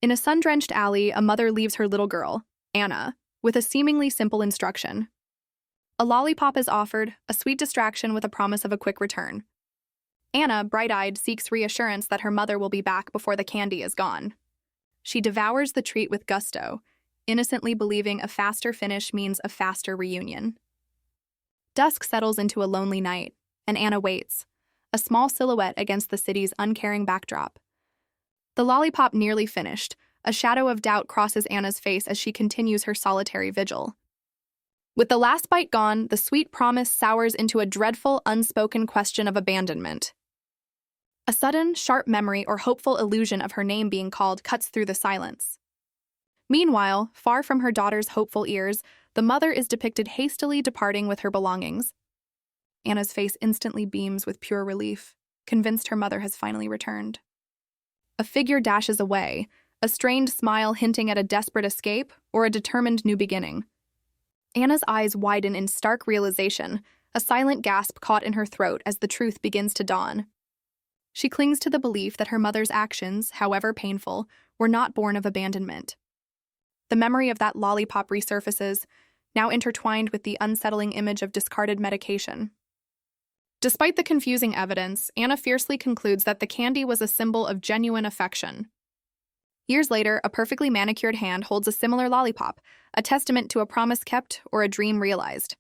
In a sun-drenched alley, a mother leaves her little girl, Anna, with a seemingly simple instruction. A lollipop is offered, a sweet distraction with a promise of a quick return. Anna, bright-eyed, seeks reassurance that her mother will be back before the candy is gone. She devours the treat with gusto, innocently believing a faster finish means a faster reunion. Dusk settles into a lonely night, and Anna waits, a small silhouette against the city's uncaring backdrop. The lollipop nearly finished, a shadow of doubt crosses Anna's face as she continues her solitary vigil. With the last bite gone, the sweet promise sours into a dreadful, unspoken question of abandonment. A sudden, sharp memory or hopeful illusion of her name being called cuts through the silence. Meanwhile, far from her daughter's hopeful ears, the mother is depicted hastily departing with her belongings. Anna's face instantly beams with pure relief, convinced her mother has finally returned. A figure dashes away, a strained smile hinting at a desperate escape or a determined new beginning. Anna's eyes widen in stark realization, a silent gasp caught in her throat as the truth begins to dawn. She clings to the belief that her mother's actions, however painful, were not born of abandonment. The memory of that lollipop resurfaces, now intertwined with the unsettling image of discarded medication. Despite the confusing evidence, Anna fiercely concludes that the candy was a symbol of genuine affection. Years later, a perfectly manicured hand holds a similar lollipop, a testament to a promise kept or a dream realized.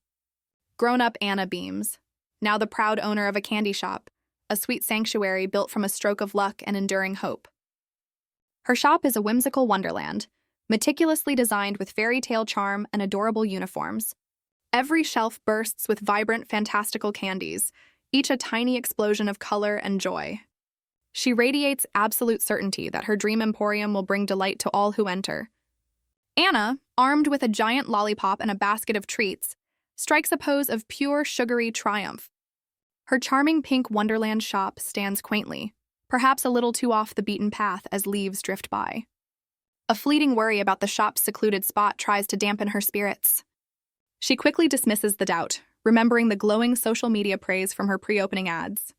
Grown-up Anna beams, now the proud owner of a candy shop, a sweet sanctuary built from a stroke of luck and enduring hope. Her shop is a whimsical wonderland, meticulously designed with fairy tale charm and adorable uniforms. Every shelf bursts with vibrant, fantastical candies, each a tiny explosion of color and joy. She radiates absolute certainty that her dream emporium will bring delight to all who enter. Anna, armed with a giant lollipop and a basket of treats, strikes a pose of pure, sugary triumph. Her charming pink wonderland shop stands quaintly, perhaps a little too off the beaten path as leaves drift by. A fleeting worry about the shop's secluded spot tries to dampen her spirits. She quickly dismisses the doubt, remembering the glowing social media praise from her pre-opening ads.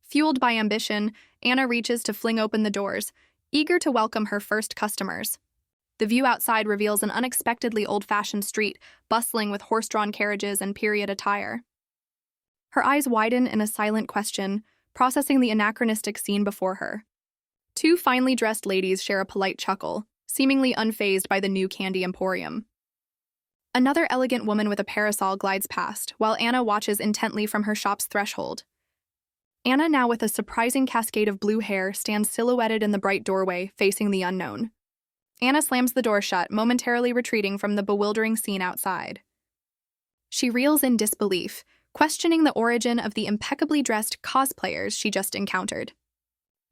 Fueled by ambition, Anna reaches to fling open the doors, eager to welcome her first customers. The view outside reveals an unexpectedly old-fashioned street, bustling with horse-drawn carriages and period attire. Her eyes widen in a silent question, processing the anachronistic scene before her. Two finely dressed ladies share a polite chuckle, seemingly unfazed by the new candy emporium. Another elegant woman with a parasol glides past, while Anna watches intently from her shop's threshold. Anna, now with a surprising cascade of blue hair, stands silhouetted in the bright doorway, facing the unknown. Anna slams the door shut, momentarily retreating from the bewildering scene outside. She reels in disbelief, questioning the origin of the impeccably dressed cosplayers she just encountered.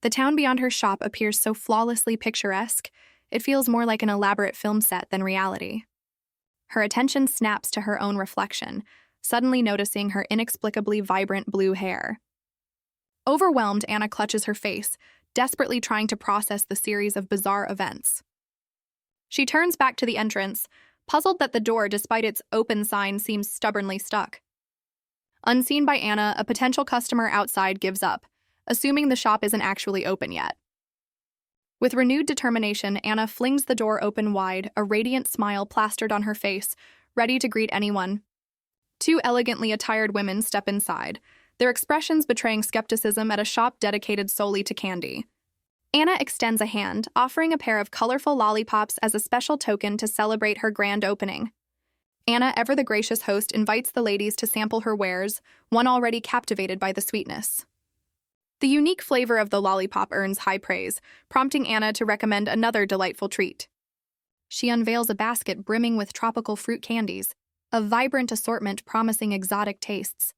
The town beyond her shop appears so flawlessly picturesque, it feels more like an elaborate film set than reality. Her attention snaps to her own reflection, suddenly noticing her inexplicably vibrant blue hair. Overwhelmed, Anna clutches her face, desperately trying to process the series of bizarre events. She turns back to the entrance, puzzled that the door, despite its open sign, seems stubbornly stuck. Unseen by Anna, a potential customer outside gives up, assuming the shop isn't actually open yet. With renewed determination, Anna flings the door open wide, a radiant smile plastered on her face, ready to greet anyone. Two elegantly attired women step inside, their expressions betraying skepticism at a shop dedicated solely to candy. Anna extends a hand, offering a pair of colorful lollipops as a special token to celebrate her grand opening. Anna, ever the gracious host, invites the ladies to sample her wares, one already captivated by the sweetness. The unique flavor of the lollipop earns high praise, prompting Anna to recommend another delightful treat. She unveils a basket brimming with tropical fruit candies, a vibrant assortment promising exotic tastes.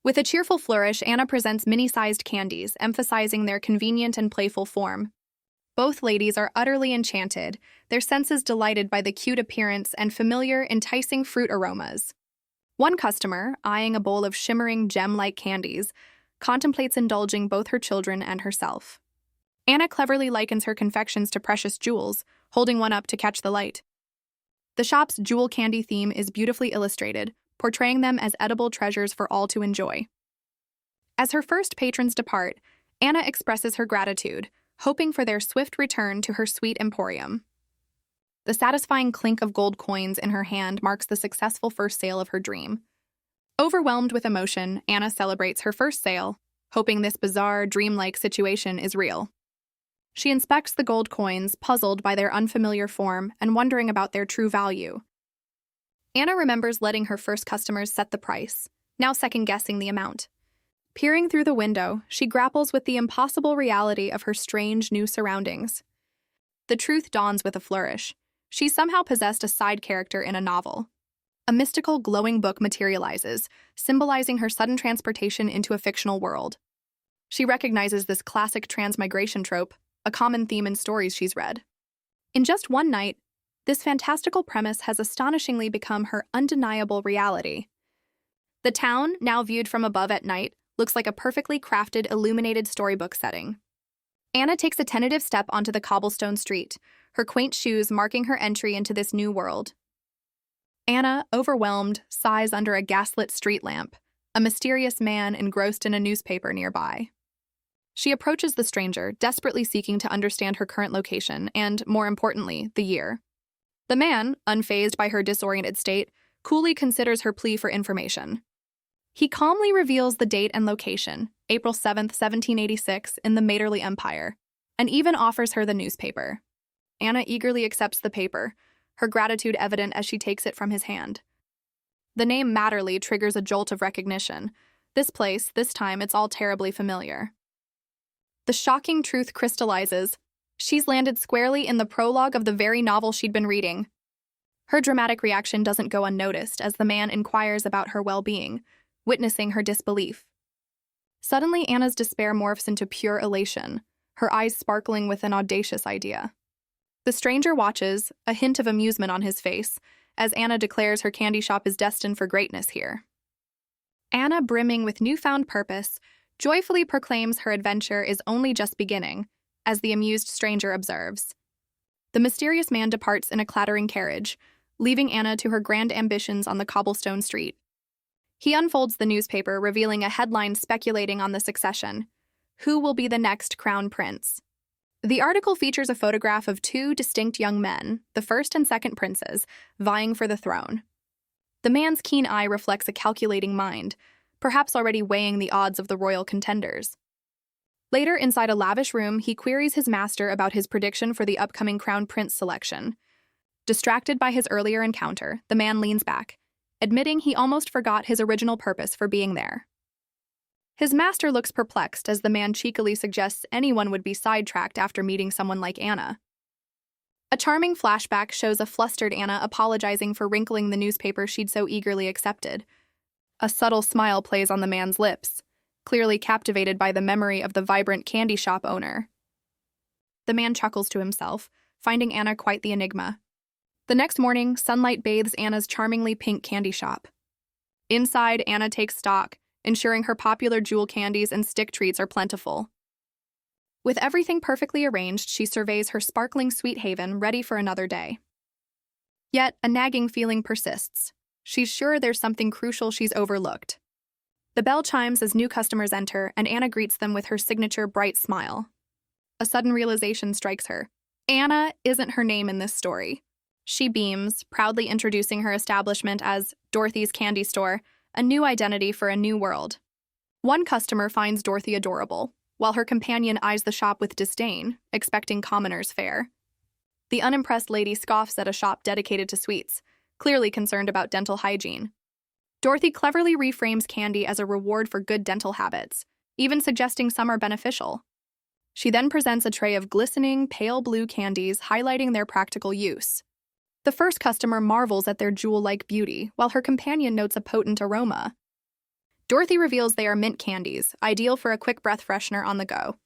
With a cheerful flourish, Anna presents mini-sized candies, emphasizing their convenient and playful form. Both ladies are utterly enchanted, their senses delighted by the cute appearance and familiar, enticing fruit aromas. One customer, eyeing a bowl of shimmering gem-like candies, contemplates indulging both her children and herself. Anna cleverly likens her confections to precious jewels, holding one up to catch the light. The shop's jewel candy theme is beautifully illustrated, portraying them as edible treasures for all to enjoy. As her first patrons depart, Anna expresses her gratitude, hoping for their swift return to her sweet emporium. The satisfying clink of gold coins in her hand marks the successful first sale of her dream. Overwhelmed with emotion, Anna celebrates her first sale, hoping this bizarre, dreamlike situation is real. She inspects the gold coins, puzzled by their unfamiliar form and wondering about their true value. Anna remembers letting her first customers set the price, now second-guessing the amount. Peering through the window, she grapples with the impossible reality of her strange new surroundings. The truth dawns with a flourish. She somehow possessed a side character in a novel. A mystical, glowing book materializes, symbolizing her sudden transportation into a fictional world. She recognizes this classic transmigration trope, a common theme in stories she's read. In just one night, this fantastical premise has astonishingly become her undeniable reality. The town, now viewed from above at night, looks like a perfectly crafted, illuminated storybook setting. Anna takes a tentative step onto the cobblestone street, her quaint shoes marking her entry into this new world. Anna, overwhelmed, sighs under a gaslit street lamp, a mysterious man engrossed in a newspaper nearby. She approaches the stranger, desperately seeking to understand her current location and, more importantly, the year. The man, unfazed by her disoriented state, coolly considers her plea for information. He calmly reveals the date and location, April 7, 1786, in the Materly Empire, and even offers her the newspaper. Anna eagerly accepts the paper, her gratitude evident as she takes it from his hand. The name Matterly triggers a jolt of recognition. This place, this time, it's all terribly familiar. The shocking truth crystallizes. She's landed squarely in the prologue of the very novel she'd been reading. Her dramatic reaction doesn't go unnoticed as the man inquires about her well-being, witnessing her disbelief. Suddenly, Anna's despair morphs into pure elation, her eyes sparkling with an audacious idea. The stranger watches, a hint of amusement on his face, as Anna declares her candy shop is destined for greatness here. Anna, brimming with newfound purpose, joyfully proclaims her adventure is only just beginning, as the amused stranger observes. The mysterious man departs in a clattering carriage, leaving Anna to her grand ambitions on the cobblestone street. He unfolds the newspaper, revealing a headline speculating on the succession. Who will be the next crown prince? The article features a photograph of two distinct young men, the first and second princes, vying for the throne. The man's keen eye reflects a calculating mind, perhaps already weighing the odds of the royal contenders. Later, inside a lavish room, he queries his master about his prediction for the upcoming crown prince selection. Distracted by his earlier encounter, the man leans back, admitting he almost forgot his original purpose for being there. His master looks perplexed as the man cheekily suggests anyone would be sidetracked after meeting someone like Anna. A charming flashback shows a flustered Anna apologizing for wrinkling the newspaper she'd so eagerly accepted. A subtle smile plays on the man's lips, clearly captivated by the memory of the vibrant candy shop owner. The man chuckles to himself, finding Anna quite the enigma. The next morning, sunlight bathes Anna's charmingly pink candy shop. Inside, Anna takes stock, ensuring her popular jewel candies and stick treats are plentiful. With everything perfectly arranged, she surveys her sparkling sweet haven, ready for another day. Yet, a nagging feeling persists. She's sure there's something crucial she's overlooked. The bell chimes as new customers enter, and Anna greets them with her signature bright smile. A sudden realization strikes her. Anna isn't her name in this story. She beams, proudly introducing her establishment as Dorothy's Candy Store, a new identity for a new world. One customer finds Dorothy adorable, while her companion eyes the shop with disdain, expecting commoners' fare. The unimpressed lady scoffs at a shop dedicated to sweets, clearly concerned about dental hygiene. Dorothy cleverly reframes candy as a reward for good dental habits, even suggesting some are beneficial. She then presents a tray of glistening, pale blue candies, highlighting their practical use. The first customer marvels at their jewel-like beauty, while her companion notes a potent aroma. Dorothy reveals they are mint candies, ideal for a quick breath freshener on the go.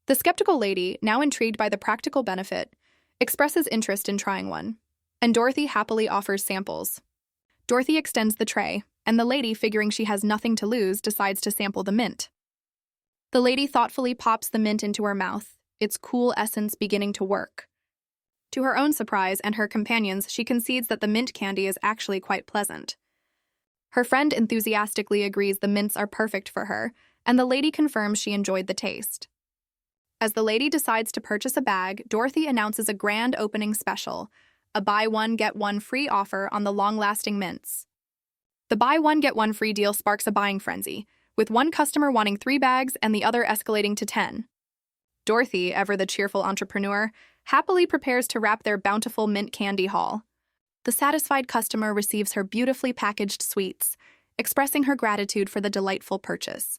The skeptical lady, now intrigued by the practical benefit, expresses interest in trying one, and Dorothy happily offers samples. Dorothy extends the tray, and the lady, figuring she has nothing to lose, decides to sample the mint. The lady thoughtfully pops the mint into her mouth, its cool essence beginning to work. To her own surprise and her companion's, she concedes that the mint candy is actually quite pleasant. Her friend enthusiastically agrees the mints are perfect for her, and the lady confirms she enjoyed the taste. As the lady decides to purchase a bag, Dorothy announces a grand opening special, a buy one, get one free offer on the long-lasting mints. The buy one, get one free deal sparks a buying frenzy, with one customer wanting 3 bags and the other escalating to 10. Dorothy, ever the cheerful entrepreneur, happily prepares to wrap their bountiful mint candy haul. The satisfied customer receives her beautifully packaged sweets, expressing her gratitude for the delightful purchase.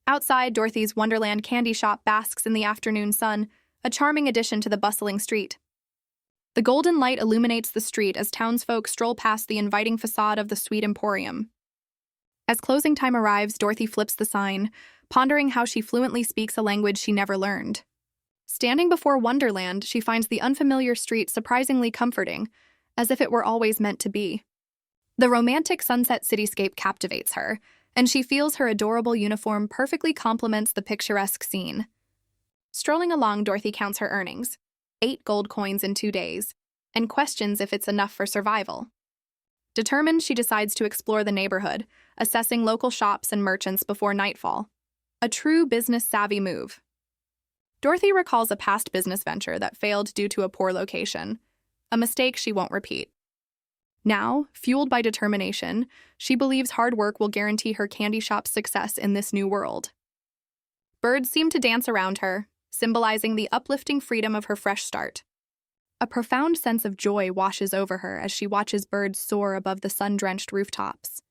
Outside, Dorothy's Wonderland candy shop basks in the afternoon sun, a charming addition to the bustling street. The golden light illuminates the street as townsfolk stroll past the inviting facade of the sweet emporium. As closing time arrives, Dorothy flips the sign, pondering how she fluently speaks a language she never learned. Standing before Wonderland, she finds the unfamiliar street surprisingly comforting, as if it were always meant to be. The romantic sunset cityscape captivates her, and she feels her adorable uniform perfectly complements the picturesque scene. Strolling along, Dorothy counts her earnings, 8 gold coins in 2 days, and questions if it's enough for survival. Determined, she decides to explore the neighborhood, assessing local shops and merchants before nightfall. A true business-savvy move. Dorothy recalls a past business venture that failed due to a poor location, a mistake she won't repeat. Now, fueled by determination, she believes hard work will guarantee her candy shop's success in this new world. Birds seem to dance around her, symbolizing the uplifting freedom of her fresh start. A profound sense of joy washes over her as she watches birds soar above the sun-drenched rooftops.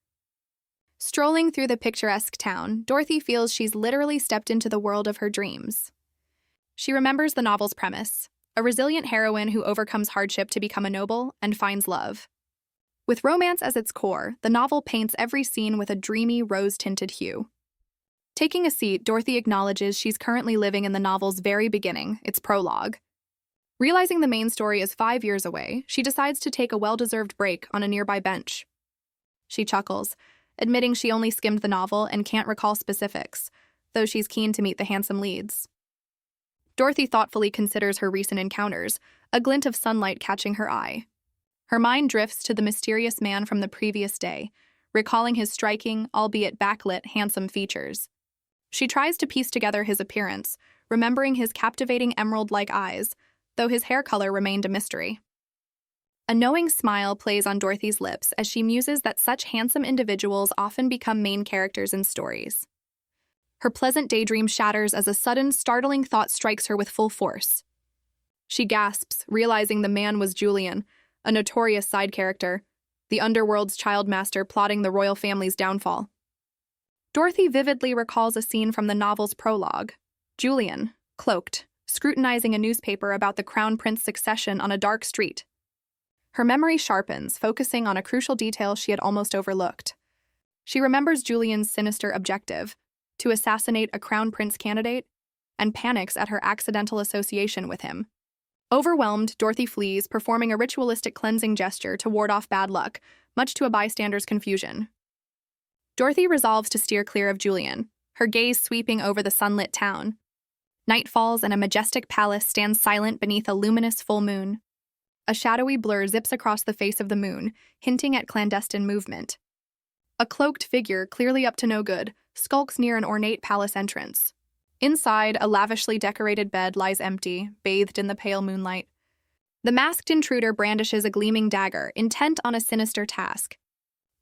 Strolling through the picturesque town, Dorothy feels she's literally stepped into the world of her dreams. She remembers the novel's premise, a resilient heroine who overcomes hardship to become a noble and finds love. With romance as its core, the novel paints every scene with a dreamy, rose-tinted hue. Taking a seat, Dorothy acknowledges she's currently living in the novel's very beginning, its prologue. Realizing the main story is 5 years away, she decides to take a well-deserved break on a nearby bench. She chuckles, admitting she only skimmed the novel and can't recall specifics, though she's keen to meet the handsome leads. Dorothy thoughtfully considers her recent encounters, a glint of sunlight catching her eye. Her mind drifts to the mysterious man from the previous day, recalling his striking, albeit backlit, handsome features. She tries to piece together his appearance, remembering his captivating emerald-like eyes, though his hair color remained a mystery. A knowing smile plays on Dorothy's lips as she muses that such handsome individuals often become main characters in stories. Her pleasant daydream shatters as a sudden, startling thought strikes her with full force. She gasps, realizing the man was Julian, a notorious side character, the underworld's child master plotting the royal family's downfall. Dorothy vividly recalls a scene from the novel's prologue. Julian, cloaked, scrutinizing a newspaper about the crown prince's succession on a dark street. Her memory sharpens, focusing on a crucial detail she had almost overlooked. She remembers Julian's sinister objective, to assassinate a crown prince candidate, and panics at her accidental association with him. Overwhelmed, Dorothy flees, performing a ritualistic cleansing gesture to ward off bad luck, much to a bystander's confusion. Dorothy resolves to steer clear of Julian, her gaze sweeping over the sunlit town. Night falls and a majestic palace stands silent beneath a luminous full moon. A shadowy blur zips across the face of the moon, hinting at clandestine movement. A cloaked figure, clearly up to no good, skulks near an ornate palace entrance. Inside, a lavishly decorated bed lies empty, bathed in the pale moonlight. The masked intruder brandishes a gleaming dagger, intent on a sinister task.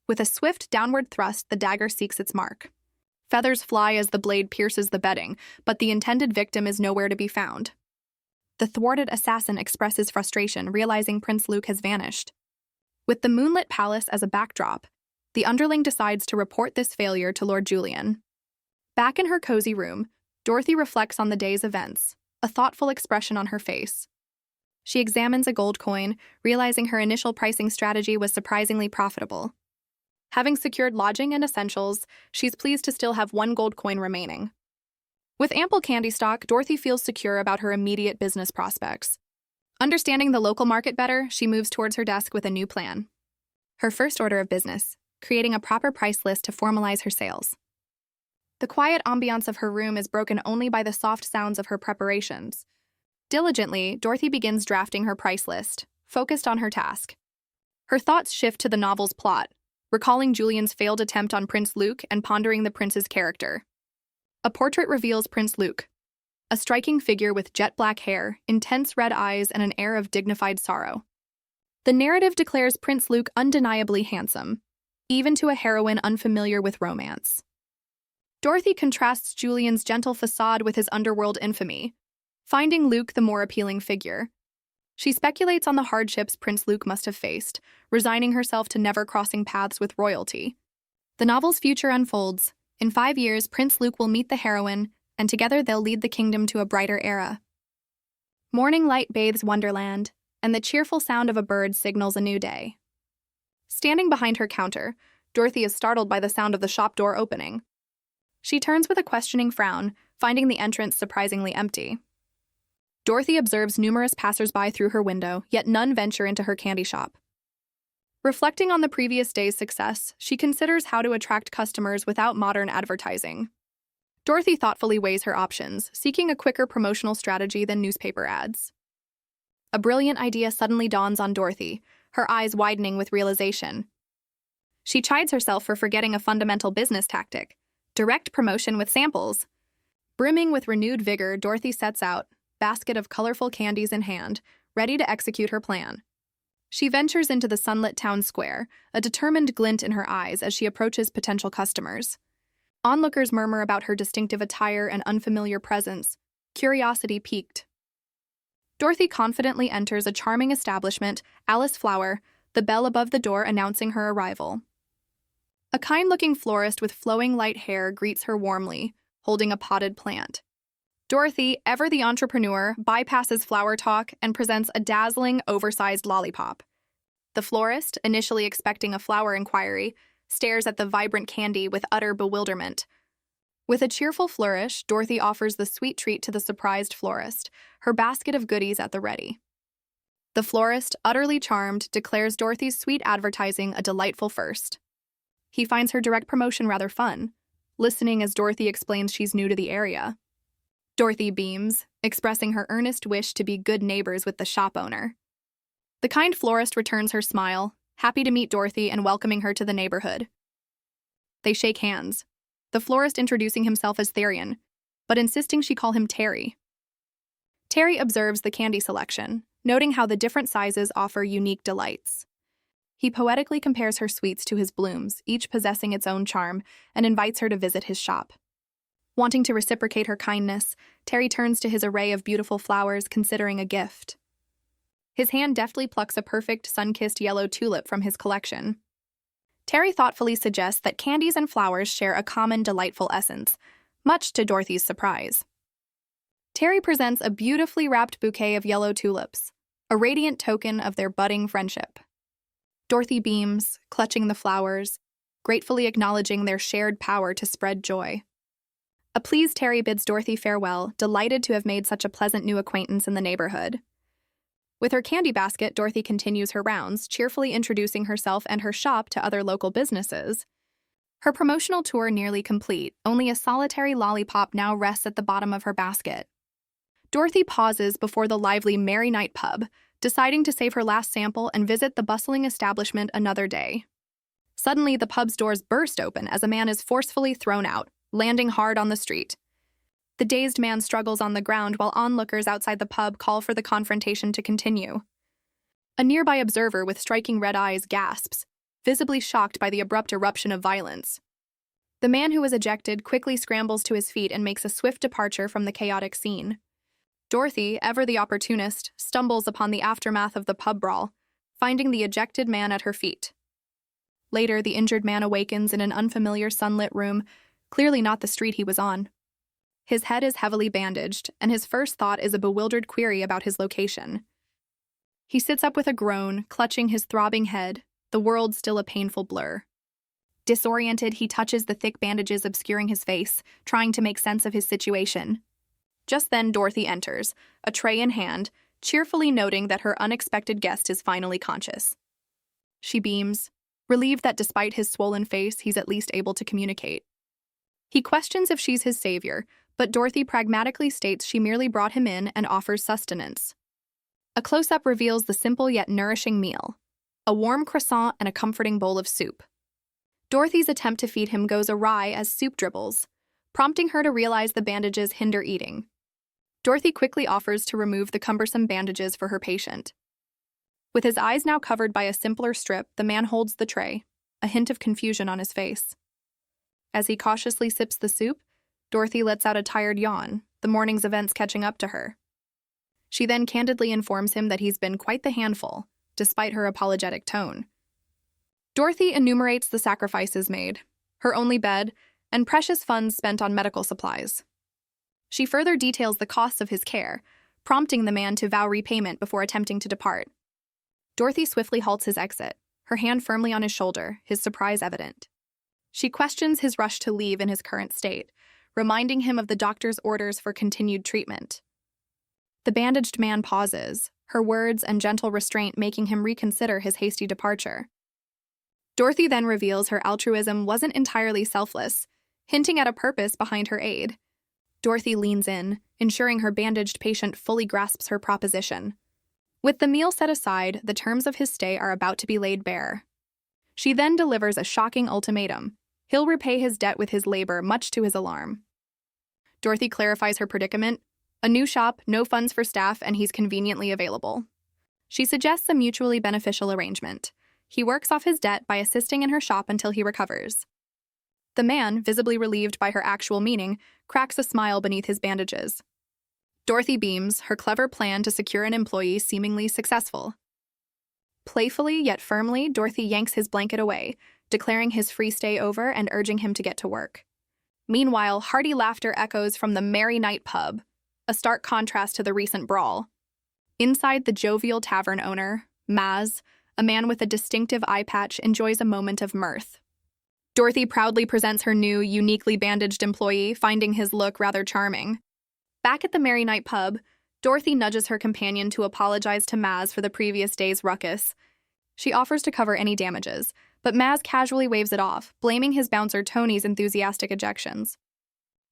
With a swift downward thrust, the dagger seeks its mark. Feathers fly as the blade pierces the bedding, but the intended victim is nowhere to be found. The thwarted assassin expresses frustration, realizing Prince Luke has vanished. With the moonlit palace as a backdrop, the underling decides to report this failure to Lord Julian. Back in her cozy room, Dorothy reflects on the day's events, a thoughtful expression on her face. She examines a gold coin, realizing her initial pricing strategy was surprisingly profitable. Having secured lodging and essentials, she's pleased to still have 1 gold coin remaining. With ample candy stock, Dorothy feels secure about her immediate business prospects. Understanding the local market better, she moves towards her desk with a new plan. Her first order of business, creating a proper price list to formalize her sales. The quiet ambiance of her room is broken only by the soft sounds of her preparations. Diligently, Dorothy begins drafting her price list, focused on her task. Her thoughts shift to the novel's plot, recalling Julian's failed attempt on Prince Luke and pondering the prince's character. A portrait reveals Prince Luke, a striking figure with jet black hair, intense red eyes, and an air of dignified sorrow. The narrative declares Prince Luke undeniably handsome, even to a heroine unfamiliar with romance. Dorothy contrasts Julian's gentle facade with his underworld infamy, finding Luke the more appealing figure. She speculates on the hardships Prince Luke must have faced, resigning herself to never crossing paths with royalty. The novel's future unfolds. In 5 years, Prince Luke will meet the heroine, and together they'll lead the kingdom to a brighter era. Morning light bathes Wonderland, and the cheerful sound of a bird signals a new day. Standing behind her counter, Dorothy is startled by the sound of the shop door opening. She turns with a questioning frown, finding the entrance surprisingly empty. Dorothy observes numerous passers-by through her window, yet none venture into her candy shop. Reflecting on the previous day's success, she considers how to attract customers without modern advertising. Dorothy thoughtfully weighs her options, seeking a quicker promotional strategy than newspaper ads. A brilliant idea suddenly dawns on Dorothy, her eyes widening with realization. She chides herself for forgetting a fundamental business tactic: direct promotion with samples. Brimming with renewed vigor, Dorothy sets out, basket of colorful candies in hand, ready to execute her plan. She ventures into the sunlit town square, a determined glint in her eyes as she approaches potential customers. Onlookers murmur about her distinctive attire and unfamiliar presence, curiosity piqued. Dorothy confidently enters a charming establishment, Alice Flower, the bell above the door announcing her arrival. A kind-looking florist with flowing light hair greets her warmly, holding a potted plant. Dorothy, ever the entrepreneur, bypasses flower talk and presents a dazzling, oversized lollipop. The florist, initially expecting a flower inquiry, stares at the vibrant candy with utter bewilderment. With a cheerful flourish, Dorothy offers the sweet treat to the surprised florist, her basket of goodies at the ready. The florist, utterly charmed, declares Dorothy's sweet advertising a delightful first. He finds her direct promotion rather fun, listening as Dorothy explains she's new to the area. Dorothy beams, expressing her earnest wish to be good neighbors with the shop owner. The kind florist returns her smile, happy to meet Dorothy and welcoming her to the neighborhood. They shake hands, the florist introducing himself as Therian, but insisting she call him Terry. Terry observes the candy selection, noting how the different sizes offer unique delights. He poetically compares her sweets to his blooms, each possessing its own charm, and invites her to visit his shop. Wanting to reciprocate her kindness, Terry turns to his array of beautiful flowers, considering a gift. His hand deftly plucks a perfect, sun-kissed yellow tulip from his collection. Terry thoughtfully suggests that candies and flowers share a common, delightful essence, much to Dorothy's surprise. Terry presents a beautifully wrapped bouquet of yellow tulips, a radiant token of their budding friendship. Dorothy beams, clutching the flowers, gratefully acknowledging their shared power to spread joy. A pleased Terry bids Dorothy farewell, delighted to have made such a pleasant new acquaintance in the neighborhood. With her candy basket, Dorothy continues her rounds, cheerfully introducing herself and her shop to other local businesses. Her promotional tour nearly complete, only a solitary lollipop now rests at the bottom of her basket. Dorothy pauses before the lively Merry Night pub, deciding to save her last sample and visit the bustling establishment another day. Suddenly, the pub's doors burst open as a man is forcefully thrown out, landing hard on the street. The dazed man struggles on the ground while onlookers outside the pub call for the confrontation to continue. A nearby observer with striking red eyes gasps, visibly shocked by the abrupt eruption of violence. The man who was ejected quickly scrambles to his feet and makes a swift departure from the chaotic scene. Dorothy, ever the opportunist, stumbles upon the aftermath of the pub brawl, finding the ejected man at her feet. Later, the injured man awakens in an unfamiliar sunlit room, clearly not the street he was on. His head is heavily bandaged, and his first thought is a bewildered query about his location. He sits up with a groan, clutching his throbbing head, the world still a painful blur. Disoriented, he touches the thick bandages obscuring his face, trying to make sense of his situation. Just then, Dorothy enters, a tray in hand, cheerfully noting that her unexpected guest is finally conscious. She beams, relieved that despite his swollen face, he's at least able to communicate. He questions if she's his savior, but Dorothy pragmatically states she merely brought him in and offers sustenance. A close-up reveals the simple yet nourishing meal, a warm croissant and a comforting bowl of soup. Dorothy's attempt to feed him goes awry as soup dribbles, prompting her to realize the bandages hinder eating. Dorothy quickly offers to remove the cumbersome bandages for her patient. With his eyes now covered by a simpler strip, the man holds the tray, a hint of confusion on his face. As he cautiously sips the soup, Dorothy lets out a tired yawn, the morning's events catching up to her. She then candidly informs him that he's been quite the handful, despite her apologetic tone. Dorothy enumerates the sacrifices made, her only bed, and precious funds spent on medical supplies. She further details the costs of his care, prompting the man to vow repayment before attempting to depart. Dorothy swiftly halts his exit, her hand firmly on his shoulder, his surprise evident. She questions his rush to leave in his current state, reminding him of the doctor's orders for continued treatment. The bandaged man pauses, her words and gentle restraint making him reconsider his hasty departure. Dorothy then reveals her altruism wasn't entirely selfless, hinting at a purpose behind her aid. Dorothy leans in, ensuring her bandaged patient fully grasps her proposition. With the meal set aside, the terms of his stay are about to be laid bare. She then delivers a shocking ultimatum. He'll repay his debt with his labor, much to his alarm. Dorothy clarifies her predicament. A new shop, no funds for staff, and he's conveniently available. She suggests a mutually beneficial arrangement. He works off his debt by assisting in her shop until he recovers. The man, visibly relieved by her actual meaning, cracks a smile beneath his bandages. Dorothy beams, her clever plan to secure an employee seemingly successful. Playfully yet firmly, Dorothy yanks his blanket away, declaring his free stay over and urging him to get to work. Meanwhile, hearty laughter echoes from the Merry Night pub, a stark contrast to the recent brawl. Inside, the jovial tavern owner, Maz, a man with a distinctive eye patch, enjoys a moment of mirth. Dorothy proudly presents her new, uniquely bandaged employee, finding his look rather charming. Back at the Merry Night pub, Dorothy nudges her companion to apologize to Maz for the previous day's ruckus. She offers to cover any damages, but Maz casually waves it off, blaming his bouncer Tony's enthusiastic ejections.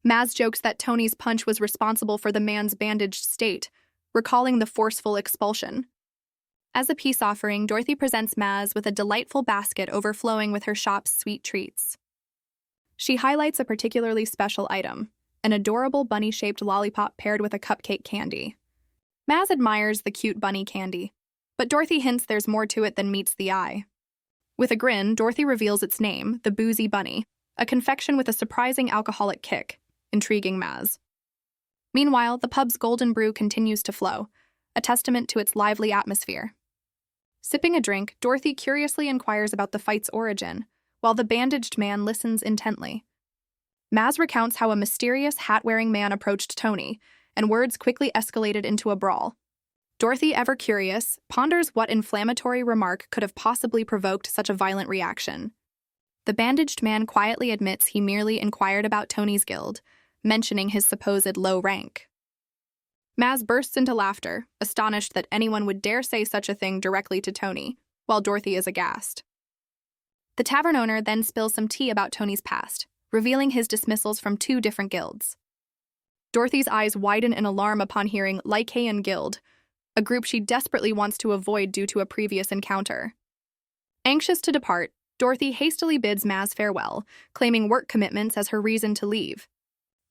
Maz jokes that Tony's punch was responsible for the man's bandaged state, recalling the forceful expulsion. As a peace offering, Dorothy presents Maz with a delightful basket overflowing with her shop's sweet treats. She highlights a particularly special item, an adorable bunny-shaped lollipop paired with a cupcake candy. Maz admires the cute bunny candy, but Dorothy hints there's more to it than meets the eye. With a grin, Dorothy reveals its name, the Boozy Bunny, a confection with a surprising alcoholic kick, intriguing Maz. Meanwhile, the pub's golden brew continues to flow, a testament to its lively atmosphere. Sipping a drink, Dorothy curiously inquires about the fight's origin, while the bandaged man listens intently. Maz recounts how a mysterious hat-wearing man approached Tony, and words quickly escalated into a brawl. Dorothy, ever curious, ponders what inflammatory remark could have possibly provoked such a violent reaction. The bandaged man quietly admits he merely inquired about Tony's guild, mentioning his supposed low rank. Maz bursts into laughter, astonished that anyone would dare say such a thing directly to Tony, while Dorothy is aghast. The tavern owner then spills some tea about Tony's past, revealing his dismissals from 2 different guilds. Dorothy's eyes widen in alarm upon hearing Lycaean Guild, a group she desperately wants to avoid due to a previous encounter. Anxious to depart, Dorothy hastily bids Maz farewell, claiming work commitments as her reason to leave.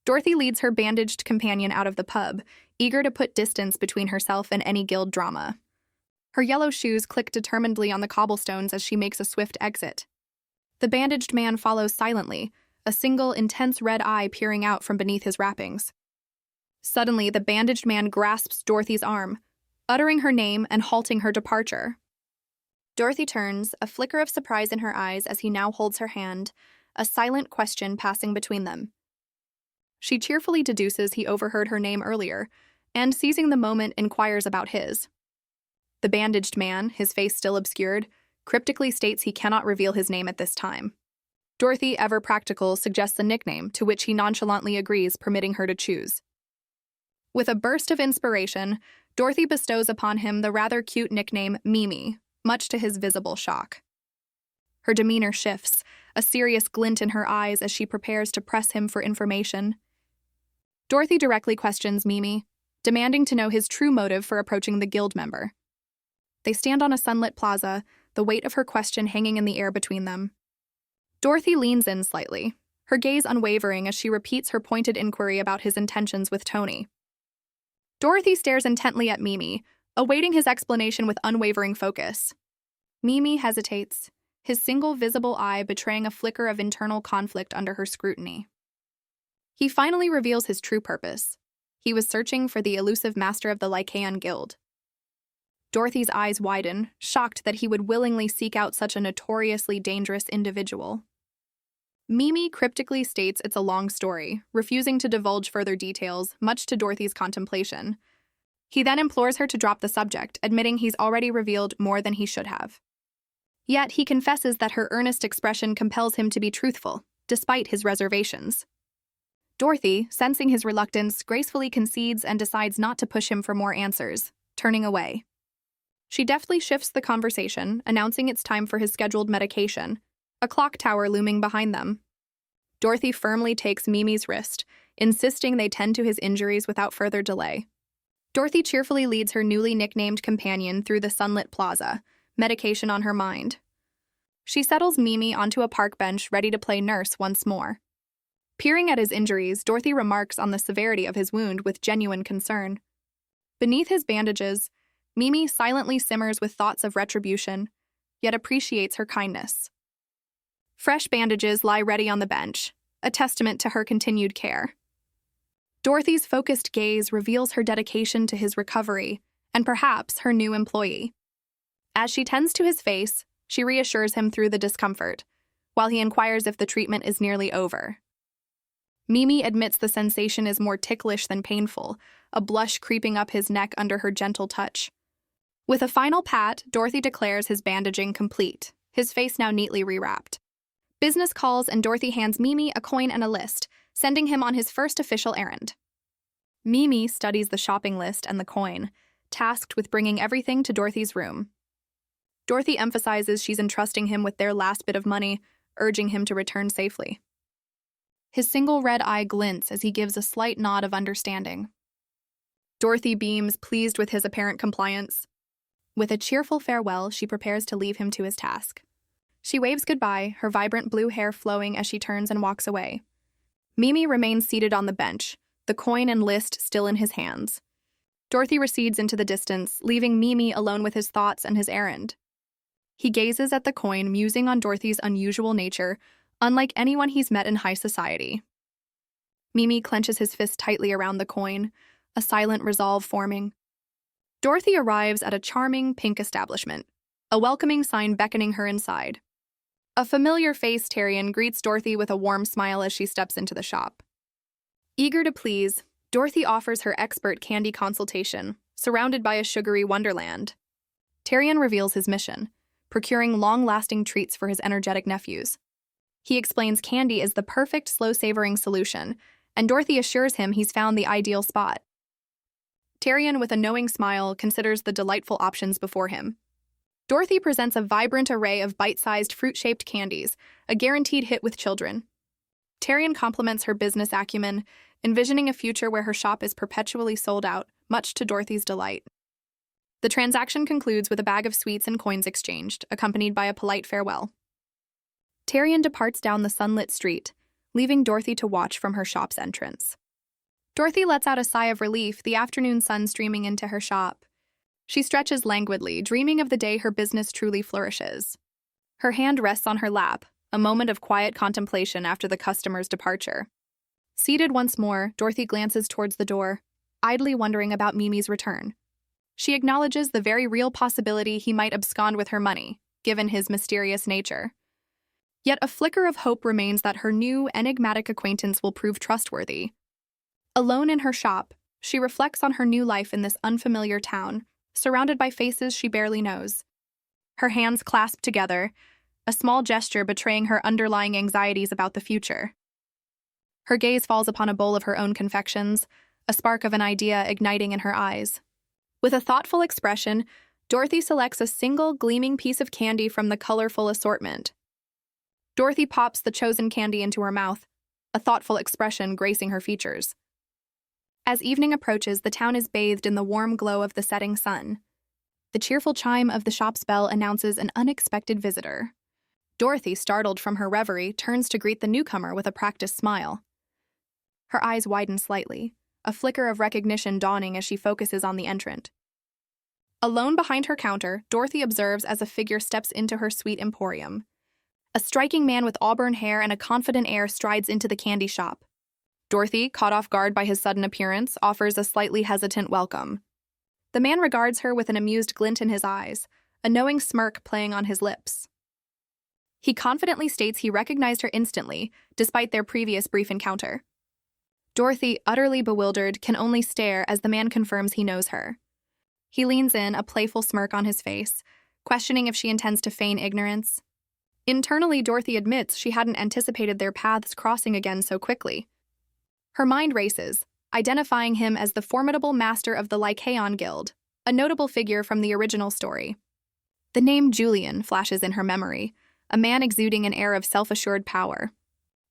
Dorothy leads her bandaged companion out of the pub, eager to put distance between herself and any guild drama. Her yellow shoes click determinedly on the cobblestones as she makes a swift exit. The bandaged man follows silently, a single, intense red eye peering out from beneath his wrappings. Suddenly, the bandaged man grasps Dorothy's arm, uttering her name and halting her departure. Dorothy turns, a flicker of surprise in her eyes as he now holds her hand, a silent question passing between them. She cheerfully deduces he overheard her name earlier, and seizing the moment, inquires about his. The bandaged man, his face still obscured, cryptically states he cannot reveal his name at this time. Dorothy, ever practical, suggests a nickname, to which he nonchalantly agrees, permitting her to choose. With a burst of inspiration, Dorothy bestows upon him the rather cute nickname Mimi, much to his visible shock. Her demeanor shifts, a serious glint in her eyes as she prepares to press him for information. Dorothy directly questions Mimi, demanding to know his true motive for approaching the guild member. They stand on a sunlit plaza, the weight of her question hanging in the air between them. Dorothy leans in slightly, her gaze unwavering as she repeats her pointed inquiry about his intentions with Tony. Dorothy stares intently at Mimi, awaiting his explanation with unwavering focus. Mimi hesitates, his single visible eye betraying a flicker of internal conflict under her scrutiny. He finally reveals his true purpose. He was searching for the elusive master of the Lycaean Guild. Dorothy's eyes widen, shocked that he would willingly seek out such a notoriously dangerous individual. Mimi cryptically states it's a long story, refusing to divulge further details, much to Dorothy's contemplation. He then implores her to drop the subject, admitting he's already revealed more than he should have. Yet he confesses that her earnest expression compels him to be truthful, despite his reservations. Dorothy, sensing his reluctance, gracefully concedes and decides not to push him for more answers, turning away. She deftly shifts the conversation, announcing it's time for his scheduled medication, a clock tower looming behind them. Dorothy firmly takes Mimi's wrist, insisting they tend to his injuries without further delay. Dorothy cheerfully leads her newly nicknamed companion through the sunlit plaza, medication on her mind. She settles Mimi onto a park bench, ready to play nurse once more. Peering at his injuries, Dorothy remarks on the severity of his wound with genuine concern. Beneath his bandages, Mimi silently simmers with thoughts of retribution, yet appreciates her kindness. Fresh bandages lie ready on the bench, a testament to her continued care. Dorothy's focused gaze reveals her dedication to his recovery and perhaps her new employee. As she tends to his face, she reassures him through the discomfort, while he inquires if the treatment is nearly over. Mimi admits the sensation is more ticklish than painful, a blush creeping up his neck under her gentle touch. With a final pat, Dorothy declares his bandaging complete, his face now neatly rewrapped. Business calls and Dorothy hands Mimi a coin and a list, sending him on his first official errand. Mimi studies the shopping list and the coin, tasked with bringing everything to Dorothy's room. Dorothy emphasizes she's entrusting him with their last bit of money, urging him to return safely. His single red eye glints as he gives a slight nod of understanding. Dorothy beams, pleased with his apparent compliance. With a cheerful farewell, she prepares to leave him to his task. She waves goodbye, her vibrant blue hair flowing as she turns and walks away. Mimi remains seated on the bench, the coin and list still in his hands. Dorothy recedes into the distance, leaving Mimi alone with his thoughts and his errand. He gazes at the coin, musing on Dorothy's unusual nature, unlike anyone he's met in high society. Mimi clenches his fist tightly around the coin, a silent resolve forming. Dorothy arrives at a charming pink establishment, a welcoming sign beckoning her inside. A familiar-faced Tyrion greets Dorothy with a warm smile as she steps into the shop. Eager to please, Dorothy offers her expert candy consultation, surrounded by a sugary wonderland. Tyrion reveals his mission, procuring long-lasting treats for his energetic nephews. He explains candy is the perfect slow-savoring solution, and Dorothy assures him he's found the ideal spot. Tyrion, with a knowing smile, considers the delightful options before him. Dorothy presents a vibrant array of bite-sized fruit-shaped candies, a guaranteed hit with children. Tyrion compliments her business acumen, envisioning a future where her shop is perpetually sold out, much to Dorothy's delight. The transaction concludes with a bag of sweets and coins exchanged, accompanied by a polite farewell. Tyrion departs down the sunlit street, leaving Dorothy to watch from her shop's entrance. Dorothy lets out a sigh of relief, the afternoon sun streaming into her shop. She stretches languidly, dreaming of the day her business truly flourishes. Her hand rests on her lap, a moment of quiet contemplation after the customer's departure. Seated once more, Dorothy glances towards the door, idly wondering about Mimi's return. She acknowledges the very real possibility he might abscond with her money, given his mysterious nature. Yet a flicker of hope remains that her new, enigmatic acquaintance will prove trustworthy. Alone in her shop, she reflects on her new life in this unfamiliar town, surrounded by faces she barely knows. Her hands clasped together, a small gesture betraying her underlying anxieties about the future. Her gaze falls upon a bowl of her own confections, a spark of an idea igniting in her eyes. With a thoughtful expression, Dorothy selects a single gleaming piece of candy from the colorful assortment. Dorothy pops the chosen candy into her mouth, a thoughtful expression gracing her features. As evening approaches, the town is bathed in the warm glow of the setting sun. The cheerful chime of the shop's bell announces an unexpected visitor. Dorothy, startled from her reverie, turns to greet the newcomer with a practiced smile. Her eyes widen slightly, a flicker of recognition dawning as she focuses on the entrant. Alone behind her counter, Dorothy observes as a figure steps into her sweet emporium. A striking man with auburn hair and a confident air strides into the candy shop. Dorothy, caught off guard by his sudden appearance, offers a slightly hesitant welcome. The man regards her with an amused glint in his eyes, a knowing smirk playing on his lips. He confidently states he recognized her instantly, despite their previous brief encounter. Dorothy, utterly bewildered, can only stare as the man confirms he knows her. He leans in, a playful smirk on his face, questioning if she intends to feign ignorance. Internally, Dorothy admits she hadn't anticipated their paths crossing again so quickly. Her mind races, identifying him as the formidable master of the Lycaon Guild, a notable figure from the original story. The name Julian flashes in her memory, a man exuding an air of self-assured power.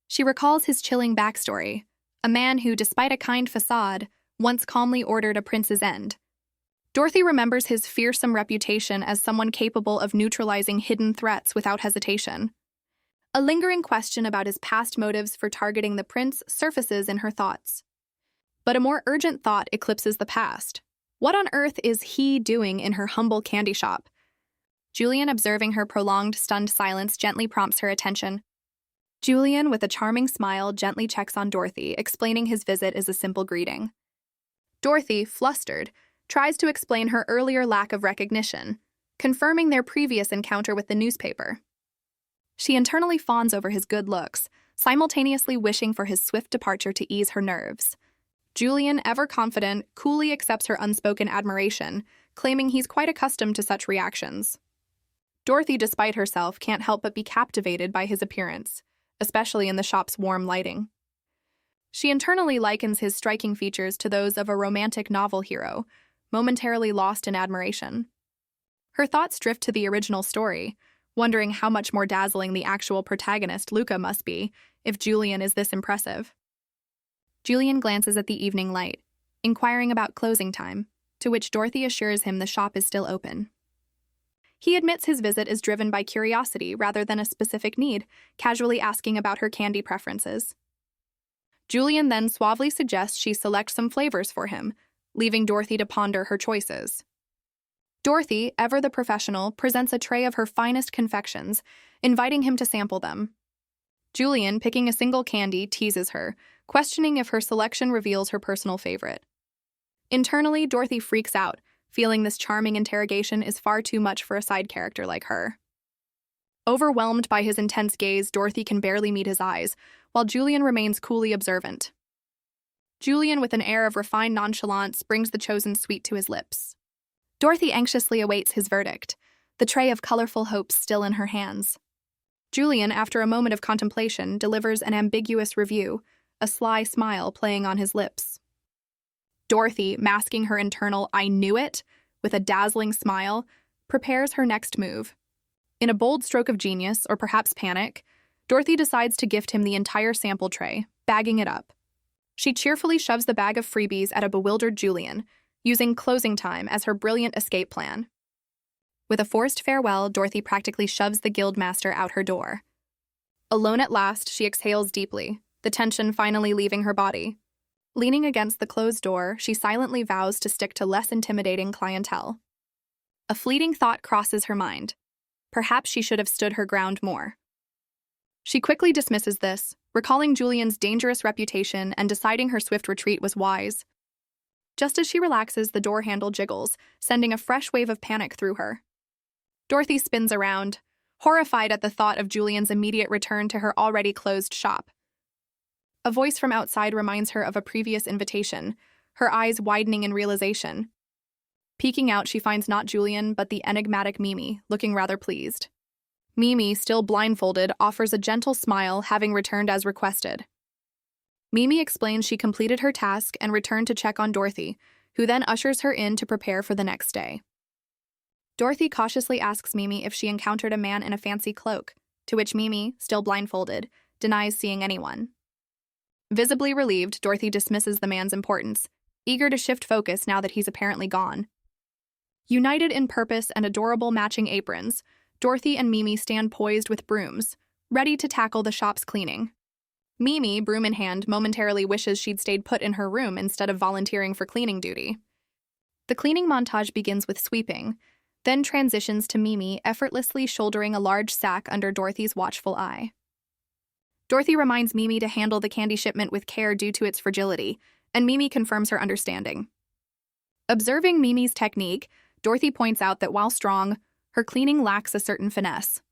She recalls his chilling backstory, a man who, despite a kind facade, once calmly ordered a prince's end. Dorothy remembers his fearsome reputation as someone capable of neutralizing hidden threats without hesitation. A lingering question about his past motives for targeting the prince surfaces in her thoughts. But a more urgent thought eclipses the past. What on earth is he doing in her humble candy shop? Julian, observing her prolonged, stunned silence, gently prompts her attention. Julian, with a charming smile, gently checks on Dorothy, explaining his visit is a simple greeting. Dorothy, flustered, tries to explain her earlier lack of recognition, confirming their previous encounter with the newspaper. She internally fawns over his good looks, simultaneously wishing for his swift departure to ease her nerves. Julian, ever confident, coolly accepts her unspoken admiration, claiming he's quite accustomed to such reactions. Dorothy, despite herself, can't help but be captivated by his appearance, especially in the shop's warm lighting. She internally likens his striking features to those of a romantic novel hero, momentarily lost in admiration. Her thoughts drift to the original story, wondering how much more dazzling the actual protagonist, Luca, must be if Julian is this impressive. Julian glances at the evening light, inquiring about closing time, to which Dorothy assures him the shop is still open. He admits his visit is driven by curiosity rather than a specific need, casually asking about her candy preferences. Julian then suavely suggests she select some flavors for him, leaving Dorothy to ponder her choices. Dorothy, ever the professional, presents a tray of her finest confections, inviting him to sample them. Julian, picking a single candy, teases her, questioning if her selection reveals her personal favorite. Internally, Dorothy freaks out, feeling this charming interrogation is far too much for a side character like her. Overwhelmed by his intense gaze, Dorothy can barely meet his eyes, while Julian remains coolly observant. Julian, with an air of refined nonchalance, brings the chosen sweet to his lips. Dorothy anxiously awaits his verdict, the tray of colorful hopes still in her hands. Julian, after a moment of contemplation, delivers an ambiguous review, a sly smile playing on his lips. Dorothy, masking her internal "I knew it" with a dazzling smile, prepares her next move. In a bold stroke of genius, or perhaps panic, Dorothy decides to gift him the entire sample tray, bagging it up. She cheerfully shoves the bag of freebies at a bewildered Julian, using closing time as her brilliant escape plan. With a forced farewell, Dorothy practically shoves the guildmaster out her door. Alone at last, she exhales deeply, the tension finally leaving her body. Leaning against the closed door, she silently vows to stick to less intimidating clientele. A fleeting thought crosses her mind. Perhaps she should have stood her ground more. She quickly dismisses this, recalling Julian's dangerous reputation and deciding her swift retreat was wise. Just as she relaxes, the door handle jiggles, sending a fresh wave of panic through her. Dorothy spins around, horrified at the thought of Julian's immediate return to her already closed shop. A voice from outside reminds her of a previous invitation, her eyes widening in realization. Peeking out, she finds not Julian, but the enigmatic Mimi, looking rather pleased. Mimi, still blindfolded, offers a gentle smile, having returned as requested. Mimi explains she completed her task and returned to check on Dorothy, who then ushers her in to prepare for the next day. Dorothy cautiously asks Mimi if she encountered a man in a fancy cloak, to which Mimi, still blindfolded, denies seeing anyone. Visibly relieved, Dorothy dismisses the man's importance, eager to shift focus now that he's apparently gone. United in purpose and adorable matching aprons, Dorothy and Mimi stand poised with brooms, ready to tackle the shop's cleaning. Mimi, broom in hand, momentarily wishes she'd stayed put in her room instead of volunteering for cleaning duty. The cleaning montage begins with sweeping, then transitions to Mimi effortlessly shouldering a large sack under Dorothy's watchful eye. Dorothy reminds Mimi to handle the candy shipment with care due to its fragility, and Mimi confirms her understanding. Observing Mimi's technique, Dorothy points out that while strong, her cleaning lacks a certain finesse.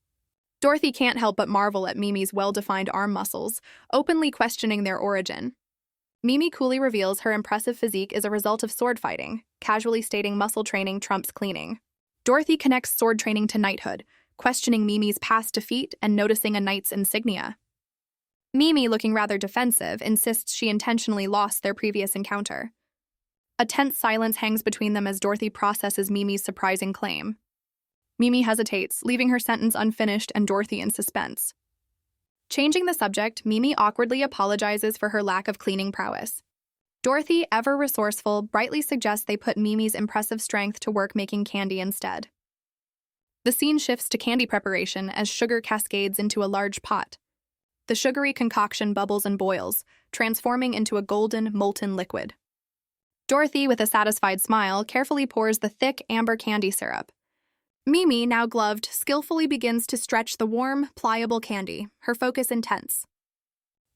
Dorothy can't help but marvel at Mimi's well-defined arm muscles, openly questioning their origin. Mimi coolly reveals her impressive physique is a result of sword fighting, casually stating muscle training trumps cleaning. Dorothy connects sword training to knighthood, questioning Mimi's past defeat and noticing a knight's insignia. Mimi, looking rather defensive, insists she intentionally lost their previous encounter. A tense silence hangs between them as Dorothy processes Mimi's surprising claim. Mimi hesitates, leaving her sentence unfinished and Dorothy in suspense. Changing the subject, Mimi awkwardly apologizes for her lack of cleaning prowess. Dorothy, ever resourceful, brightly suggests they put Mimi's impressive strength to work making candy instead. The scene shifts to candy preparation as sugar cascades into a large pot. The sugary concoction bubbles and boils, transforming into a golden, molten liquid. Dorothy, with a satisfied smile, carefully pours the thick, amber candy syrup. Mimi, now gloved, skillfully begins to stretch the warm, pliable candy, her focus intense.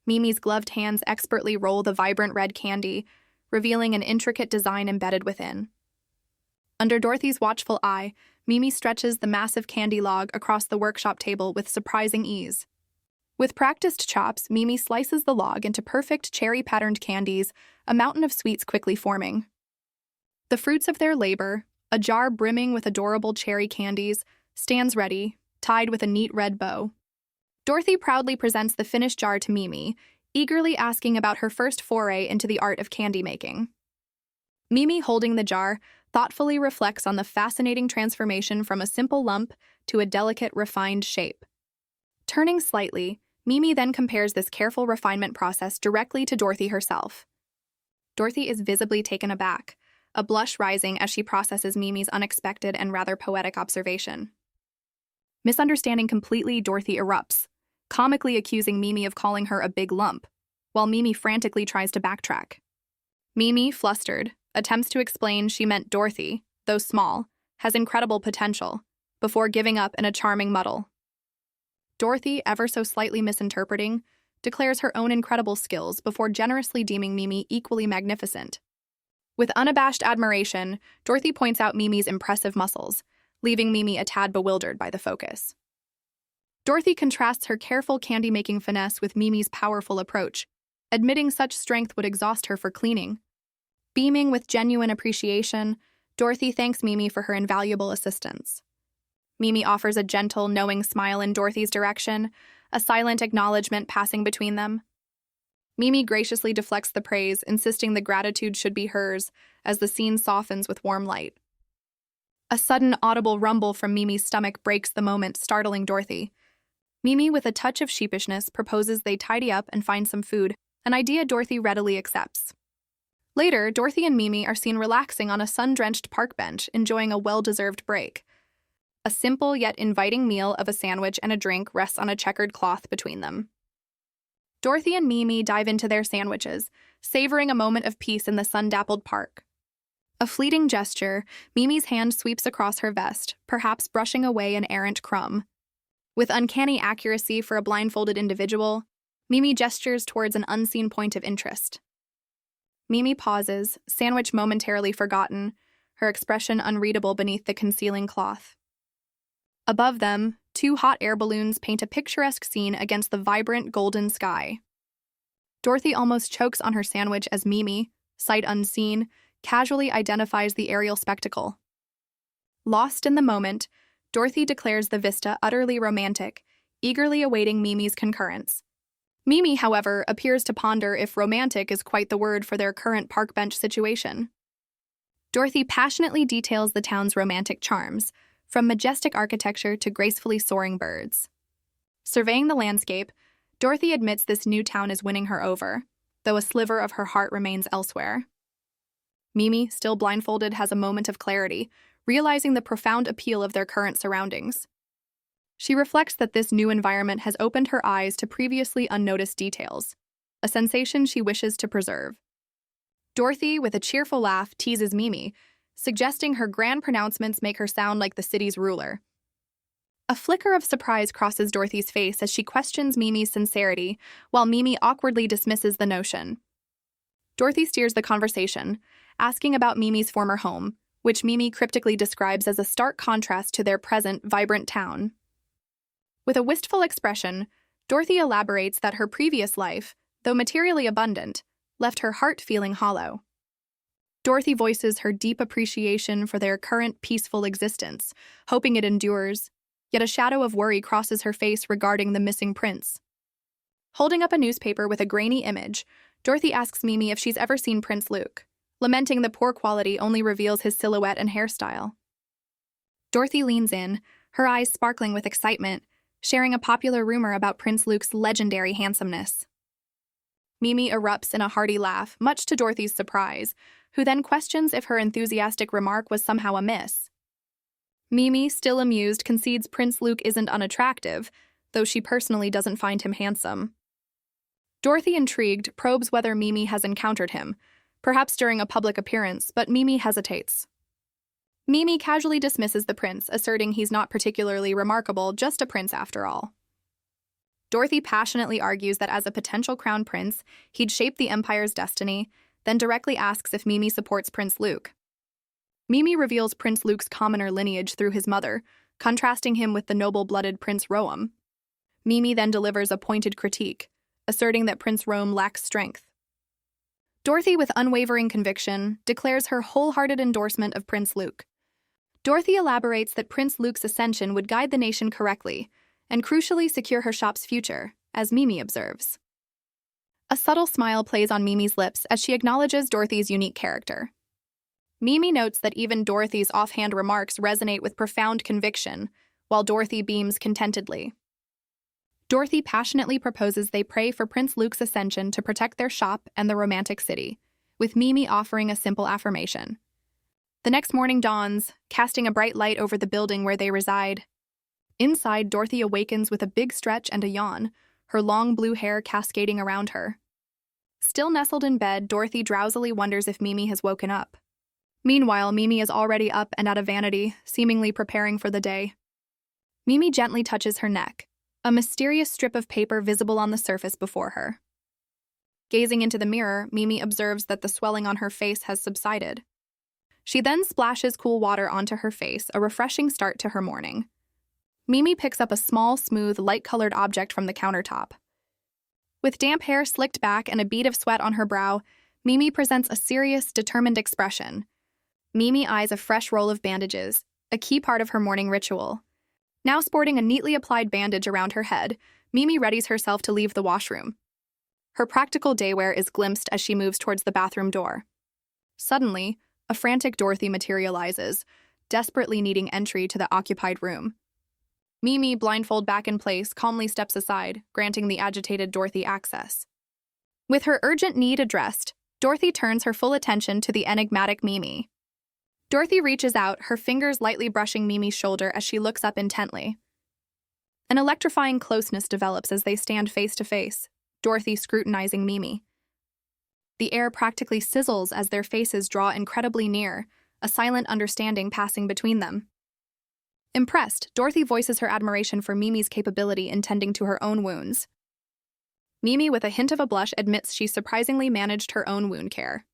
Mimi's gloved hands expertly roll the vibrant red candy, revealing an intricate design embedded within. Under Dorothy's watchful eye, Mimi stretches the massive candy log across the workshop table with surprising ease. With practiced chops, Mimi slices the log into perfect cherry-patterned candies, a mountain of sweets quickly forming. The fruits of their labor, a jar brimming with adorable cherry candies, stands ready, tied with a neat red bow. Dorothy proudly presents the finished jar to Mimi, eagerly asking about her first foray into the art of candy making. Mimi, holding the jar, thoughtfully reflects on the fascinating transformation from a simple lump to a delicate, refined shape. Turning slightly, Mimi then compares this careful refinement process directly to Dorothy herself. Dorothy is visibly taken aback, a blush rising as she processes Mimi's unexpected and rather poetic observation. Misunderstanding completely, Dorothy erupts, comically accusing Mimi of calling her a big lump, while Mimi frantically tries to backtrack. Mimi, flustered, attempts to explain she meant Dorothy, though small, has incredible potential, before giving up in a charming muddle. Dorothy, ever so slightly misinterpreting, declares her own incredible skills before generously deeming Mimi equally magnificent. With unabashed admiration, Dorothy points out Mimi's impressive muscles, leaving Mimi a tad bewildered by the focus. Dorothy contrasts her careful candy-making finesse with Mimi's powerful approach, admitting such strength would exhaust her for cleaning. Beaming with genuine appreciation, Dorothy thanks Mimi for her invaluable assistance. Mimi offers a gentle, knowing smile in Dorothy's direction, a silent acknowledgement passing between them. Mimi graciously deflects the praise, insisting the gratitude should be hers, as the scene softens with warm light. A sudden, audible rumble from Mimi's stomach breaks the moment, startling Dorothy. Mimi, with a touch of sheepishness, proposes they tidy up and find some food, an idea Dorothy readily accepts. Later, Dorothy and Mimi are seen relaxing on a sun-drenched park bench, enjoying a well-deserved break. A simple yet inviting meal of a sandwich and a drink rests on a checkered cloth between them. Dorothy and Mimi dive into their sandwiches, savoring a moment of peace in the sun-dappled park. A fleeting gesture, Mimi's hand sweeps across her vest, perhaps brushing away an errant crumb. With uncanny accuracy for a blindfolded individual, Mimi gestures towards an unseen point of interest. Mimi pauses, sandwich momentarily forgotten, her expression unreadable beneath the concealing cloth. Above them, two hot air balloons paint a picturesque scene against the vibrant golden sky. Dorothy almost chokes on her sandwich as Mimi, sight unseen, casually identifies the aerial spectacle. Lost in the moment, Dorothy declares the vista utterly romantic, eagerly awaiting Mimi's concurrence. Mimi, however, appears to ponder if romantic is quite the word for their current park bench situation. Dorothy passionately details the town's romantic charms, from majestic architecture to gracefully soaring birds. Surveying the landscape, Dorothy admits this new town is winning her over, though a sliver of her heart remains elsewhere. Mimi, still blindfolded, has a moment of clarity, realizing the profound appeal of their current surroundings. She reflects that this new environment has opened her eyes to previously unnoticed details, a sensation she wishes to preserve. Dorothy, with a cheerful laugh, teases Mimi, suggesting her grand pronouncements make her sound like the city's ruler. A flicker of surprise crosses Dorothy's face as she questions Mimi's sincerity, while Mimi awkwardly dismisses the notion. Dorothy steers the conversation, asking about Mimi's former home, which Mimi cryptically describes as a stark contrast to their present, vibrant town. With a wistful expression, Dorothy elaborates that her previous life, though materially abundant, left her heart feeling hollow. Dorothy voices her deep appreciation for their current peaceful existence, hoping it endures, yet a shadow of worry crosses her face regarding the missing prince. Holding up a newspaper with a grainy image, Dorothy asks Mimi if she's ever seen Prince Luke, lamenting the poor quality only reveals his silhouette and hairstyle. Dorothy leans in, her eyes sparkling with excitement, sharing a popular rumor about Prince Luke's legendary handsomeness. Mimi erupts in a hearty laugh, much to Dorothy's surprise, who then questions if her enthusiastic remark was somehow amiss. Mimi, still amused, concedes Prince Luke isn't unattractive, though she personally doesn't find him handsome. Dorothy, intrigued, probes whether Mimi has encountered him, perhaps during a public appearance, but Mimi hesitates. Mimi casually dismisses the prince, asserting he's not particularly remarkable, just a prince after all. Dorothy passionately argues that as a potential crown prince, he'd shape the empire's destiny, then directly asks if Mimi supports Prince Luke. Mimi reveals Prince Luke's commoner lineage through his mother, contrasting him with the noble-blooded Prince Roam. Mimi then delivers a pointed critique, asserting that Prince Roam lacks strength. Dorothy, with unwavering conviction, declares her wholehearted endorsement of Prince Luke. Dorothy elaborates that Prince Luke's ascension would guide the nation correctly, and crucially secure her shop's future, as Mimi observes. A subtle smile plays on Mimi's lips as she acknowledges Dorothy's unique character. Mimi notes that even Dorothy's offhand remarks resonate with profound conviction, while Dorothy beams contentedly. Dorothy passionately proposes they pray for Prince Luke's ascension to protect their shop and the romantic city, with Mimi offering a simple affirmation. The next morning dawns, casting a bright light over the building where they reside. Inside, Dorothy awakens with a big stretch and a yawn, her long blue hair cascading around her. Still nestled in bed, Dorothy drowsily wonders if Mimi has woken up. Meanwhile, Mimi is already up and out of vanity, seemingly preparing for the day. Mimi gently touches her neck, a mysterious strip of paper visible on the surface before her. Gazing into the mirror, Mimi observes that the swelling on her face has subsided. She then splashes cool water onto her face, a refreshing start to her morning. Mimi picks up a small, smooth, light-colored object from the countertop. With damp hair slicked back and a bead of sweat on her brow, Mimi presents a serious, determined expression. Mimi eyes a fresh roll of bandages, a key part of her morning ritual. Now sporting a neatly applied bandage around her head, Mimi readies herself to leave the washroom. Her practical daywear is glimpsed as she moves towards the bathroom door. Suddenly, a frantic Dorothy materializes, desperately needing entry to the occupied room. Mimi, blindfold back in place, calmly steps aside, granting the agitated Dorothy access. With her urgent need addressed, Dorothy turns her full attention to the enigmatic Mimi. Dorothy reaches out, her fingers lightly brushing Mimi's shoulder as she looks up intently. An electrifying closeness develops as they stand face to face, Dorothy scrutinizing Mimi. The air practically sizzles as their faces draw incredibly near, a silent understanding passing between them. Impressed, Dorothy voices her admiration for Mimi's capability in tending to her own wounds. Mimi, with a hint of a blush, admits she surprisingly managed her own wound care.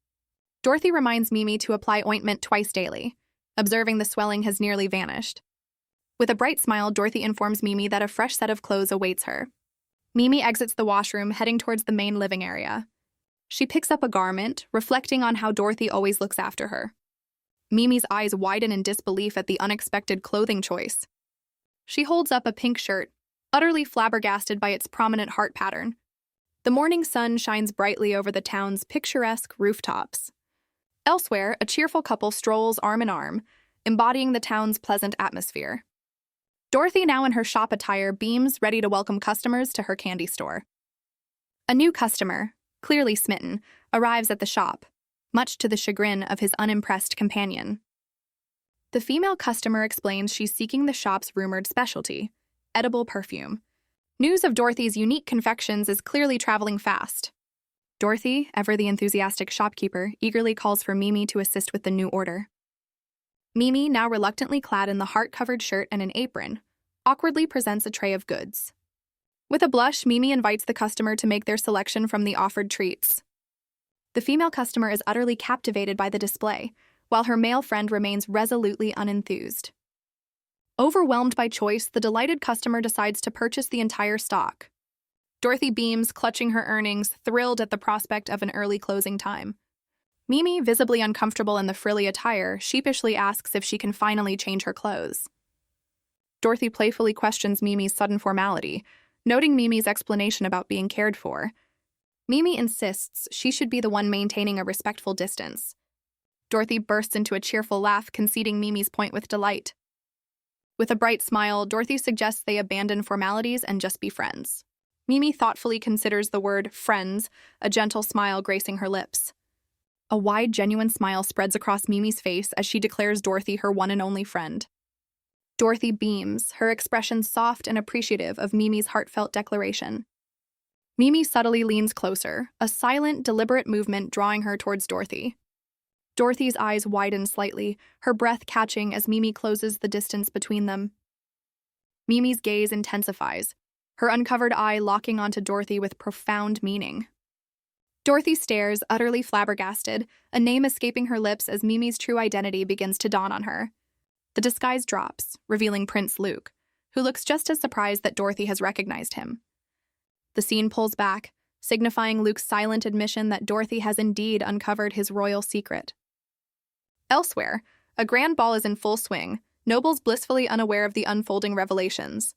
Dorothy reminds Mimi to apply ointment twice daily, observing the swelling has nearly vanished. With a bright smile, Dorothy informs Mimi that a fresh set of clothes awaits her. Mimi exits the washroom, heading towards the main living area. She picks up a garment, reflecting on how Dorothy always looks after her. Mimi's eyes widen in disbelief at the unexpected clothing choice. She holds up a pink shirt, utterly flabbergasted by its prominent heart pattern. The morning sun shines brightly over the town's picturesque rooftops. Elsewhere, a cheerful couple strolls arm in arm, embodying the town's pleasant atmosphere. Dorothy, now in her shop attire, beams, ready to welcome customers to her candy store. A new customer, clearly smitten, arrives at the shop, much to the chagrin of his unimpressed companion. The female customer explains she's seeking the shop's rumored specialty, edible perfume. News of Dorothy's unique confections is clearly traveling fast. Dorothy, ever the enthusiastic shopkeeper, eagerly calls for Mimi to assist with the new order. Mimi, now reluctantly clad in the heart-covered shirt and an apron, awkwardly presents a tray of goods. With a blush, Mimi invites the customer to make their selection from the offered treats. The female customer is utterly captivated by the display, while her male friend remains resolutely unenthused. Overwhelmed by choice, the delighted customer decides to purchase the entire stock. Dorothy beams, clutching her earnings, thrilled at the prospect of an early closing time. Mimi, visibly uncomfortable in the frilly attire, sheepishly asks if she can finally change her clothes. Dorothy playfully questions Mimi's sudden formality, noting Mimi's explanation about being cared for. Mimi insists she should be the one maintaining a respectful distance. Dorothy bursts into a cheerful laugh, conceding Mimi's point with delight. With a bright smile, Dorothy suggests they abandon formalities and just be friends. Mimi thoughtfully considers the word friends, a gentle smile gracing her lips. A wide, genuine smile spreads across Mimi's face as she declares Dorothy her one and only friend. Dorothy beams, her expression soft and appreciative of Mimi's heartfelt declaration. Mimi subtly leans closer, a silent, deliberate movement drawing her towards Dorothy. Dorothy's eyes widen slightly, her breath catching as Mimi closes the distance between them. Mimi's gaze intensifies, her uncovered eye locking onto Dorothy with profound meaning. Dorothy stares, utterly flabbergasted, a name escaping her lips as Mimi's true identity begins to dawn on her. The disguise drops, revealing Prince Luke, who looks just as surprised that Dorothy has recognized him. The scene pulls back, signifying Luke's silent admission that Dorothy has indeed uncovered his royal secret. Elsewhere, a grand ball is in full swing, nobles blissfully unaware of the unfolding revelations.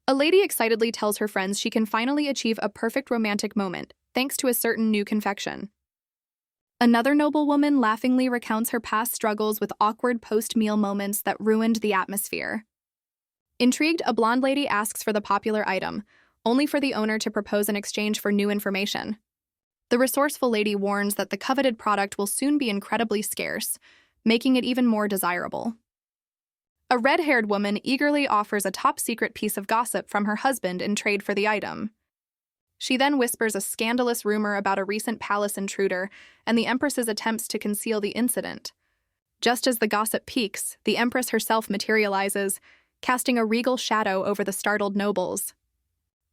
A lady excitedly tells her friends she can finally achieve a perfect romantic moment, thanks to a certain new confection. Another noblewoman laughingly recounts her past struggles with awkward post-meal moments that ruined the atmosphere. Intrigued, a blonde lady asks for the popular item, only for the owner to propose an exchange for new information. The resourceful lady warns that the coveted product will soon be incredibly scarce, making it even more desirable. A red-haired woman eagerly offers a top-secret piece of gossip from her husband in trade for the item. She then whispers a scandalous rumor about a recent palace intruder and the Empress's attempts to conceal the incident. Just as the gossip peaks, the Empress herself materializes, casting a regal shadow over the startled nobles.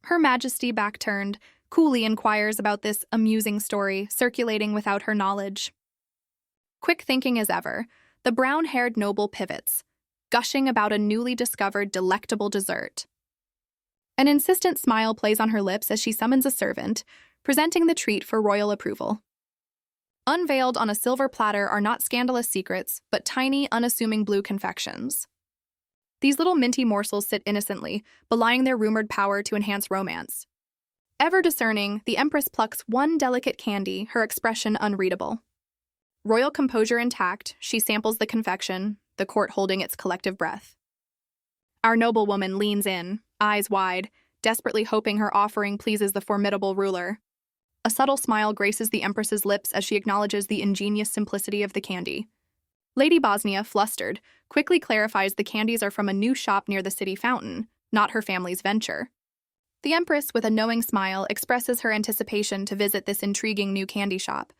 Her Majesty, back-turned, coolly inquires about this amusing story circulating without her knowledge. Quick thinking as ever, the brown-haired noble pivots, gushing about a newly discovered delectable dessert. An insistent smile plays on her lips as she summons a servant, presenting the treat for royal approval. Unveiled on a silver platter are not scandalous secrets, but tiny, unassuming blue confections. These little minty morsels sit innocently, belying their rumored power to enhance romance. Ever discerning, the Empress plucks one delicate candy, her expression unreadable. Royal composure intact, she samples the confection, the court holding its collective breath. Our noblewoman leans in, eyes wide, desperately hoping her offering pleases the formidable ruler. A subtle smile graces the Empress's lips as she acknowledges the ingenious simplicity of the candy. Lady Bosnia, flustered, quickly clarifies the candies are from a new shop near the city fountain, not her family's venture. The Empress, with a knowing smile, expresses her anticipation to visit this intriguing new candy shop.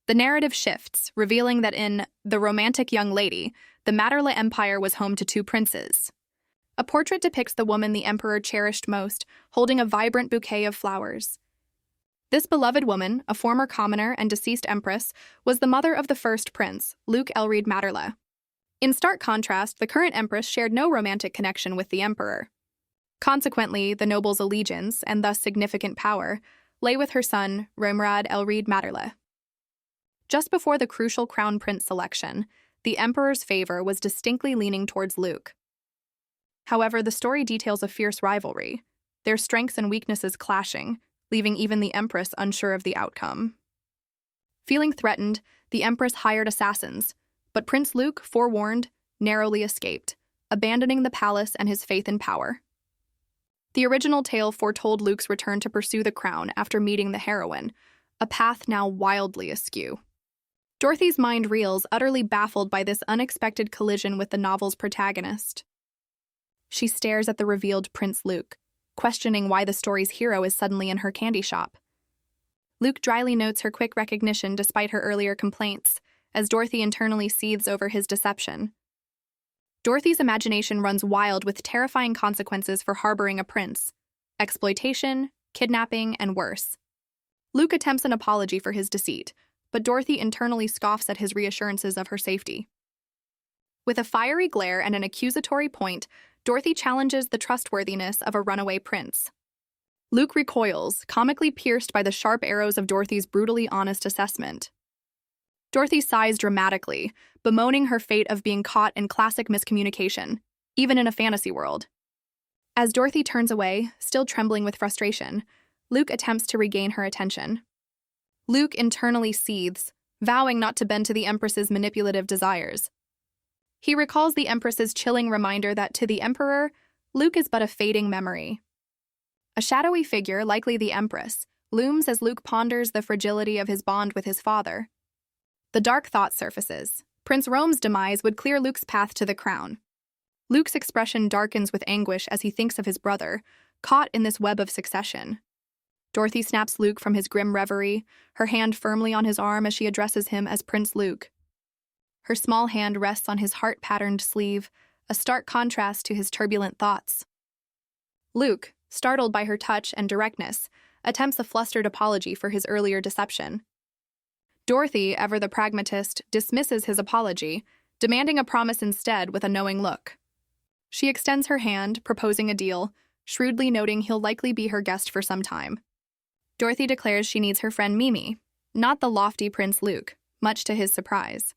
The narrative shifts, revealing that in The Romantic Young Lady, the Maderla Empire was home to two princes. A portrait depicts the woman the emperor cherished most, holding a vibrant bouquet of flowers. This beloved woman, a former commoner and deceased empress, was the mother of the first prince, Luke Elried Maderla. In stark contrast, the current empress shared no romantic connection with the emperor. Consequently, the noble's allegiance, and thus significant power, lay with her son, Remrad Elried Maderla. Just before the crucial crown prince selection, the emperor's favor was distinctly leaning towards Luke. However, the story details a fierce rivalry, their strengths and weaknesses clashing, leaving even the Empress unsure of the outcome. Feeling threatened, the Empress hired assassins, but Prince Luke, forewarned, narrowly escaped, abandoning the palace and his faith in power. The original tale foretold Luke's return to pursue the crown after meeting the heroine, a path now wildly askew. Dorothy's mind reels, utterly baffled by this unexpected collision with the novel's protagonist. She stares at the revealed Prince Luke, questioning why the story's hero is suddenly in her candy shop. Luke dryly notes her quick recognition despite her earlier complaints, as Dorothy internally seethes over his deception. Dorothy's imagination runs wild with terrifying consequences for harboring a prince: exploitation, kidnapping, and worse. Luke attempts an apology for his deceit, but Dorothy internally scoffs at his reassurances of her safety. With a fiery glare and an accusatory point, Dorothy challenges the trustworthiness of a runaway prince. Luke recoils, comically pierced by the sharp arrows of Dorothy's brutally honest assessment. Dorothy sighs dramatically, bemoaning her fate of being caught in classic miscommunication, even in a fantasy world. As Dorothy turns away, still trembling with frustration, Luke attempts to regain her attention. Luke internally seethes, vowing not to bend to the Empress's manipulative desires. He recalls the Empress's chilling reminder that to the Emperor, Luke is but a fading memory. A shadowy figure, likely the Empress, looms as Luke ponders the fragility of his bond with his father. The dark thought surfaces. Prince Rome's demise would clear Luke's path to the crown. Luke's expression darkens with anguish as he thinks of his brother, caught in this web of succession. Dorothy snaps Luke from his grim reverie, her hand firmly on his arm as she addresses him as Prince Luke. Her small hand rests on his heart-patterned sleeve, a stark contrast to his turbulent thoughts. Luke, startled by her touch and directness, attempts a flustered apology for his earlier deception. Dorothy, ever the pragmatist, dismisses his apology, demanding a promise instead with a knowing look. She extends her hand, proposing a deal, shrewdly noting he'll likely be her guest for some time. Dorothy declares she needs her friend Mimi, not the lofty Prince Luke, much to his surprise.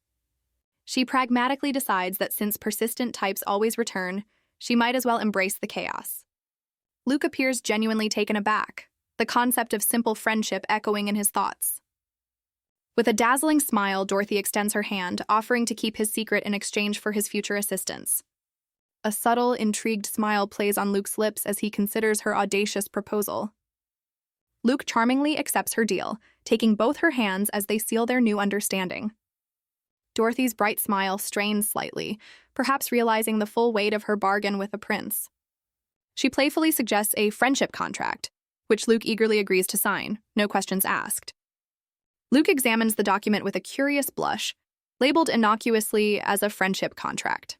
She pragmatically decides that since persistent types always return, she might as well embrace the chaos. Luke appears genuinely taken aback, the concept of simple friendship echoing in his thoughts. With a dazzling smile, Dorothy extends her hand, offering to keep his secret in exchange for his future assistance. A subtle, intrigued smile plays on Luke's lips as he considers her audacious proposal. Luke charmingly accepts her deal, taking both her hands as they seal their new understanding. Dorothy's bright smile strains slightly, perhaps realizing the full weight of her bargain with the prince. She playfully suggests a friendship contract, which Luke eagerly agrees to sign, no questions asked. Luke examines the document with a curious blush, labeled innocuously as a friendship contract.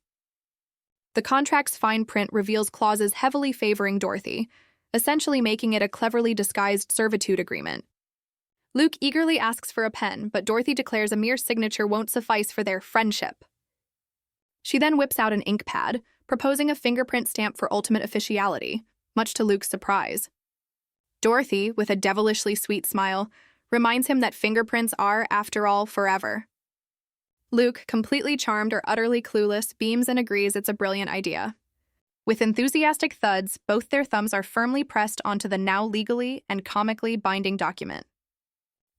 The contract's fine print reveals clauses heavily favoring Dorothy, essentially making it a cleverly disguised servitude agreement. Luke eagerly asks for a pen, but Dorothy declares a mere signature won't suffice for their friendship. She then whips out an ink pad, proposing a fingerprint stamp for ultimate officiality, much to Luke's surprise. Dorothy, with a devilishly sweet smile, reminds him that fingerprints are, after all, forever. Luke, completely charmed or utterly clueless, beams and agrees it's a brilliant idea. With enthusiastic thuds, both their thumbs are firmly pressed onto the now legally and comically binding document.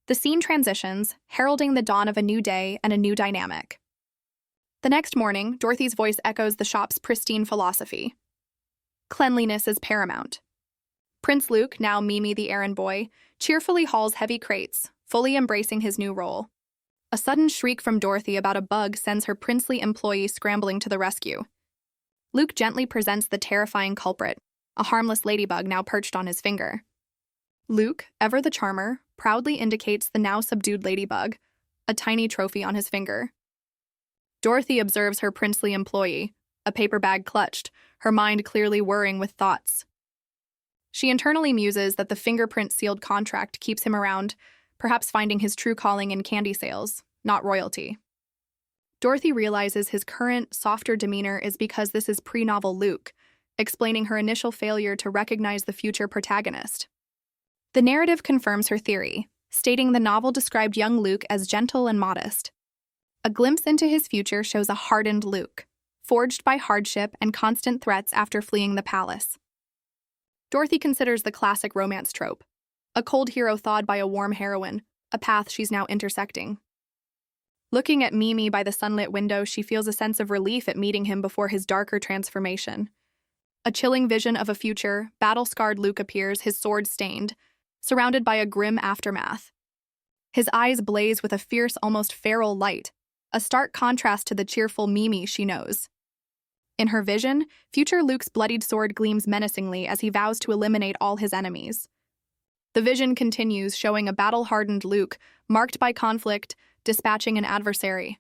The scene transitions, heralding the dawn of a new day and a new dynamic. The next morning, Dorothy's voice echoes the shop's pristine philosophy. Cleanliness is paramount. Prince Luke, now Mimi the errand boy, cheerfully hauls heavy crates, fully embracing his new role. A sudden shriek from Dorothy about a bug sends her princely employee scrambling to the rescue. Luke gently presents the terrifying culprit, a harmless ladybug now perched on his finger. Luke, ever the charmer, proudly indicates the now subdued ladybug, a tiny trophy on his finger. Dorothy observes her princely employee, a paper bag clutched, her mind clearly whirring with thoughts. She internally muses that the fingerprint-sealed contract keeps him around, perhaps finding his true calling in candy sales, not royalty. Dorothy realizes his current, softer demeanor is because this is pre-novel Luke, explaining her initial failure to recognize the future protagonist. The narrative confirms her theory, stating the novel described young Luke as gentle and modest. A glimpse into his future shows a hardened Luke, forged by hardship and constant threats after fleeing the palace. Dorothy considers the classic romance trope, a cold hero thawed by a warm heroine, a path she's now intersecting. Looking at Mimi by the sunlit window, she feels a sense of relief at meeting him before his darker transformation. A chilling vision of a future, battle-scarred Luke appears, his sword stained, surrounded by a grim aftermath. His eyes blaze with a fierce, almost feral light, a stark contrast to the cheerful Mimi she knows. In her vision, future Luke's bloodied sword gleams menacingly as he vows to eliminate all his enemies. The vision continues, showing a battle-hardened Luke, marked by conflict, dispatching an adversary.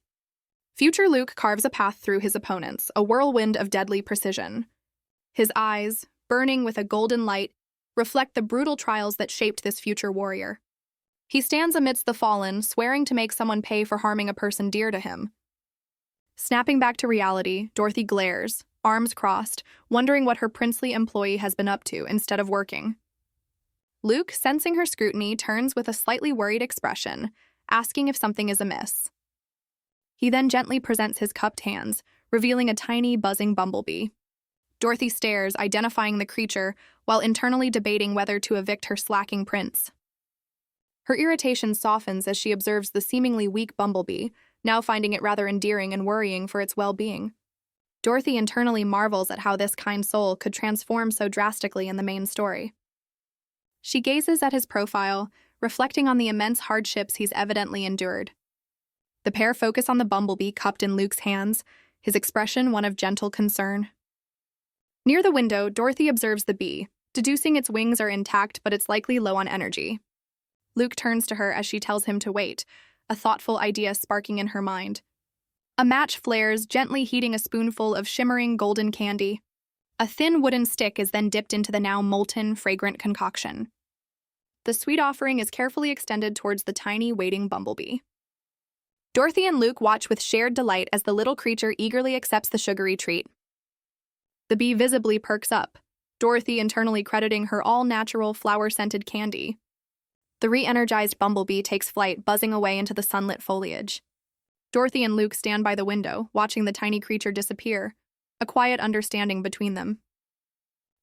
Future Luke carves a path through his opponents, a whirlwind of deadly precision. His eyes, burning with a golden light, reflect the brutal trials that shaped this future warrior. He stands amidst the fallen, swearing to make someone pay for harming a person dear to him. Snapping back to reality, Dorothy glares, arms crossed, wondering what her princely employee has been up to instead of working. Luke, sensing her scrutiny, turns with a slightly worried expression, asking if something is amiss. He then gently presents his cupped hands, revealing a tiny, buzzing bumblebee. Dorothy stares, identifying the creature, while internally debating whether to evict her slacking prince. Her irritation softens as she observes the seemingly weak bumblebee, now finding it rather endearing and worrying for its well-being. Dorothy internally marvels at how this kind soul could transform so drastically in the main story. She gazes at his profile, reflecting on the immense hardships he's evidently endured. The pair focus on the bumblebee cupped in Luke's hands, his expression one of gentle concern. Near the window, Dorothy observes the bee, deducing its wings are intact but it's likely low on energy. Luke turns to her as she tells him to wait, a thoughtful idea sparking in her mind. A match flares, gently heating a spoonful of shimmering golden candy. A thin wooden stick is then dipped into the now molten, fragrant concoction. The sweet offering is carefully extended towards the tiny, waiting bumblebee. Dorothy and Luke watch with shared delight as the little creature eagerly accepts the sugary treat. The bee visibly perks up, Dorothy internally crediting her all-natural, flower-scented candy. The re-energized bumblebee takes flight, buzzing away into the sunlit foliage. Dorothy and Luke stand by the window, watching the tiny creature disappear, a quiet understanding between them.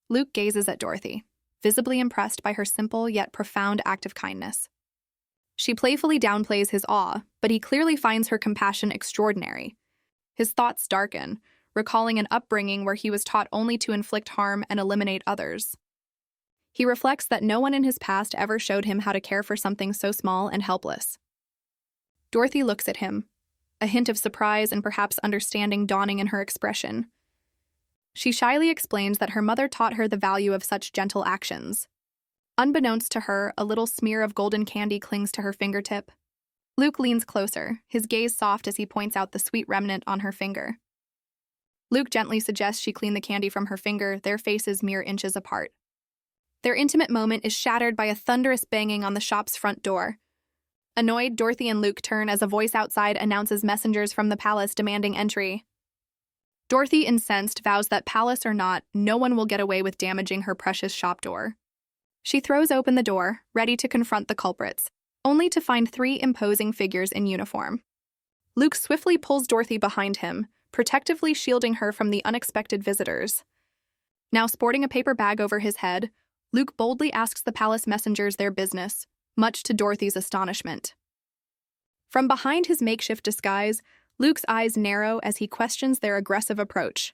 Luke gazes at Dorothy, visibly impressed by her simple yet profound act of kindness. She playfully downplays his awe, but he clearly finds her compassion extraordinary. His thoughts darken, recalling an upbringing where he was taught only to inflict harm and eliminate others. He reflects that no one in his past ever showed him how to care for something so small and helpless. Dorothy looks at him, a hint of surprise and perhaps understanding dawning in her expression. She shyly explains that her mother taught her the value of such gentle actions. Unbeknownst to her, a little smear of golden candy clings to her fingertip. Luke leans closer, his gaze soft as he points out the sweet remnant on her finger. Luke gently suggests she clean the candy from her finger, their faces mere inches apart. Their intimate moment is shattered by a thunderous banging on the shop's front door. Annoyed, Dorothy and Luke turn as a voice outside announces messengers from the palace demanding entry. Dorothy, incensed, vows that palace or not, no one will get away with damaging her precious shop door. She throws open the door, ready to confront the culprits, only to find 3 imposing figures in uniform. Luke swiftly pulls Dorothy behind him, protectively shielding her from the unexpected visitors. Now sporting a paper bag over his head, Luke boldly asks the palace messengers their business, much to Dorothy's astonishment. From behind his makeshift disguise, Luke's eyes narrow as he questions their aggressive approach.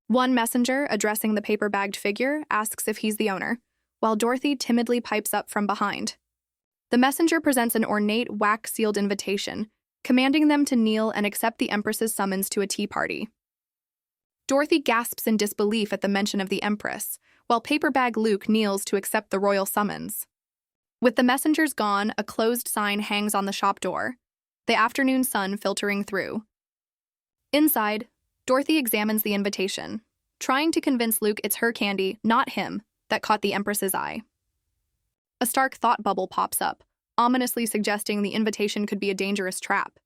One messenger, addressing the paper-bagged figure, asks if he's the owner, while Dorothy timidly pipes up from behind. The messenger presents an ornate, wax-sealed invitation, commanding them to kneel and accept the Empress's summons to a tea party. Dorothy gasps in disbelief at the mention of the Empress, while paper-bag Luke kneels to accept the royal summons. With the messengers gone, a closed sign hangs on the shop door, the afternoon sun filtering through. Inside, Dorothy examines the invitation, trying to convince Luke it's her candy, not him, that caught the Empress's eye. A stark thought bubble pops up, ominously suggesting the invitation could be a dangerous trap.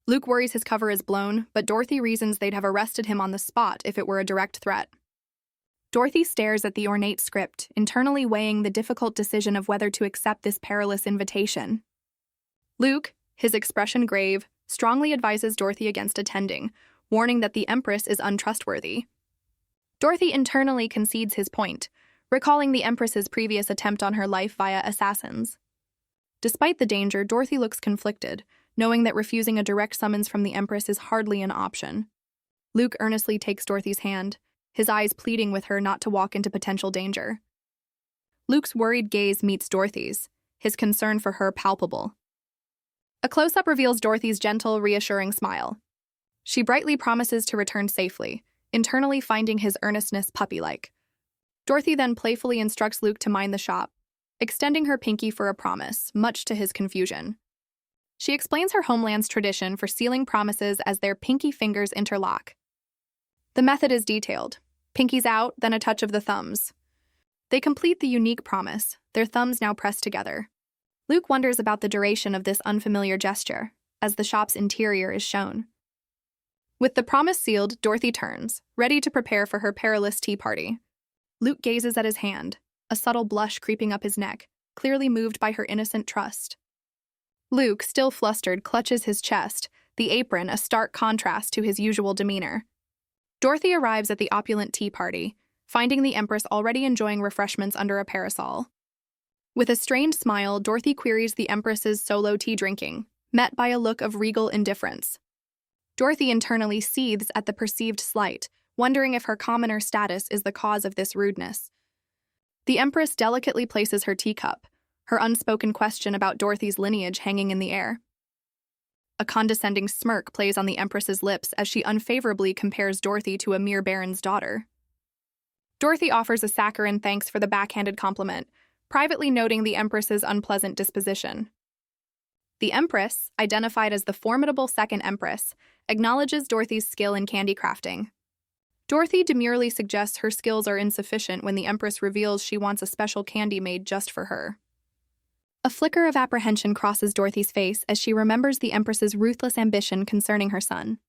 Luke worries his cover is blown, but Dorothy reasons they'd have arrested him on the spot if it were a direct threat. Dorothy stares at the ornate script, internally weighing the difficult decision of whether to accept this perilous invitation. Luke, his expression grave, strongly advises Dorothy against attending, warning that the Empress is untrustworthy. Dorothy internally concedes his point, recalling the Empress's previous attempt on her life via assassins. Despite the danger, Dorothy looks conflicted, knowing that refusing a direct summons from the Empress is hardly an option. Luke earnestly takes Dorothy's hand, his eyes pleading with her not to walk into potential danger. Luke's worried gaze meets Dorothy's, his concern for her palpable. A close-up reveals Dorothy's gentle, reassuring smile. She brightly promises to return safely, internally finding his earnestness puppy-like. Dorothy then playfully instructs Luke to mind the shop, extending her pinky for a promise, much to his confusion. She explains her homeland's tradition for sealing promises as their pinky fingers interlock. The method is detailed. Pinkies out, then a touch of the thumbs. They complete the unique promise, their thumbs now pressed together. Luke wonders about the duration of this unfamiliar gesture, as the shop's interior is shown. With the promise sealed, Dorothy turns, ready to prepare for her perilous tea party. Luke gazes at his hand, a subtle blush creeping up his neck, clearly moved by her innocent trust. Luke, still flustered, clutches his chest, the apron a stark contrast to his usual demeanor. Dorothy arrives at the opulent tea party, finding the Empress already enjoying refreshments under a parasol. With a strained smile, Dorothy queries the Empress's solo tea drinking, met by a look of regal indifference. Dorothy internally seethes at the perceived slight, wondering if her commoner status is the cause of this rudeness. The Empress delicately places her teacup, her unspoken question about Dorothy's lineage hanging in the air. A condescending smirk plays on the Empress's lips as she unfavorably compares Dorothy to a mere baron's daughter. Dorothy offers a saccharine thanks for the backhanded compliment, privately noting the Empress's unpleasant disposition. The Empress, identified as the formidable second Empress, acknowledges Dorothy's skill in candy crafting. Dorothy demurely suggests her skills are insufficient when the Empress reveals she wants a special candy made just for her. A flicker of apprehension crosses Dorothy's face as she remembers the Empress's ruthless ambition concerning her son.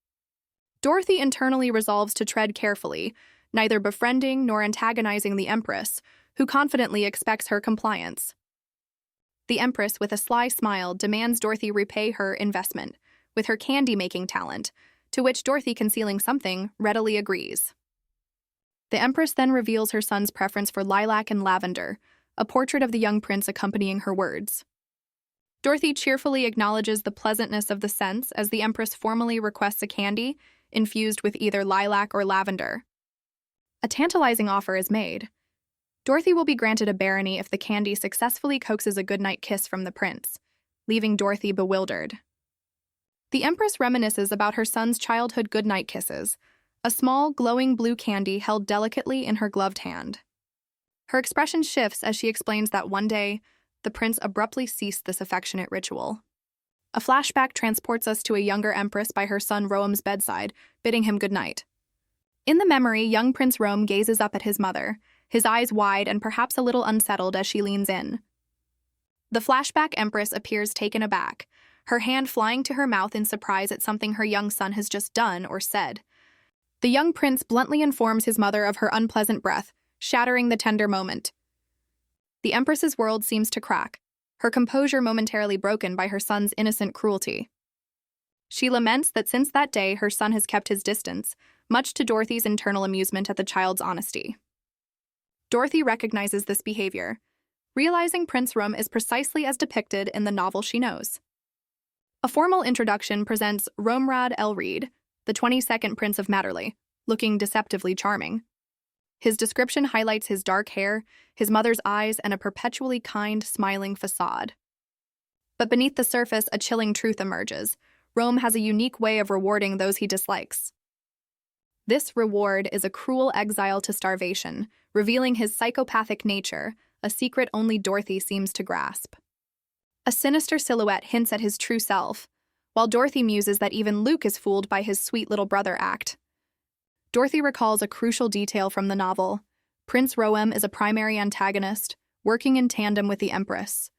Dorothy internally resolves to tread carefully, neither befriending nor antagonizing the Empress, who confidently expects her compliance. The Empress, with a sly smile, demands Dorothy repay her investment with her candy-making talent, to which Dorothy, concealing something, readily agrees. The Empress then reveals her son's preference for lilac and lavender, a portrait of the young prince accompanying her words. Dorothy cheerfully acknowledges the pleasantness of the scents as the Empress formally requests a candy infused with either lilac or lavender. A tantalizing offer is made. Dorothy will be granted a barony if the candy successfully coaxes a goodnight kiss from the prince, leaving Dorothy bewildered. The Empress reminisces about her son's childhood goodnight kisses, a small, glowing blue candy held delicately in her gloved hand. Her expression shifts as she explains that one day, the prince abruptly ceased this affectionate ritual. A flashback transports us to a younger Empress by her son Roam's bedside, bidding him goodnight. In the memory, young Prince Roam gazes up at his mother, his eyes wide and perhaps a little unsettled as she leans in. The flashback Empress appears taken aback, her hand flying to her mouth in surprise at something her young son has just done or said. The young prince bluntly informs his mother of her unpleasant breath, shattering the tender moment. The Empress's world seems to crack, her composure momentarily broken by her son's innocent cruelty. She laments that since that day her son has kept his distance, much to Dorothy's internal amusement at the child's honesty. Dorothy recognizes this behavior, realizing Prince Roam is precisely as depicted in the novel she knows. A formal introduction presents Romrad El Reed, the 22nd Prince of Matterley, looking deceptively charming. His description highlights his dark hair, his mother's eyes, and a perpetually kind, smiling facade. But beneath the surface, a chilling truth emerges. Roam has a unique way of rewarding those he dislikes. This reward is a cruel exile to starvation, revealing his psychopathic nature, a secret only Dorothy seems to grasp. A sinister silhouette hints at his true self, while Dorothy muses that even Luke is fooled by his sweet little brother act. Dorothy recalls a crucial detail from the novel. Prince Roam is a primary antagonist, working in tandem with the Empress.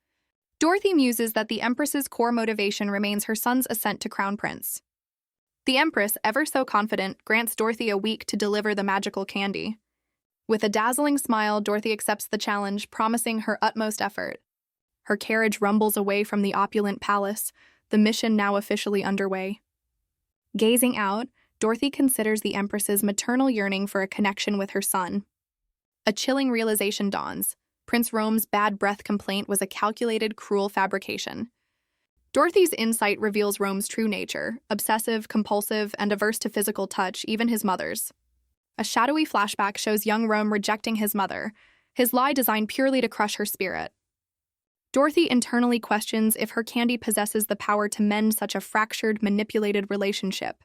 Dorothy muses that the Empress's core motivation remains her son's ascent to crown prince. The Empress, ever so confident, grants Dorothy a week to deliver the magical candy. With a dazzling smile, Dorothy accepts the challenge, promising her utmost effort. Her carriage rumbles away from the opulent palace, the mission now officially underway. Gazing out, Dorothy considers the Empress's maternal yearning for a connection with her son. A chilling realization dawns. Prince Roam's bad breath complaint was a calculated, cruel fabrication. Dorothy's insight reveals Roam's true nature, obsessive, compulsive, and averse to physical touch, even his mother's. A shadowy flashback shows young Roam rejecting his mother, his lie designed purely to crush her spirit. Dorothy internally questions if her candy possesses the power to mend such a fractured, manipulated relationship.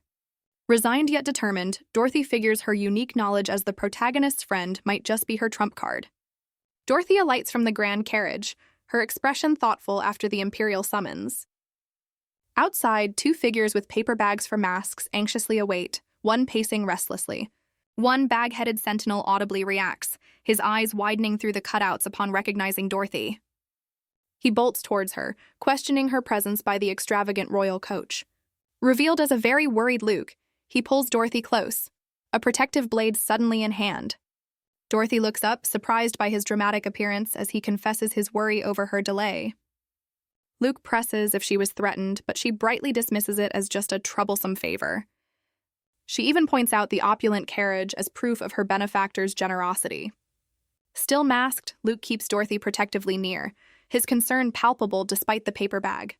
Resigned yet determined, Dorothy figures her unique knowledge as the protagonist's friend might just be her trump card. Dorothy alights from the grand carriage, her expression thoughtful after the Imperial summons. Outside, two figures with paper bags for masks anxiously await, one pacing restlessly. One bag-headed sentinel audibly reacts, his eyes widening through the cutouts upon recognizing Dorothy. He bolts towards her, questioning her presence by the extravagant royal coach. Revealed as a very worried Luke, he pulls Dorothy close, a protective blade suddenly in hand. Dorothy looks up, surprised by his dramatic appearance as he confesses his worry over her delay. Luke presses if she was threatened, but she brightly dismisses it as just a troublesome favor. She even points out the opulent carriage as proof of her benefactor's generosity. Still masked, Luke keeps Dorothy protectively near, his concern palpable despite the paper bag.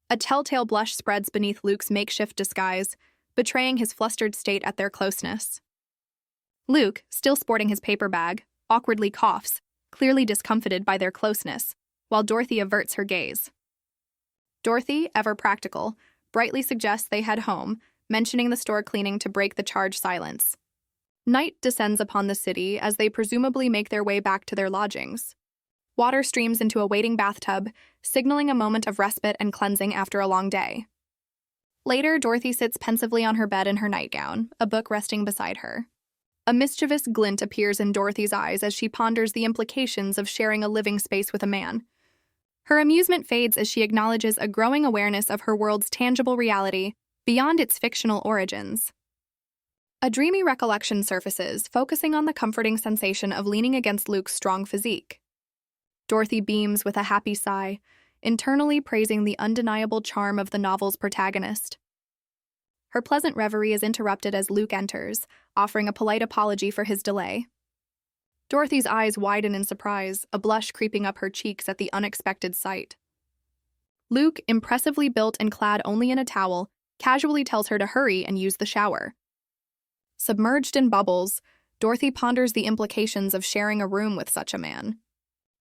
A telltale blush spreads beneath Luke's makeshift disguise, betraying his flustered state at their closeness. Luke, still sporting his paper bag, awkwardly coughs, clearly discomfited by their closeness, while Dorothy averts her gaze. Dorothy, ever practical, brightly suggests they head home, mentioning the store cleaning to break the charged silence. Night descends upon the city as they presumably make their way back to their lodgings. Water streams into a waiting bathtub, signaling a moment of respite and cleansing after a long day. Later, Dorothy sits pensively on her bed in her nightgown, a book resting beside her. A mischievous glint appears in Dorothy's eyes as she ponders the implications of sharing a living space with a man. Her amusement fades as she acknowledges a growing awareness of her world's tangible reality beyond its fictional origins. A dreamy recollection surfaces, focusing on the comforting sensation of leaning against Luke's strong physique. Dorothy beams with a happy sigh, internally praising the undeniable charm of the novel's protagonist. Her pleasant reverie is interrupted as Luke enters, offering a polite apology for his delay. Dorothy's eyes widen in surprise, a blush creeping up her cheeks at the unexpected sight. Luke, impressively built and clad only in a towel, casually tells her to hurry and use the shower. Submerged in bubbles, Dorothy ponders the implications of sharing a room with such a man.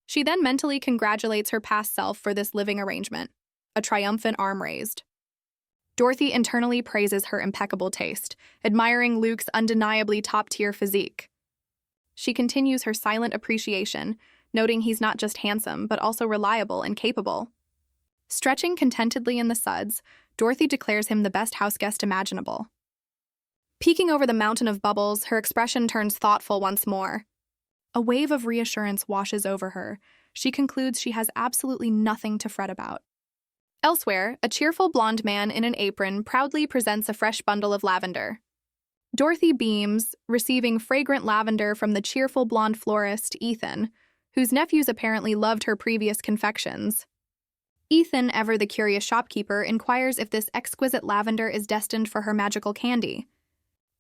She then mentally congratulates her past self for this living arrangement, a triumphant arm raised. Dorothy internally praises her impeccable taste, admiring Luke's undeniably top-tier physique. She continues her silent appreciation, noting he's not just handsome, but also reliable and capable. Stretching contentedly in the suds, Dorothy declares him the best houseguest imaginable. Peeking over the mountain of bubbles, her expression turns thoughtful once more. A wave of reassurance washes over her. She concludes she has absolutely nothing to fret about. Elsewhere, a cheerful blonde man in an apron proudly presents a fresh bundle of lavender. Dorothy beams, receiving fragrant lavender from the cheerful blonde florist, Ethan, whose nephews apparently loved her previous confections. Ethan, ever the curious shopkeeper, inquires if this exquisite lavender is destined for her magical candy.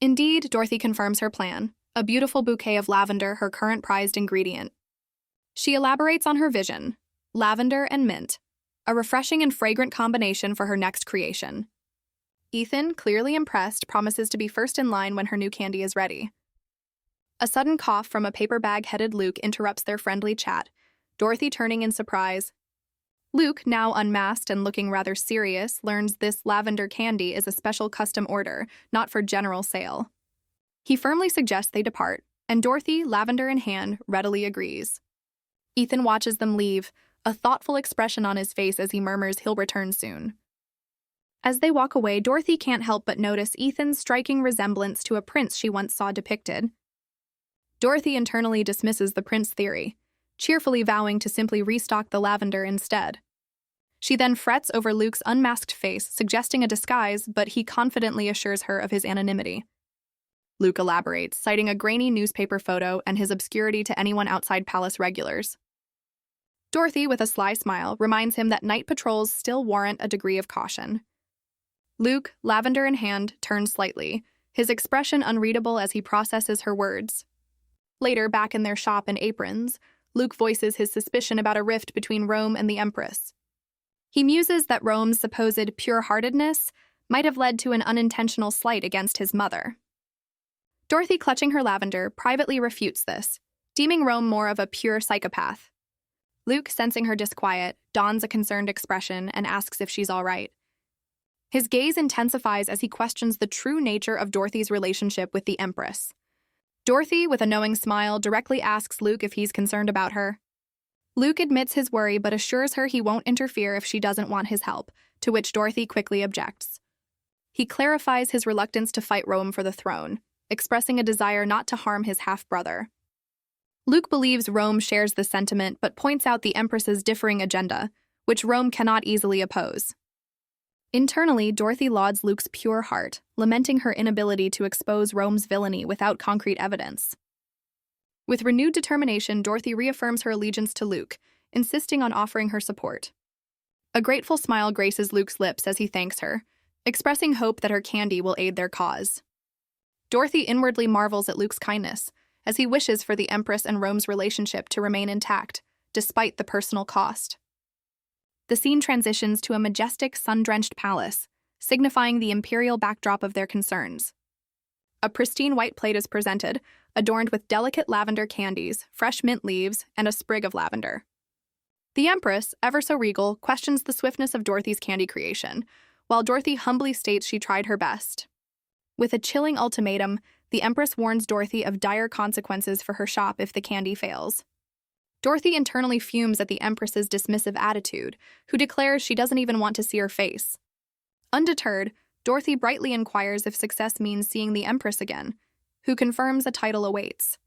Indeed, Dorothy confirms her plan, a beautiful bouquet of lavender, her current prized ingredient. She elaborates on her vision, lavender and mint, a refreshing and fragrant combination for her next creation. Ethan, clearly impressed, promises to be first in line when her new candy is ready. A sudden cough from a paper bag-headed Luke interrupts their friendly chat, Dorothy turning in surprise. Luke, now unmasked and looking rather serious, learns this lavender candy is a special custom order, not for general sale. He firmly suggests they depart, and Dorothy, lavender in hand, readily agrees. Ethan watches them leave, a thoughtful expression on his face as he murmurs he'll return soon. As they walk away, Dorothy can't help but notice Ethan's striking resemblance to a prince she once saw depicted. Dorothy internally dismisses the prince theory, cheerfully vowing to simply restock the lavender instead. She then frets over Luke's unmasked face, suggesting a disguise, but he confidently assures her of his anonymity. Luke elaborates, citing a grainy newspaper photo and his obscurity to anyone outside palace regulars. Dorothy, with a sly smile, reminds him that night patrols still warrant a degree of caution. Luke, lavender in hand, turns slightly, his expression unreadable as he processes her words. Later, back in their shop in aprons, Luke voices his suspicion about a rift between Rome and the Empress. He muses that Rome's supposed pure-heartedness might have led to an unintentional slight against his mother. Dorothy, clutching her lavender, privately refutes this, deeming Rome more of a pure psychopath. Luke, sensing her disquiet, dons a concerned expression and asks if she's all right. His gaze intensifies as he questions the true nature of Dorothy's relationship with the Empress. Dorothy, with a knowing smile, directly asks Luke if he's concerned about her. Luke admits his worry but assures her he won't interfere if she doesn't want his help, to which Dorothy quickly objects. He clarifies his reluctance to fight Rome for the throne, expressing a desire not to harm his half-brother. Luke believes Rome shares the sentiment but points out the Empress's differing agenda, which Rome cannot easily oppose. Internally, Dorothy lauds Luke's pure heart, lamenting her inability to expose Rome's villainy without concrete evidence. With renewed determination, Dorothy reaffirms her allegiance to Luke, insisting on offering her support. A grateful smile graces Luke's lips as he thanks her, expressing hope that her candy will aid their cause. Dorothy inwardly marvels at Luke's kindness, as he wishes for the Empress and Rome's relationship to remain intact, despite the personal cost. The scene transitions to a majestic, sun-drenched palace, signifying the imperial backdrop of their concerns. A pristine white plate is presented, adorned with delicate lavender candies, fresh mint leaves, and a sprig of lavender. The Empress, ever so regal, questions the swiftness of Dorothy's candy creation, while Dorothy humbly states she tried her best. With a chilling ultimatum, the Empress warns Dorothy of dire consequences for her shop if the candy fails. Dorothy internally fumes at the Empress's dismissive attitude, who declares she doesn't even want to see her face. Undeterred, Dorothy brightly inquires if success means seeing the Empress again, who confirms a title awaits.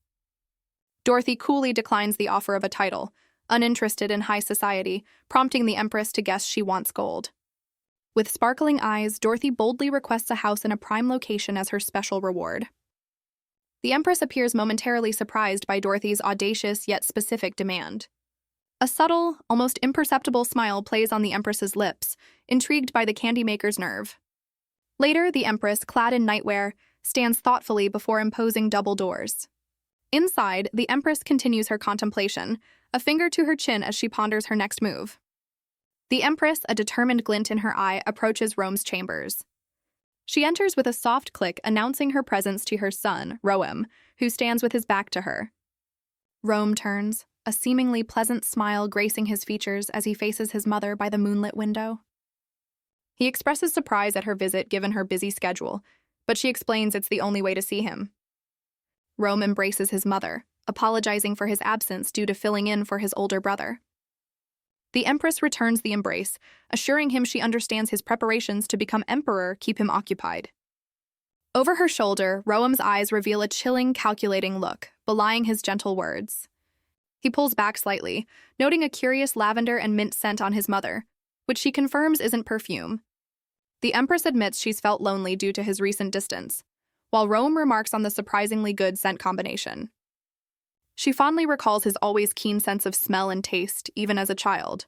Dorothy coolly declines the offer of a title, uninterested in high society, prompting the Empress to guess she wants gold. With sparkling eyes, Dorothy boldly requests a house in a prime location as her special reward. The Empress appears momentarily surprised by Dorothy's audacious yet specific demand. A subtle, almost imperceptible smile plays on the Empress's lips, intrigued by the candy maker's nerve. Later, the Empress, clad in nightwear, stands thoughtfully before imposing double doors. Inside, the Empress continues her contemplation, a finger to her chin as she ponders her next move. The Empress, a determined glint in her eye, approaches Rome's chambers. She enters with a soft click, announcing her presence to her son, Rome, who stands with his back to her. Rome turns, a seemingly pleasant smile gracing his features as he faces his mother by the moonlit window. He expresses surprise at her visit given her busy schedule, but she explains it's the only way to see him. Rome embraces his mother, apologizing for his absence due to filling in for his older brother. The Empress returns the embrace, assuring him she understands his preparations to become emperor keep him occupied. Over her shoulder, Rome's eyes reveal a chilling, calculating look, belying his gentle words. He pulls back slightly, noting a curious lavender and mint scent on his mother, which she confirms isn't perfume. The Empress admits she's felt lonely due to his recent distance, while Rome remarks on the surprisingly good scent combination. She fondly recalls his always keen sense of smell and taste, even as a child.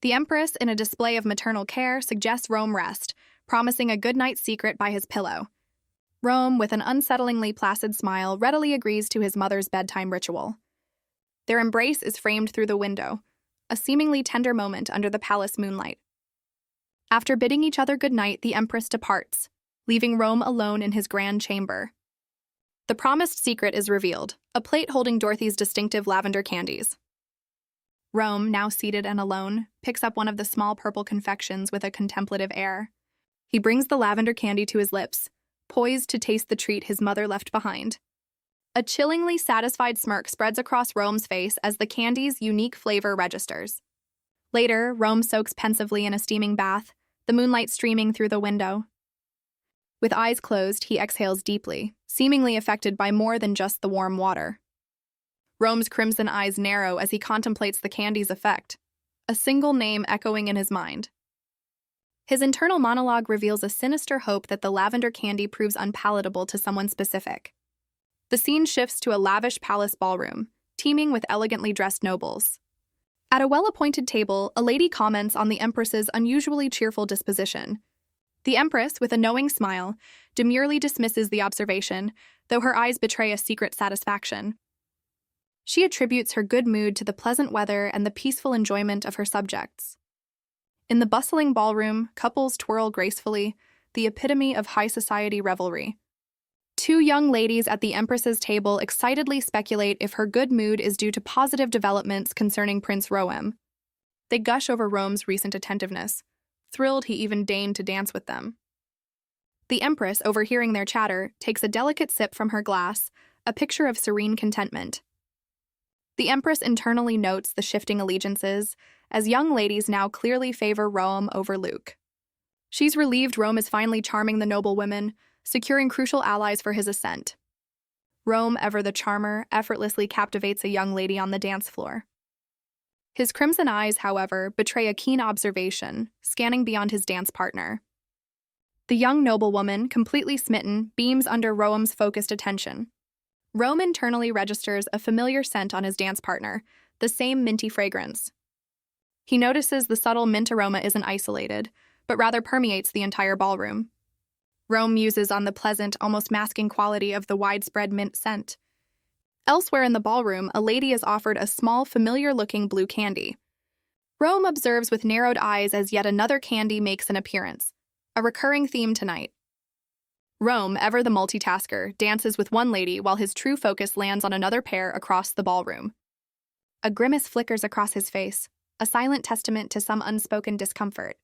The Empress, in a display of maternal care, suggests Rome rest, promising a good night's secret by his pillow. Rome, with an unsettlingly placid smile, readily agrees to his mother's bedtime ritual. Their embrace is framed through the window, a seemingly tender moment under the palace moonlight. After bidding each other good night, the Empress departs, leaving Rome alone in his grand chamber. The promised secret is revealed, a plate holding Dorothy's distinctive lavender candies. Rome, now seated and alone, picks up one of the small purple confections with a contemplative air. He brings the lavender candy to his lips, poised to taste the treat his mother left behind. A chillingly satisfied smirk spreads across Rome's face as the candy's unique flavor registers. Later, Rome soaks pensively in a steaming bath, the moonlight streaming through the window. With eyes closed, he exhales deeply, seemingly affected by more than just the warm water. Rome's crimson eyes narrow as he contemplates the candy's effect, a single name echoing in his mind. His internal monologue reveals a sinister hope that the lavender candy proves unpalatable to someone specific. The scene shifts to a lavish palace ballroom, teeming with elegantly dressed nobles. At a well-appointed table, a lady comments on the Empress's unusually cheerful disposition. The Empress, with a knowing smile, demurely dismisses the observation, though her eyes betray a secret satisfaction. She attributes her good mood to the pleasant weather and the peaceful enjoyment of her subjects. In the bustling ballroom, couples twirl gracefully, the epitome of high society revelry. Two young ladies at the Empress's table excitedly speculate if her good mood is due to positive developments concerning Prince Rome. They gush over Rome's recent attentiveness, thrilled he even deigned to dance with them. The Empress, overhearing their chatter, takes a delicate sip from her glass, a picture of serene contentment. The Empress internally notes the shifting allegiances, as young ladies now clearly favor Rome over Luke. She's relieved Rome is finally charming the noble women, securing crucial allies for his ascent. Rome, ever the charmer, effortlessly captivates a young lady on the dance floor. His crimson eyes, however, betray a keen observation, scanning beyond his dance partner. The young noblewoman, completely smitten, beams under Rome's focused attention. Rome internally registers a familiar scent on his dance partner, the same minty fragrance. He notices the subtle mint aroma isn't isolated, but rather permeates the entire ballroom. Rome muses on the pleasant, almost masking quality of the widespread mint scent. Elsewhere in the ballroom, a lady is offered a small, familiar-looking blue candy. Rome observes with narrowed eyes as yet another candy makes an appearance, a recurring theme tonight. Rome, ever the multitasker, dances with one lady while his true focus lands on another pair across the ballroom. A grimace flickers across his face, a silent testament to some unspoken discomfort.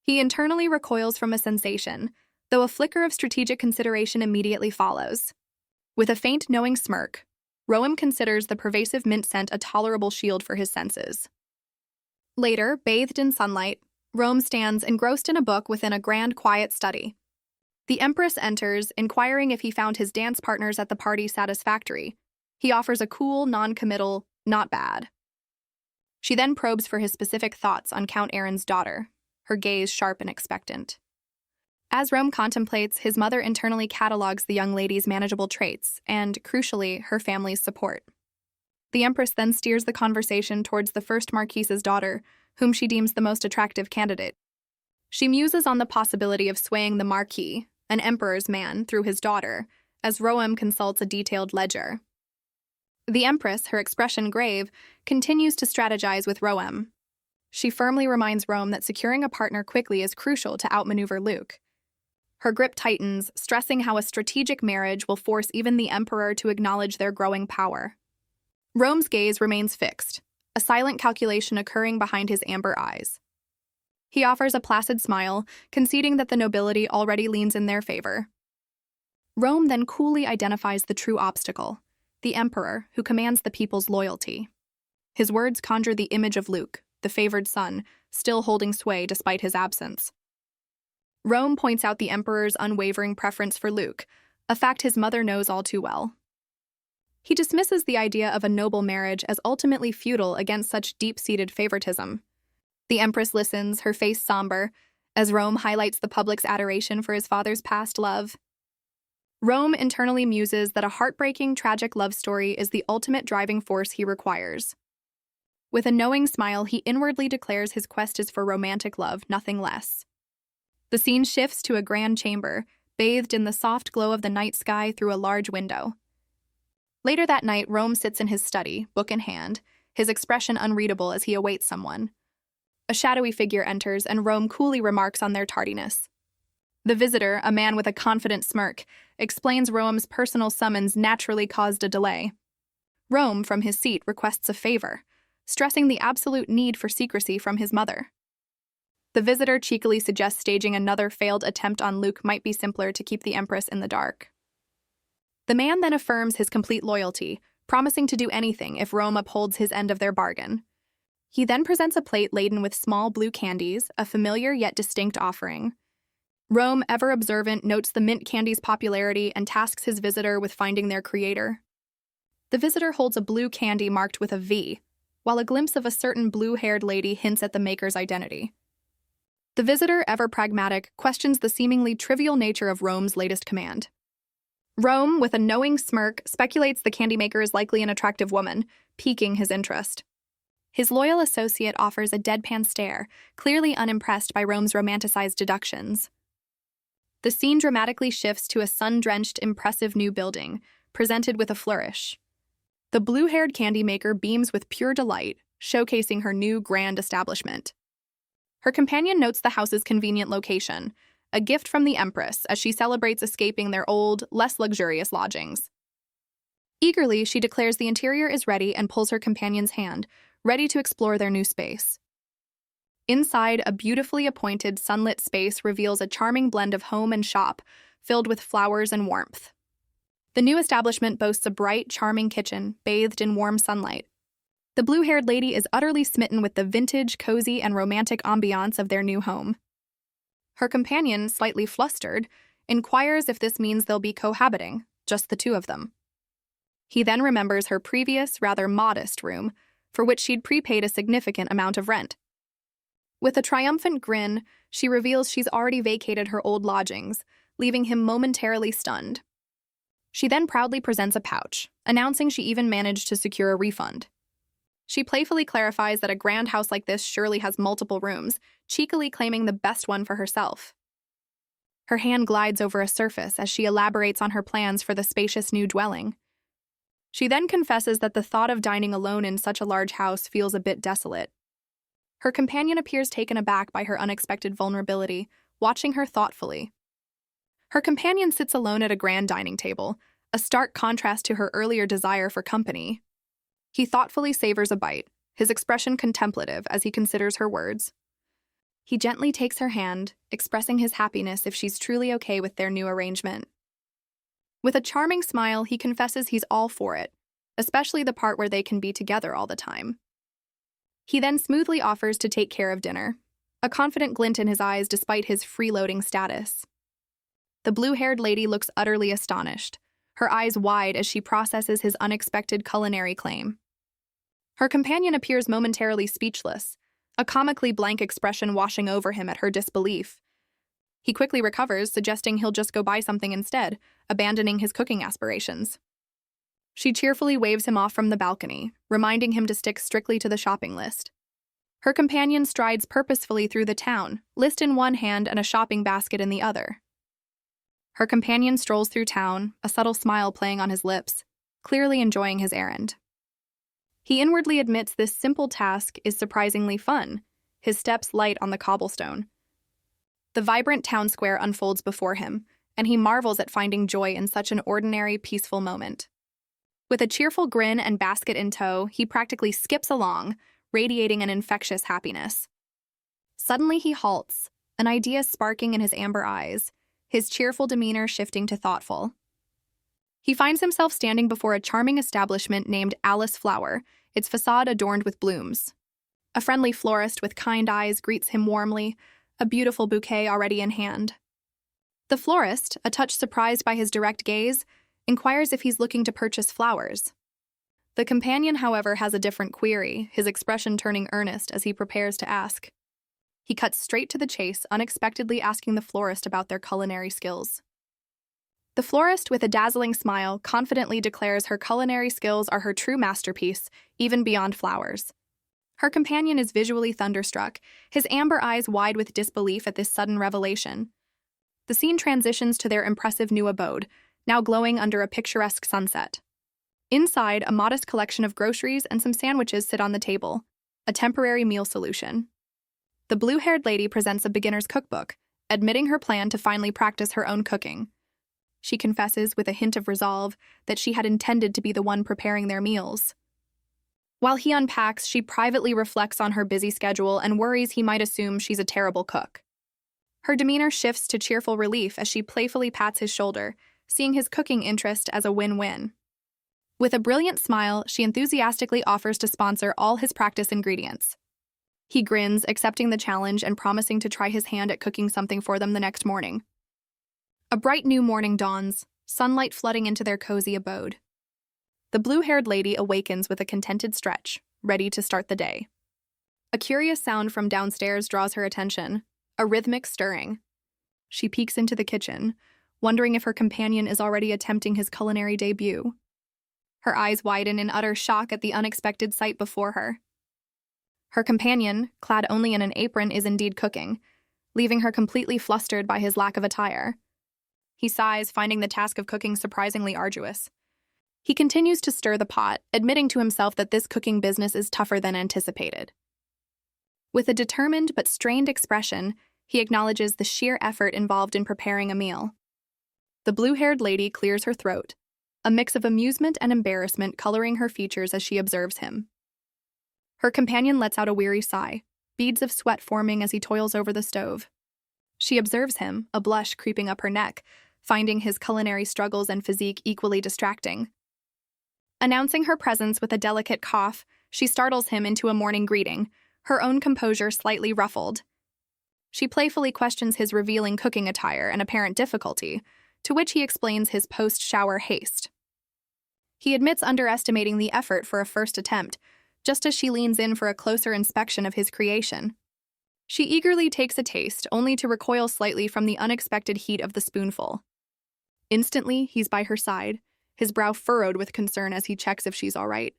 He internally recoils from a sensation, though a flicker of strategic consideration immediately follows. With a faint, knowing smirk, Rome considers the pervasive mint scent a tolerable shield for his senses. Later, bathed in sunlight, Rome stands engrossed in a book within a grand, quiet study. The Empress enters, inquiring if he found his dance partners at the party satisfactory. He offers a cool, non-committal, "not bad." She then probes for his specific thoughts on Count Aaron's daughter, her gaze sharp and expectant. As Rome contemplates, his mother internally catalogues the young lady's manageable traits and, crucially, her family's support. The Empress then steers the conversation towards the first Marquise's daughter, whom she deems the most attractive candidate. She muses on the possibility of swaying the Marquis, an emperor's man, through his daughter, as Rome consults a detailed ledger. The Empress, her expression grave, continues to strategize with Rome. She firmly reminds Rome that securing a partner quickly is crucial to outmaneuver Luke. Her grip tightens, stressing how a strategic marriage will force even the emperor to acknowledge their growing power. Rome's gaze remains fixed, a silent calculation occurring behind his amber eyes. He offers a placid smile, conceding that the nobility already leans in their favor. Rome then coolly identifies the true obstacle, the emperor, who commands the people's loyalty. His words conjure the image of Luke, the favored son, still holding sway despite his absence. Rome points out the emperor's unwavering preference for Luke, a fact his mother knows all too well. He dismisses the idea of a noble marriage as ultimately futile against such deep-seated favoritism. The Empress listens, her face somber, as Rome highlights the public's adoration for his father's past love. Rome internally muses that a heartbreaking, tragic love story is the ultimate driving force he requires. With a knowing smile, he inwardly declares his quest is for romantic love, nothing less. The scene shifts to a grand chamber, bathed in the soft glow of the night sky through a large window. Later that night, Rome sits in his study, book in hand, his expression unreadable as he awaits someone. A shadowy figure enters, and Rome coolly remarks on their tardiness. The visitor, a man with a confident smirk, explains Rome's personal summons naturally caused a delay. Rome, from his seat, requests a favor, stressing the absolute need for secrecy from his mother. The visitor cheekily suggests staging another failed attempt on Luke might be simpler to keep the Empress in the dark. The man then affirms his complete loyalty, promising to do anything if Rome upholds his end of their bargain. He then presents a plate laden with small blue candies, a familiar yet distinct offering. Rome, ever observant, notes the mint candy's popularity and tasks his visitor with finding their creator. The visitor holds a blue candy marked with a V, while a glimpse of a certain blue-haired lady hints at the maker's identity. The visitor, ever pragmatic, questions the seemingly trivial nature of Rome's latest command. Rome, with a knowing smirk, speculates the candy maker is likely an attractive woman, piquing his interest. His loyal associate offers a deadpan stare, clearly unimpressed by Rome's romanticized deductions. The scene dramatically shifts to a sun-drenched, impressive new building, presented with a flourish. The blue-haired candy maker beams with pure delight, showcasing her new grand establishment. Her companion notes the house's convenient location, a gift from the Empress as she celebrates escaping their old, less luxurious lodgings. Eagerly, she declares the interior is ready and pulls her companion's hand, ready to explore their new space. Inside, a beautifully appointed sunlit space reveals a charming blend of home and shop, filled with flowers and warmth. The new establishment boasts a bright, charming kitchen, bathed in warm sunlight. The blue-haired lady is utterly smitten with the vintage, cozy, and romantic ambiance of their new home. Her companion, slightly flustered, inquires if this means they'll be cohabiting, just the two of them. He then remembers her previous, rather modest room, for which she'd prepaid a significant amount of rent. With a triumphant grin, she reveals she's already vacated her old lodgings, leaving him momentarily stunned. She then proudly presents a pouch, announcing she even managed to secure a refund. She playfully clarifies that a grand house like this surely has multiple rooms, cheekily claiming the best one for herself. Her hand glides over a surface as she elaborates on her plans for the spacious new dwelling. She then confesses that the thought of dining alone in such a large house feels a bit desolate. Her companion appears taken aback by her unexpected vulnerability, watching her thoughtfully. Her companion sits alone at a grand dining table, a stark contrast to her earlier desire for company. He thoughtfully savors a bite, his expression contemplative as he considers her words. He gently takes her hand, expressing his happiness if she's truly okay with their new arrangement. With a charming smile, he confesses he's all for it, especially the part where they can be together all the time. He then smoothly offers to take care of dinner, a confident glint in his eyes despite his freeloading status. The blue-haired lady looks utterly astonished, her eyes wide as she processes his unexpected culinary claim. Her companion appears momentarily speechless, a comically blank expression washing over him at her disbelief. He quickly recovers, suggesting he'll just go buy something instead, abandoning his cooking aspirations. She cheerfully waves him off from the balcony, reminding him to stick strictly to the shopping list. Her companion strides purposefully through the town, list in one hand and a shopping basket in the other. Her companion strolls through town, a subtle smile playing on his lips, clearly enjoying his errand. He inwardly admits this simple task is surprisingly fun, his steps light on the cobblestone. The vibrant town square unfolds before him, and he marvels at finding joy in such an ordinary, peaceful moment. With a cheerful grin and basket in tow, he practically skips along, radiating an infectious happiness. Suddenly he halts, an idea sparking in his amber eyes, his cheerful demeanor shifting to thoughtful. He finds himself standing before a charming establishment named Alice Flower, its facade adorned with blooms. A friendly florist with kind eyes greets him warmly, a beautiful bouquet already in hand. The florist, a touch surprised by his direct gaze, inquires if he's looking to purchase flowers. The companion, however, has a different query, his expression turning earnest as he prepares to ask. He cuts straight to the chase, unexpectedly asking the florist about their culinary skills. The florist, with a dazzling smile, confidently declares her culinary skills are her true masterpiece, even beyond flowers. Her companion is visually thunderstruck, his amber eyes wide with disbelief at this sudden revelation. The scene transitions to their impressive new abode, now glowing under a picturesque sunset. Inside, a modest collection of groceries and some sandwiches sit on the table, a temporary meal solution. The blue-haired lady presents a beginner's cookbook, admitting her plan to finally practice her own cooking. She confesses, with a hint of resolve, that she had intended to be the one preparing their meals. While he unpacks, she privately reflects on her busy schedule and worries he might assume she's a terrible cook. Her demeanor shifts to cheerful relief as she playfully pats his shoulder, seeing his cooking interest as a win-win. With a brilliant smile, she enthusiastically offers to sponsor all his practice ingredients. He grins, accepting the challenge and promising to try his hand at cooking something for them the next morning. A bright new morning dawns, sunlight flooding into their cozy abode. The blue-haired lady awakens with a contented stretch, ready to start the day. A curious sound from downstairs draws her attention, a rhythmic stirring. She peeks into the kitchen, wondering if her companion is already attempting his culinary debut. Her eyes widen in utter shock at the unexpected sight before her. Her companion, clad only in an apron, is indeed cooking, leaving her completely flustered by his lack of attire. He sighs, finding the task of cooking surprisingly arduous. He continues to stir the pot, admitting to himself that this cooking business is tougher than anticipated. With a determined but strained expression, he acknowledges the sheer effort involved in preparing a meal. The blue-haired lady clears her throat, a mix of amusement and embarrassment coloring her features as she observes him. Her companion lets out a weary sigh, beads of sweat forming as he toils over the stove. She observes him, a blush creeping up her neck, finding his culinary struggles and physique equally distracting. Announcing her presence with a delicate cough, she startles him into a morning greeting, her own composure slightly ruffled. She playfully questions his revealing cooking attire and apparent difficulty, to which he explains his post-shower haste. He admits underestimating the effort for a first attempt, just as she leans in for a closer inspection of his creation. She eagerly takes a taste, only to recoil slightly from the unexpected heat of the spoonful. Instantly, he's by her side, his brow furrowed with concern as he checks if she's all right.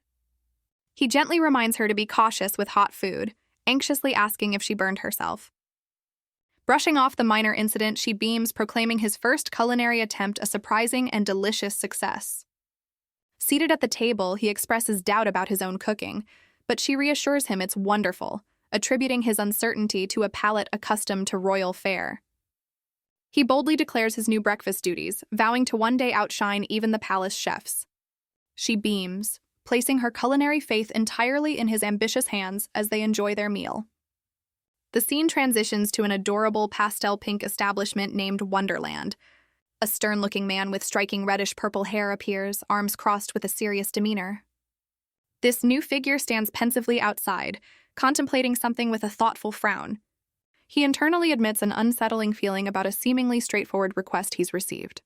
He gently reminds her to be cautious with hot food, anxiously asking if she burned herself. Brushing off the minor incident, she beams, proclaiming his first culinary attempt a surprising and delicious success. Seated at the table, he expresses doubt about his own cooking, but she reassures him it's wonderful, attributing his uncertainty to a palate accustomed to royal fare. He boldly declares his new breakfast duties, vowing to one day outshine even the palace chefs. She beams, placing her culinary faith entirely in his ambitious hands as they enjoy their meal. The scene transitions to an adorable pastel pink establishment named Wonderland. A stern-looking man with striking reddish-purple hair appears, arms crossed with a serious demeanor. This new figure stands pensively outside, contemplating something with a thoughtful frown. He internally admits an unsettling feeling about a seemingly straightforward request he's received.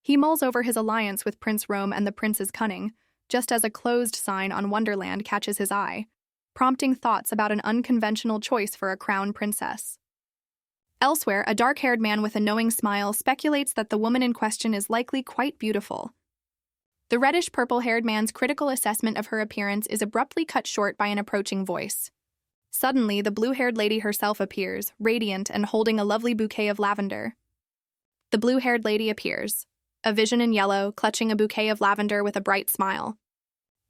He mulls over his alliance with Prince Rome and the prince's cunning, just as a closed sign on Wonderland catches his eye, prompting thoughts about an unconventional choice for a crown princess. Elsewhere, a dark-haired man with a knowing smile speculates that the woman in question is likely quite beautiful. The reddish-purple-haired man's critical assessment of her appearance is abruptly cut short by an approaching voice. Suddenly, the blue-haired lady herself appears, radiant and holding a lovely bouquet of lavender. The blue-haired lady appears, a vision in yellow, clutching a bouquet of lavender with a bright smile.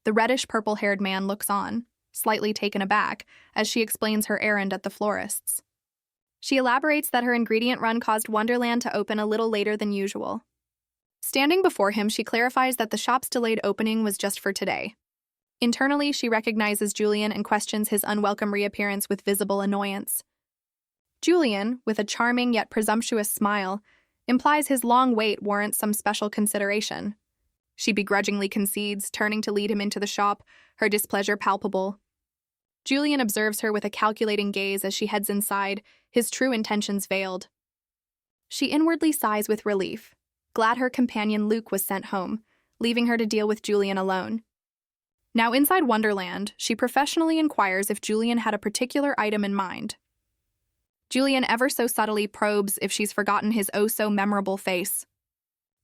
The reddish-purple-haired man looks on, slightly taken aback, as she explains her errand at the florist's. She elaborates that her ingredient run caused Wonderland to open a little later than usual. Standing before him, she clarifies that the shop's delayed opening was just for today. Internally, she recognizes Julian and questions his unwelcome reappearance with visible annoyance. Julian, with a charming yet presumptuous smile, implies his long wait warrants some special consideration. She begrudgingly concedes, turning to lead him into the shop, her displeasure palpable. Julian observes her with a calculating gaze as she heads inside, his true intentions veiled. She inwardly sighs with relief, glad her companion Luke was sent home, leaving her to deal with Julian alone. Now inside Wonderland, she professionally inquires if Julian had a particular item in mind. Julian ever so subtly probes if she's forgotten his oh-so-memorable face.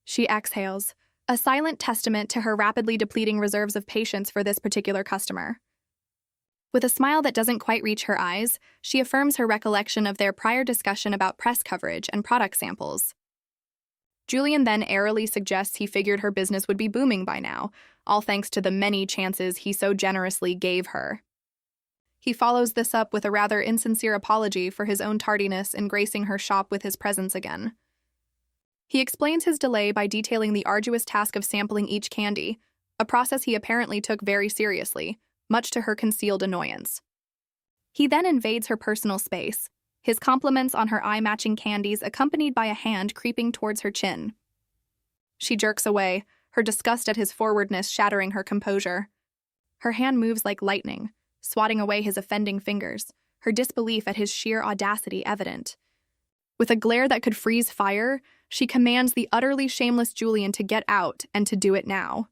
She exhales, a silent testament to her rapidly depleting reserves of patience for this particular customer. With a smile that doesn't quite reach her eyes, she affirms her recollection of their prior discussion about press coverage and product samples. Julian then airily suggests he figured her business would be booming by now, all thanks to the many chances he so generously gave her. He follows this up with a rather insincere apology for his own tardiness in gracing her shop with his presence again. He explains his delay by detailing the arduous task of sampling each candy, a process he apparently took very seriously, much to her concealed annoyance. He then invades her personal space, his compliments on her eye-matching candies accompanied by a hand creeping towards her chin. She jerks away, her disgust at his forwardness shattering her composure. Her hand moves like lightning, swatting away his offending fingers, her disbelief at his sheer audacity evident. With a glare that could freeze fire, she commands the utterly shameless Julian to get out and to do it now.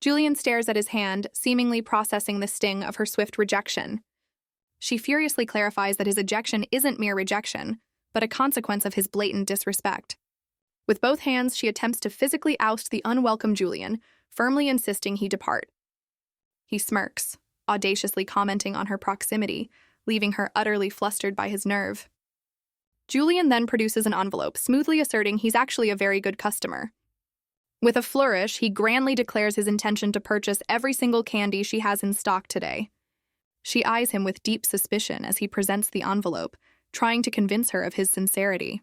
Julian stares at his hand, seemingly processing the sting of her swift rejection. She furiously clarifies that his ejection isn't mere rejection, but a consequence of his blatant disrespect. With both hands, she attempts to physically oust the unwelcome Julian, firmly insisting he depart. He smirks, audaciously commenting on her proximity, leaving her utterly flustered by his nerve. Julian then produces an envelope, smoothly asserting he's actually a very good customer. With a flourish, he grandly declares his intention to purchase every single candy she has in stock today. She eyes him with deep suspicion as he presents the envelope, trying to convince her of his sincerity.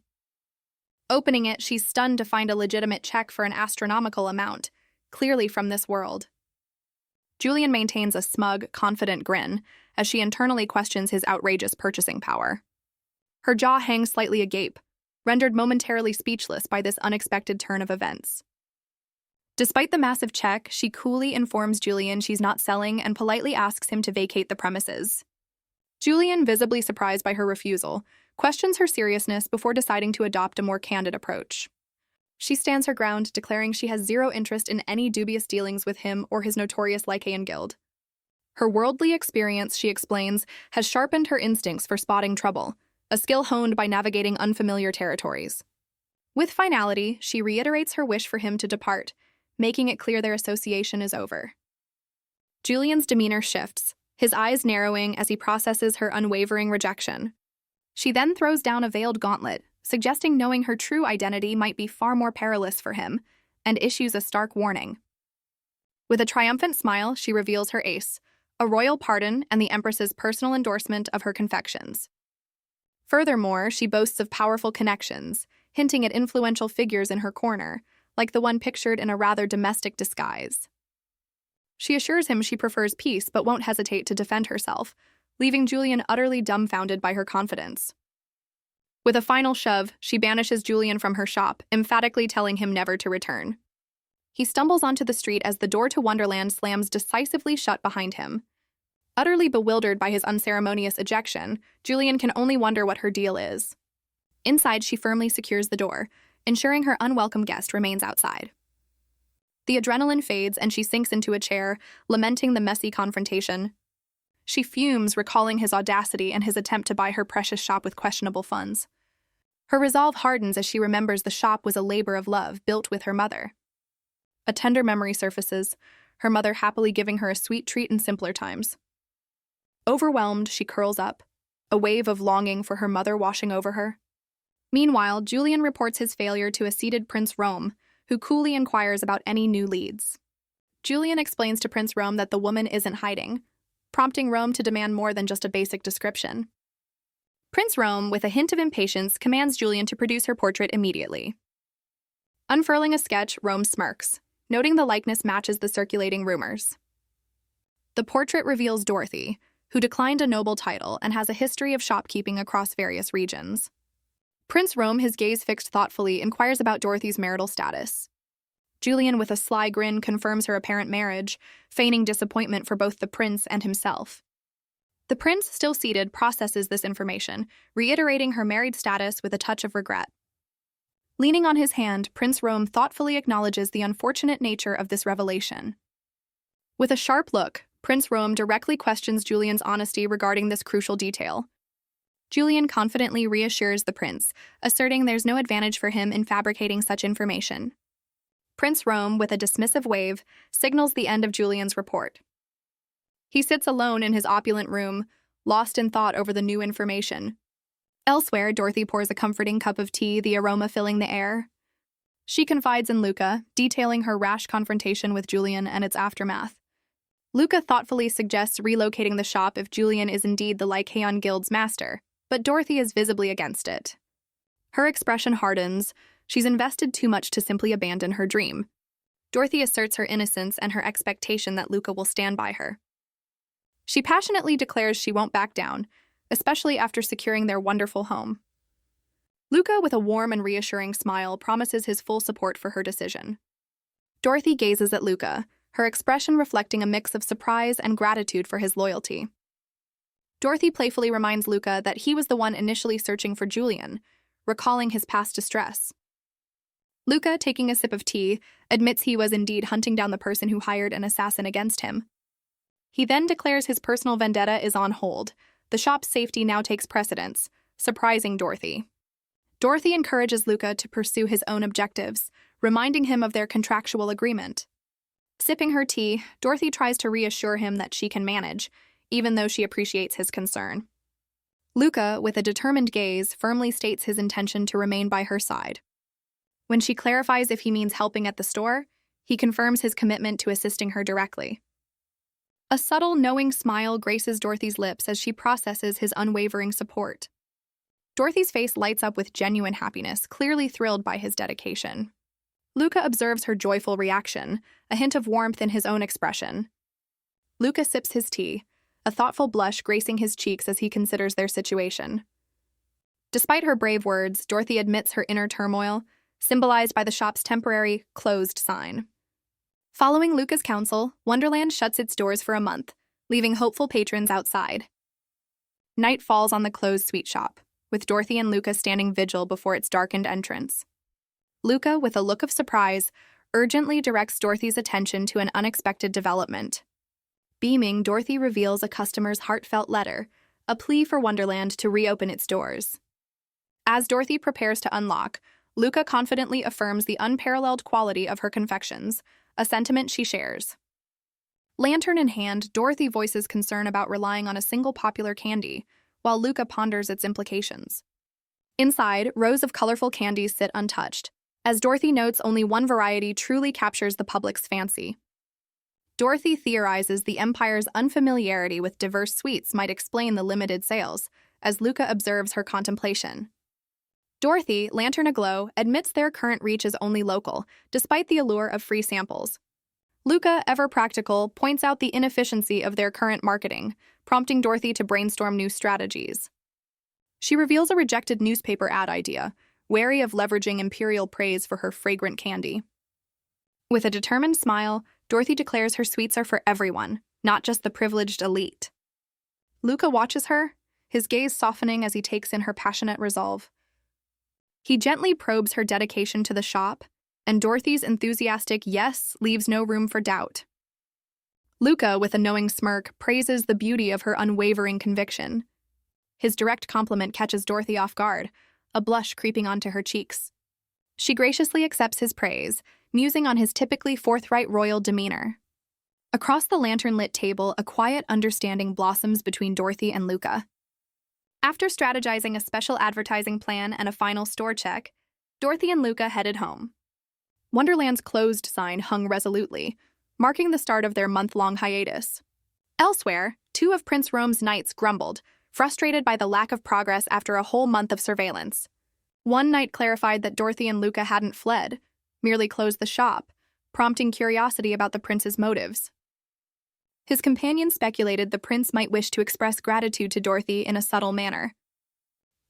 Opening it, she's stunned to find a legitimate check for an astronomical amount, clearly from this world. Julian maintains a smug, confident grin, as she internally questions his outrageous purchasing power. Her jaw hangs slightly agape, rendered momentarily speechless by this unexpected turn of events. Despite the massive check, she coolly informs Julian she's not selling and politely asks him to vacate the premises. Julian, visibly surprised by her refusal, questions her seriousness before deciding to adopt a more candid approach. She stands her ground, declaring she has zero interest in any dubious dealings with him or his notorious Lycaean guild. Her worldly experience, she explains, has sharpened her instincts for spotting trouble, a skill honed by navigating unfamiliar territories. With finality, she reiterates her wish for him to depart, making it clear their association is over. Julian's demeanor shifts, his eyes narrowing as he processes her unwavering rejection. She then throws down a veiled gauntlet, suggesting knowing her true identity might be far more perilous for him, and issues a stark warning. With a triumphant smile, she reveals her ace, a royal pardon and the Empress's personal endorsement of her confections. Furthermore, she boasts of powerful connections, hinting at influential figures in her corner, like the one pictured in a rather domestic disguise. She assures him she prefers peace but won't hesitate to defend herself, leaving Julian utterly dumbfounded by her confidence. With a final shove, she banishes Julian from her shop, emphatically telling him never to return. He stumbles onto the street as the door to Wonderland slams decisively shut behind him. Utterly bewildered by his unceremonious ejection, Julian can only wonder what her deal is. Inside, she firmly secures the door, ensuring her unwelcome guest remains outside. The adrenaline fades and she sinks into a chair, lamenting the messy confrontation. She fumes, recalling his audacity and his attempt to buy her precious shop with questionable funds. Her resolve hardens as she remembers the shop was a labor of love built with her mother. A tender memory surfaces, her mother happily giving her a sweet treat in simpler times. Overwhelmed, she curls up, a wave of longing for her mother washing over her. Meanwhile, Julian reports his failure to a seated Prince Rome, who coolly inquires about any new leads. Julian explains to Prince Rome that the woman isn't hiding, prompting Rome to demand more than just a basic description. Prince Rome, with a hint of impatience, commands Julian to produce her portrait immediately. Unfurling a sketch, Rome smirks, noting the likeness matches the circulating rumors. The portrait reveals Dorothy, who declined a noble title and has a history of shopkeeping across various regions. Prince Rome, his gaze fixed thoughtfully, inquires about Dorothy's marital status. Julian, with a sly grin, confirms her apparent marriage, feigning disappointment for both the prince and himself. The prince, still seated, processes this information, reiterating her married status with a touch of regret. Leaning on his hand, Prince Rome thoughtfully acknowledges the unfortunate nature of this revelation. With a sharp look, Prince Rome directly questions Julian's honesty regarding this crucial detail. Julian confidently reassures the prince, asserting there's no advantage for him in fabricating such information. Prince Rome, with a dismissive wave, signals the end of Julian's report. He sits alone in his opulent room, lost in thought over the new information. Elsewhere, Dorothy pours a comforting cup of tea, the aroma filling the air. She confides in Luca, detailing her rash confrontation with Julian and its aftermath. Luca thoughtfully suggests relocating the shop if Julian is indeed the Lycaean Guild's master, but Dorothy is visibly against it. Her expression hardens. She's invested too much to simply abandon her dream. Dorothy asserts her innocence and her expectation that Luca will stand by her. She passionately declares she won't back down, especially after securing their wonderful home. Luca, with a warm and reassuring smile, promises his full support for her decision. Dorothy gazes at Luca, her expression reflecting a mix of surprise and gratitude for his loyalty. Dorothy playfully reminds Luca that he was the one initially searching for Julian, recalling his past distress. Luca, taking a sip of tea, admits he was indeed hunting down the person who hired an assassin against him. He then declares his personal vendetta is on hold. The shop's safety now takes precedence, surprising Dorothy. Dorothy encourages Luca to pursue his own objectives, reminding him of their contractual agreement. Sipping her tea, Dorothy tries to reassure him that she can manage, even though she appreciates his concern. Luca, with a determined gaze, firmly states his intention to remain by her side. When she clarifies if he means helping at the store, he confirms his commitment to assisting her directly. A subtle, knowing smile graces Dorothy's lips as she processes his unwavering support. Dorothy's face lights up with genuine happiness, clearly thrilled by his dedication. Luca observes her joyful reaction, a hint of warmth in his own expression. Luca sips his tea, a thoughtful blush gracing his cheeks as he considers their situation. Despite her brave words, Dorothy admits her inner turmoil, symbolized by the shop's temporary closed sign. Following Luca's counsel, Wonderland shuts its doors for a month, leaving hopeful patrons outside. Night falls on the closed sweet shop, with Dorothy and Luca standing vigil before its darkened entrance. Luca, with a look of surprise, urgently directs Dorothy's attention to an unexpected development. Beaming, Dorothy reveals a customer's heartfelt letter, a plea for Wonderland to reopen its doors. As Dorothy prepares to unlock, Luca confidently affirms the unparalleled quality of her confections, a sentiment she shares. Lantern in hand, Dorothy voices concern about relying on a single popular candy, while Luca ponders its implications. Inside, rows of colorful candies sit untouched, as Dorothy notes only one variety truly captures the public's fancy. Dorothy theorizes the Empire's unfamiliarity with diverse sweets might explain the limited sales, as Luca observes her contemplation. Dorothy, lantern aglow, admits their current reach is only local, despite the allure of free samples. Luca, ever practical, points out the inefficiency of their current marketing, prompting Dorothy to brainstorm new strategies. She reveals a rejected newspaper ad idea, wary of leveraging Imperial praise for her fragrant candy. With a determined smile, Dorothy declares her sweets are for everyone, not just the privileged elite. Luca watches her, his gaze softening as he takes in her passionate resolve. He gently probes her dedication to the shop, and Dorothy's enthusiastic yes leaves no room for doubt. Luca, with a knowing smirk, praises the beauty of her unwavering conviction. His direct compliment catches Dorothy off guard, a blush creeping onto her cheeks. She graciously accepts his praise, musing on his typically forthright royal demeanor. Across the lantern-lit table, a quiet understanding blossoms between Dorothy and Luca. After strategizing a special advertising plan and a final store check, Dorothy and Luca headed home. Wonderland's closed sign hung resolutely, marking the start of their month-long hiatus. Elsewhere, two of Prince Rome's knights grumbled, frustrated by the lack of progress after a whole month of surveillance. One knight clarified that Dorothy and Luca hadn't fled, merely closed the shop, prompting curiosity about the prince's motives. His companion speculated the prince might wish to express gratitude to Dorothy in a subtle manner.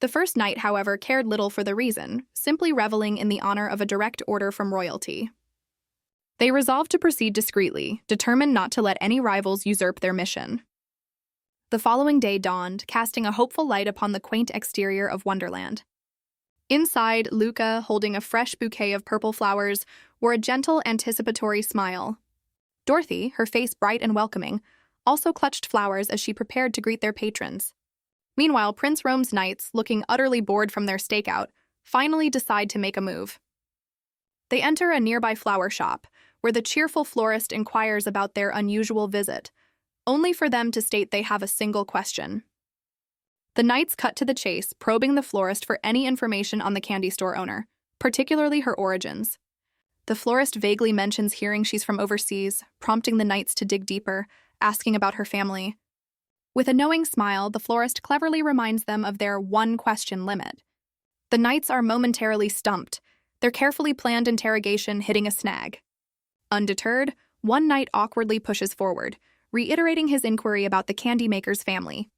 The first knight, however, cared little for the reason, simply reveling in the honor of a direct order from royalty. They resolved to proceed discreetly, determined not to let any rivals usurp their mission. The following day dawned, casting a hopeful light upon the quaint exterior of Wonderland. Inside, Luca, holding a fresh bouquet of purple flowers, wore a gentle, anticipatory smile. Dorothy, her face bright and welcoming, also clutched flowers as she prepared to greet their patrons. Meanwhile, Prince Rome's knights, looking utterly bored from their stakeout, finally decide to make a move. They enter a nearby flower shop, where the cheerful florist inquires about their unusual visit, only for them to state they have a single question. The knights cut to the chase, probing the florist for any information on the candy store owner, particularly her origins. The florist vaguely mentions hearing she's from overseas, prompting the knights to dig deeper, asking about her family. With a knowing smile, the florist cleverly reminds them of their one-question limit. The knights are momentarily stumped, their carefully planned interrogation hitting a snag. Undeterred, one knight awkwardly pushes forward, reiterating his inquiry about the candy maker's family.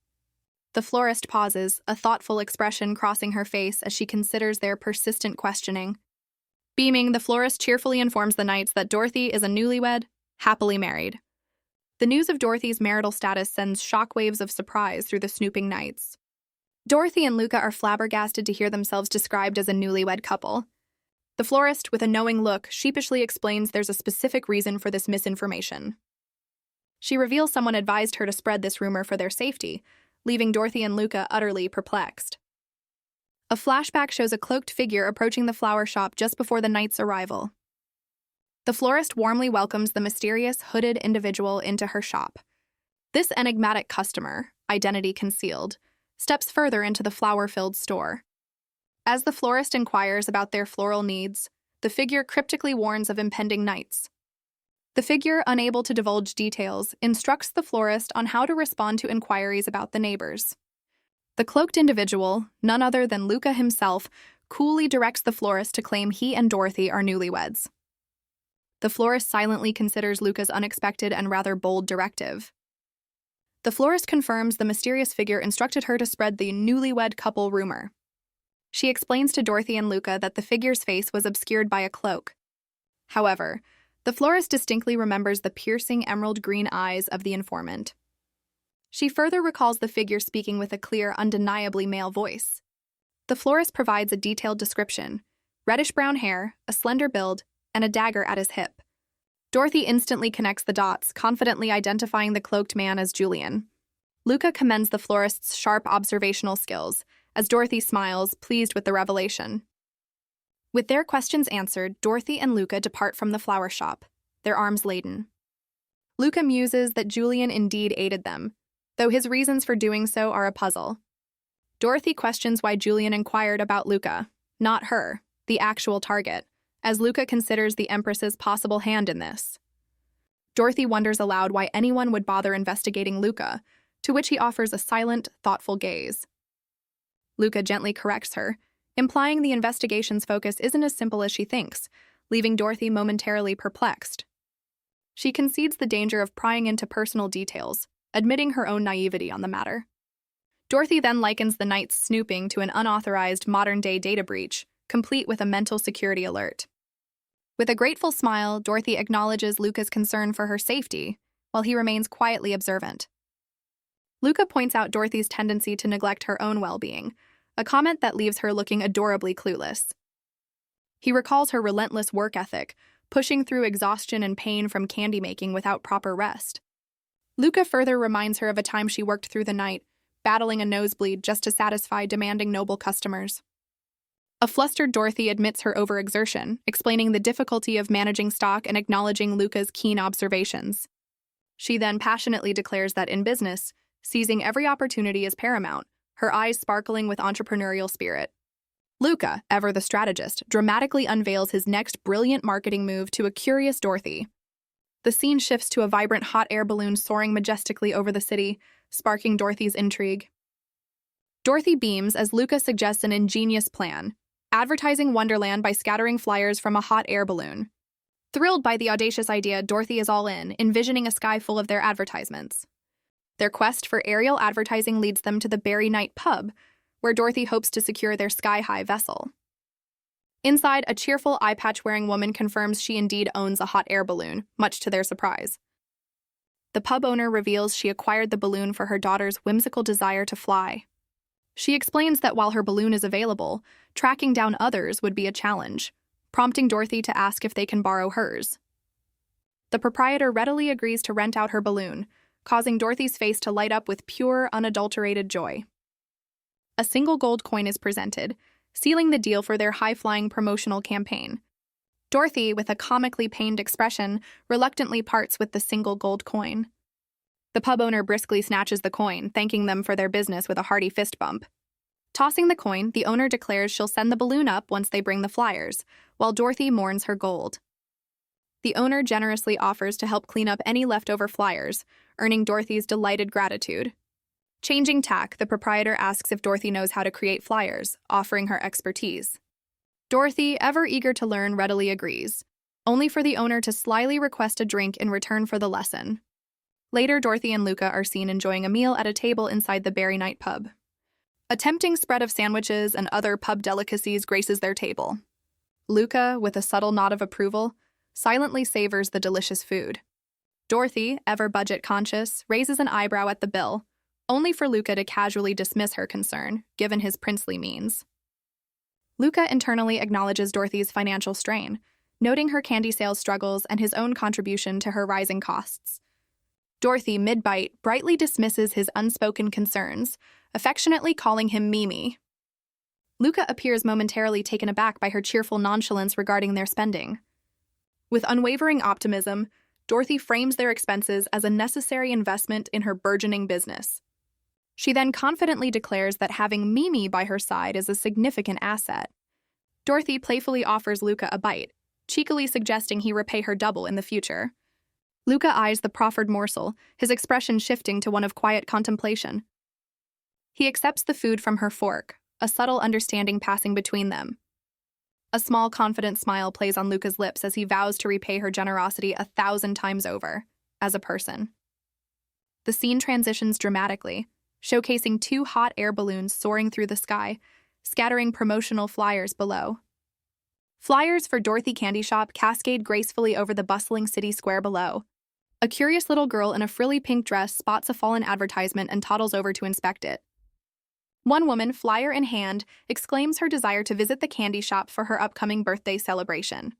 The florist pauses, a thoughtful expression crossing her face as she considers their persistent questioning. Beaming, the florist cheerfully informs the knights that Dorothy is a newlywed, happily married. The news of Dorothy's marital status sends shockwaves of surprise through the snooping knights. Dorothy and Luca are flabbergasted to hear themselves described as a newlywed couple. The florist, with a knowing look, sheepishly explains there's a specific reason for this misinformation. She reveals someone advised her to spread this rumor for their safety, leaving Dorothy and Luca utterly perplexed. A flashback shows a cloaked figure approaching the flower shop just before the knight's arrival. The florist warmly welcomes the mysterious, hooded individual into her shop. This enigmatic customer, identity concealed, steps further into the flower-filled store. As the florist inquires about their floral needs, the figure cryptically warns of impending knights. The figure, unable to divulge details, instructs the florist on how to respond to inquiries about the neighbors. The cloaked individual, none other than Luca himself, coolly directs the florist to claim he and Dorothy are newlyweds. The florist silently considers Luca's unexpected and rather bold directive. The florist confirms the mysterious figure instructed her to spread the newlywed couple rumor. She explains to Dorothy and Luca that the figure's face was obscured by a cloak. However, the florist distinctly remembers the piercing emerald green eyes of the informant. She further recalls the figure speaking with a clear, undeniably male voice. The florist provides a detailed description: reddish-brown hair, a slender build, and a dagger at his hip. Dorothy instantly connects the dots, confidently identifying the cloaked man as Julian. Luca commends the florist's sharp observational skills, as Dorothy smiles, pleased with the revelation. With their questions answered, Dorothy and Luca depart from the flower shop, their arms laden. Luca muses that Julian indeed aided them, though his reasons for doing so are a puzzle. Dorothy questions why Julian inquired about Luca, not her, the actual target, as Luca considers the Empress's possible hand in this. Dorothy wonders aloud why anyone would bother investigating Luca, to which he offers a silent, thoughtful gaze. Luca gently corrects her, implying the investigation's focus isn't as simple as she thinks, leaving Dorothy momentarily perplexed. She concedes the danger of prying into personal details, admitting her own naivety on the matter. Dorothy then likens the night's snooping to an unauthorized modern-day data breach, complete with a mental security alert. With a grateful smile, Dorothy acknowledges Luca's concern for her safety, while he remains quietly observant. Luca points out Dorothy's tendency to neglect her own well-being, a comment that leaves her looking adorably clueless. He recalls her relentless work ethic, pushing through exhaustion and pain from candy making without proper rest. Luca further reminds her of a time she worked through the night, battling a nosebleed just to satisfy demanding noble customers. A flustered Dorothy admits her overexertion, explaining the difficulty of managing stock and acknowledging Luca's keen observations. She then passionately declares that in business, seizing every opportunity is paramount, her eyes sparkling with entrepreneurial spirit. Luca, ever the strategist, dramatically unveils his next brilliant marketing move to a curious Dorothy. The scene shifts to a vibrant hot air balloon soaring majestically over the city, sparking Dorothy's intrigue. Dorothy beams as Luca suggests an ingenious plan: advertising Wonderland by scattering flyers from a hot air balloon. Thrilled by the audacious idea, Dorothy is all in, envisioning a sky full of their advertisements. Their quest for aerial advertising leads them to the Berry Night pub, where Dorothy hopes to secure their sky-high vessel. Inside, a cheerful eye-patch-wearing woman confirms she indeed owns a hot air balloon, much to their surprise. The pub owner reveals she acquired the balloon for her daughter's whimsical desire to fly. She explains that while her balloon is available, tracking down others would be a challenge, prompting Dorothy to ask if they can borrow hers. The proprietor readily agrees to rent out her balloon, causing Dorothy's face to light up with pure, unadulterated joy. A single gold coin is presented, sealing the deal for their high-flying promotional campaign. Dorothy, with a comically pained expression, reluctantly parts with the single gold coin. The pub owner briskly snatches the coin, thanking them for their business with a hearty fist bump. Tossing the coin, the owner declares she'll send the balloon up once they bring the flyers, while Dorothy mourns her gold. The owner generously offers to help clean up any leftover flyers, earning Dorothy's delighted gratitude. Changing tack, the proprietor asks if Dorothy knows how to create flyers, offering her expertise. Dorothy, ever eager to learn, readily agrees, only for the owner to slyly request a drink in return for the lesson. Later, Dorothy and Luca are seen enjoying a meal at a table inside the Berry Night pub. A tempting spread of sandwiches and other pub delicacies graces their table. Luca, with a subtle nod of approval, silently savors the delicious food. Dorothy, ever budget-conscious, raises an eyebrow at the bill, only for Luca to casually dismiss her concern, given his princely means. Luca internally acknowledges Dorothy's financial strain, noting her candy sales struggles and his own contribution to her rising costs. Dorothy, mid-bite, brightly dismisses his unspoken concerns, affectionately calling him Mimi. Luca appears momentarily taken aback by her cheerful nonchalance regarding their spending. With unwavering optimism, Dorothy frames their expenses as a necessary investment in her burgeoning business. She then confidently declares that having Mimi by her side is a significant asset. Dorothy playfully offers Luca a bite, cheekily suggesting he repay her double in the future. Luca eyes the proffered morsel, his expression shifting to one of quiet contemplation. He accepts the food from her fork, a subtle understanding passing between them. A small, confident smile plays on Luca's lips as he vows to repay her generosity 1,000 times over, as a person. The scene transitions dramatically, showcasing two hot air balloons soaring through the sky, scattering promotional flyers below. Flyers for Dorothy Candy Shop cascade gracefully over the bustling city square below. A curious little girl in a frilly pink dress spots a fallen advertisement and toddles over to inspect it. One woman, flyer in hand, exclaims her desire to visit the candy shop for her upcoming birthday celebration.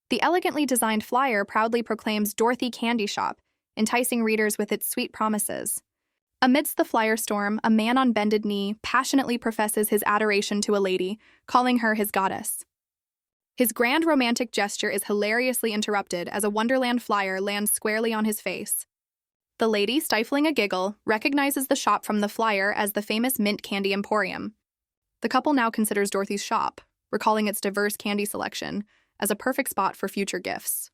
The elegantly designed flyer proudly proclaims Dorothy Candy Shop, enticing readers with its sweet promises. Amidst the flyer storm, a man on bended knee passionately professes his adoration to a lady, calling her his goddess. His grand romantic gesture is hilariously interrupted as a Wonderland flyer lands squarely on his face. The lady, stifling a giggle, recognizes the shop from the flyer as the famous Mint Candy Emporium. The couple now considers Dorothy's shop, recalling its diverse candy selection, as a perfect spot for future gifts.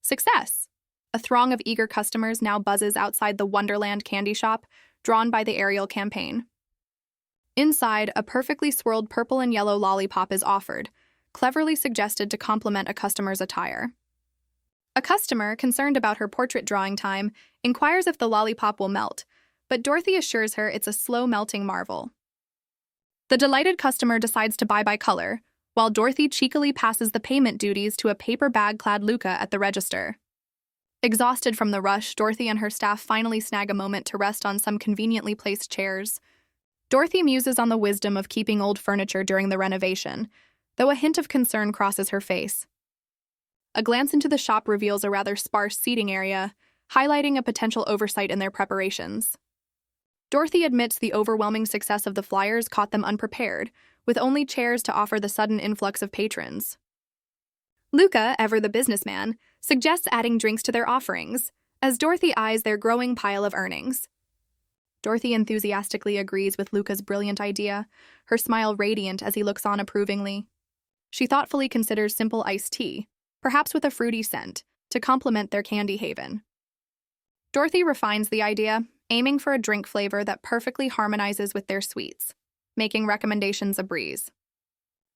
Success! A throng of eager customers now buzzes outside the Wonderland candy shop, drawn by the aerial campaign. Inside, a perfectly swirled purple and yellow lollipop is offered, cleverly suggested to complement a customer's attire. A customer, concerned about her portrait drawing time, inquires if the lollipop will melt, but Dorothy assures her it's a slow-melting marvel. The delighted customer decides to buy by color, while Dorothy cheekily passes the payment duties to a paper bag-clad Luca at the register. Exhausted from the rush, Dorothy and her staff finally snag a moment to rest on some conveniently placed chairs. Dorothy muses on the wisdom of keeping old furniture during the renovation, though a hint of concern crosses her face. A glance into the shop reveals a rather sparse seating area, highlighting a potential oversight in their preparations. Dorothy admits the overwhelming success of the flyers caught them unprepared, with only chairs to offer the sudden influx of patrons. Luca, ever the businessman, suggests adding drinks to their offerings, as Dorothy eyes their growing pile of earnings. Dorothy enthusiastically agrees with Luca's brilliant idea, her smile radiant as he looks on approvingly. She thoughtfully considers simple iced tea, perhaps with a fruity scent, to complement their candy haven. Dorothy refines the idea, aiming for a drink flavor that perfectly harmonizes with their sweets, making recommendations a breeze.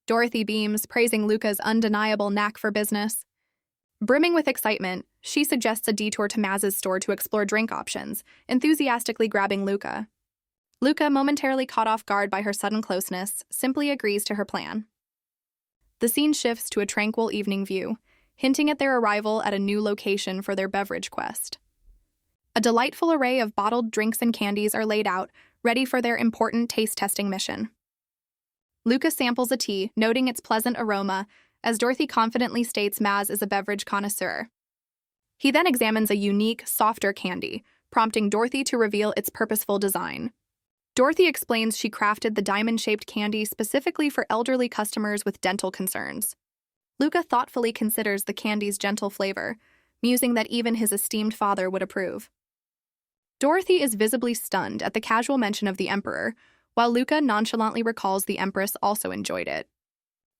Dorothy beams, praising Luca's undeniable knack for business. Brimming with excitement, she suggests a detour to Maz's store to explore drink options, enthusiastically grabbing Luca. Luca, momentarily caught off guard by her sudden closeness, simply agrees to her plan. The scene shifts to a tranquil evening view, hinting at their arrival at a new location for their beverage quest. A delightful array of bottled drinks and candies are laid out, ready for their important taste-testing mission. Luca samples a tea, noting its pleasant aroma, as Dorothy confidently states Maz is a beverage connoisseur. He then examines a unique, softer candy, prompting Dorothy to reveal its purposeful design. Dorothy explains she crafted the diamond-shaped candy specifically for elderly customers with dental concerns. Luca thoughtfully considers the candy's gentle flavor, musing that even his esteemed father would approve. Dorothy is visibly stunned at the casual mention of the Emperor, while Luca nonchalantly recalls the Empress also enjoyed it.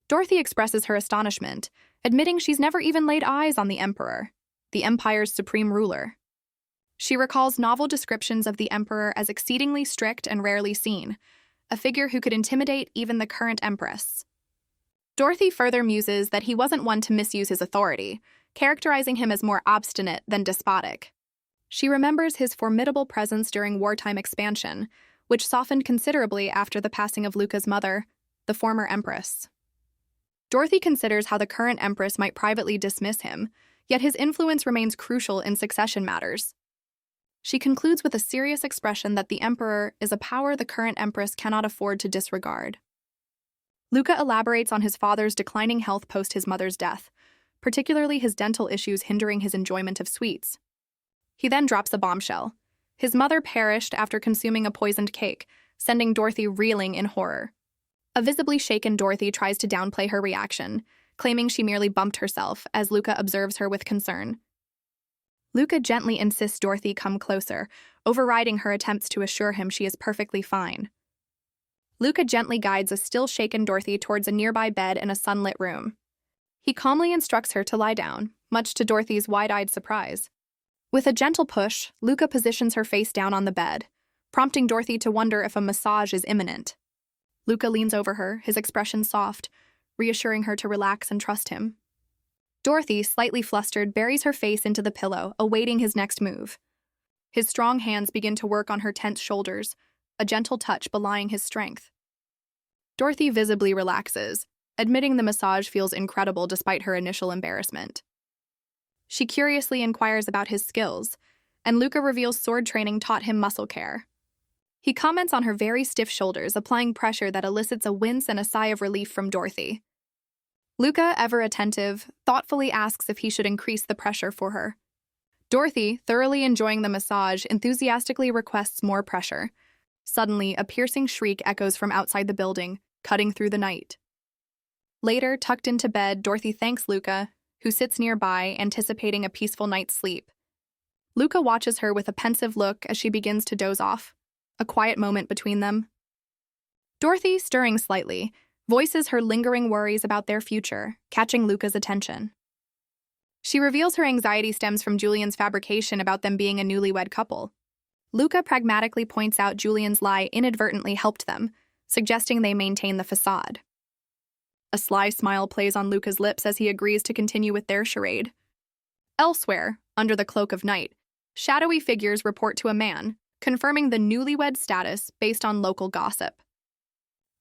Dorothy expresses her astonishment, admitting she's never even laid eyes on the Emperor, the Empire's supreme ruler. She recalls novel descriptions of the Emperor as exceedingly strict and rarely seen, a figure who could intimidate even the current Empress. Dorothy further muses that he wasn't one to misuse his authority, characterizing him as more obstinate than despotic. She remembers his formidable presence during wartime expansion, which softened considerably after the passing of Luca's mother, the former Empress. Dorothy considers how the current Empress might privately dismiss him, yet his influence remains crucial in succession matters. She concludes with a serious expression that the Emperor is a power the current Empress cannot afford to disregard. Luca elaborates on his father's declining health post his mother's death, particularly his dental issues hindering his enjoyment of sweets. He then drops a bombshell. His mother perished after consuming a poisoned cake, sending Dorothy reeling in horror. A visibly shaken Dorothy tries to downplay her reaction, claiming she merely bumped herself, as Luca observes her with concern. Luca gently insists Dorothy come closer, overriding her attempts to assure him she is perfectly fine. Luca gently guides a still-shaken Dorothy towards a nearby bed in a sunlit room. He calmly instructs her to lie down, much to Dorothy's wide-eyed surprise. With a gentle push, Luca positions her face down on the bed, prompting Dorothy to wonder if a massage is imminent. Luca leans over her, his expression soft, reassuring her to relax and trust him. Dorothy, slightly flustered, buries her face into the pillow, awaiting his next move. His strong hands begin to work on her tense shoulders, a gentle touch belying his strength. Dorothy visibly relaxes, admitting the massage feels incredible despite her initial embarrassment. She curiously inquires about his skills, and Luca reveals sword training taught him muscle care. He comments on her very stiff shoulders, applying pressure that elicits a wince and a sigh of relief from Dorothy. Luca, ever attentive, thoughtfully asks if he should increase the pressure for her. Dorothy, thoroughly enjoying the massage, enthusiastically requests more pressure. Suddenly, a piercing shriek echoes from outside the building, cutting through the night. Later, tucked into bed, Dorothy thanks Luca, who sits nearby, anticipating a peaceful night's sleep. Luca watches her with a pensive look as she begins to doze off, a quiet moment between them. Dorothy, stirring slightly, voices her lingering worries about their future, catching Luca's attention. She reveals her anxiety stems from Julian's fabrication about them being a newlywed couple. Luca pragmatically points out Julian's lie inadvertently helped them, suggesting they maintain the facade. A sly smile plays on Luca's lips as he agrees to continue with their charade. Elsewhere, under the cloak of night, shadowy figures report to a man, confirming the newlywed status based on local gossip.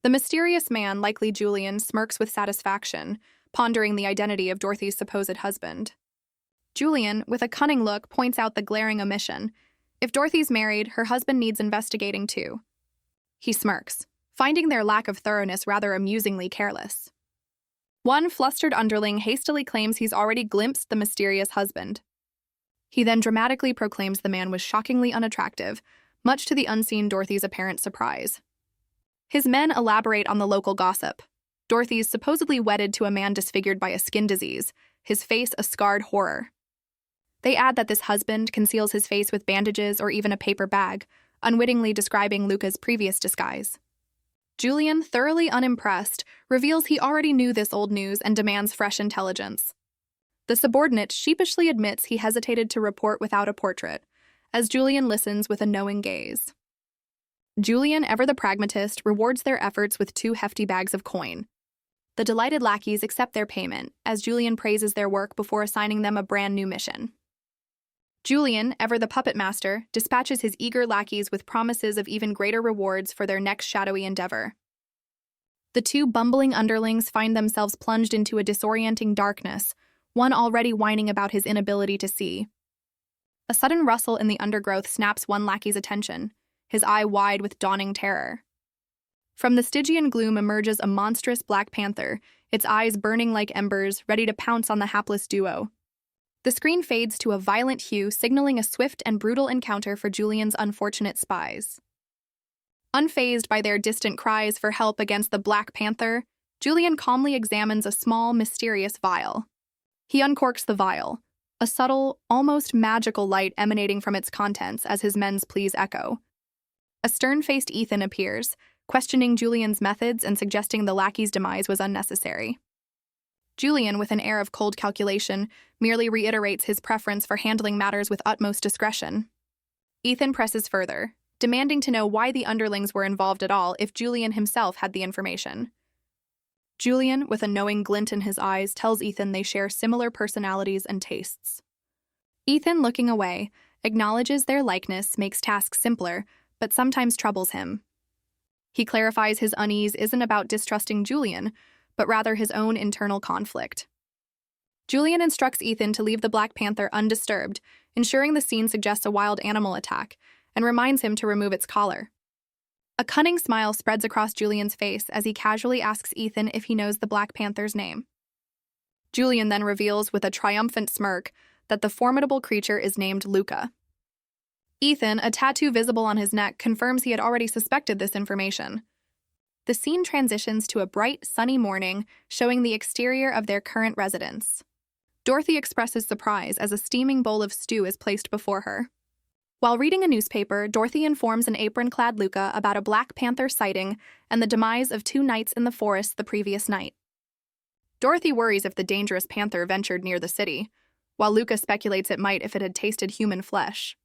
The mysterious man, likely Julian, smirks with satisfaction, pondering the identity of Dorothy's supposed husband. Julian, with a cunning look, points out the glaring omission. If Dorothy's married, her husband needs investigating too. He smirks, finding their lack of thoroughness rather amusingly careless. One flustered underling hastily claims he's already glimpsed the mysterious husband. He then dramatically proclaims the man was shockingly unattractive, much to the unseen Dorothy's apparent surprise. His men elaborate on the local gossip. Dorothy's supposedly wedded to a man disfigured by a skin disease, his face a scarred horror. They add that this husband conceals his face with bandages or even a paper bag, unwittingly describing Luca's previous disguise. Julian, thoroughly unimpressed, reveals he already knew this old news and demands fresh intelligence. The subordinate sheepishly admits he hesitated to report without a portrait, as Julian listens with a knowing gaze. Julian, ever the pragmatist, rewards their efforts with 2 hefty bags of coin. The delighted lackeys accept their payment, as Julian praises their work before assigning them a brand new mission. Julian, ever the puppet master, dispatches his eager lackeys with promises of even greater rewards for their next shadowy endeavor. The 2 bumbling underlings find themselves plunged into a disorienting darkness, one already whining about his inability to see. A sudden rustle in the undergrowth snaps one lackey's attention, his eye wide with dawning terror. From the Stygian gloom emerges a monstrous black panther, its eyes burning like embers, ready to pounce on the hapless duo. The screen fades to a violent hue, signaling a swift and brutal encounter for Julian's unfortunate spies. Unfazed by their distant cries for help against the Black Panther, Julian calmly examines a small, mysterious vial. He uncorks the vial, a subtle, almost magical light emanating from its contents as his men's pleas echo. A stern-faced Ethan appears, questioning Julian's methods and suggesting the lackey's demise was unnecessary. Julian, with an air of cold calculation, merely reiterates his preference for handling matters with utmost discretion. Ethan presses further, demanding to know why the underlings were involved at all if Julian himself had the information. Julian, with a knowing glint in his eyes, tells Ethan they share similar personalities and tastes. Ethan, looking away, acknowledges their likeness makes tasks simpler, but sometimes troubles him. He clarifies his unease isn't about distrusting Julian, but rather his own internal conflict. Julian instructs Ethan to leave the Black Panther undisturbed, ensuring the scene suggests a wild animal attack, and reminds him to remove its collar. A cunning smile spreads across Julian's face as he casually asks Ethan if he knows the Black Panther's name. Julian then reveals with a triumphant smirk that the formidable creature is named Luca. Ethan, a tattoo visible on his neck, confirms he had already suspected this information. The scene transitions to a bright, sunny morning, showing the exterior of their current residence. Dorothy expresses surprise as a steaming bowl of stew is placed before her. While reading a newspaper, Dorothy informs an apron-clad Luca about a Black Panther sighting and the demise of 2 knights in the forest the previous night. Dorothy worries if the dangerous panther ventured near the city, while Luca speculates it might if it had tasted human flesh.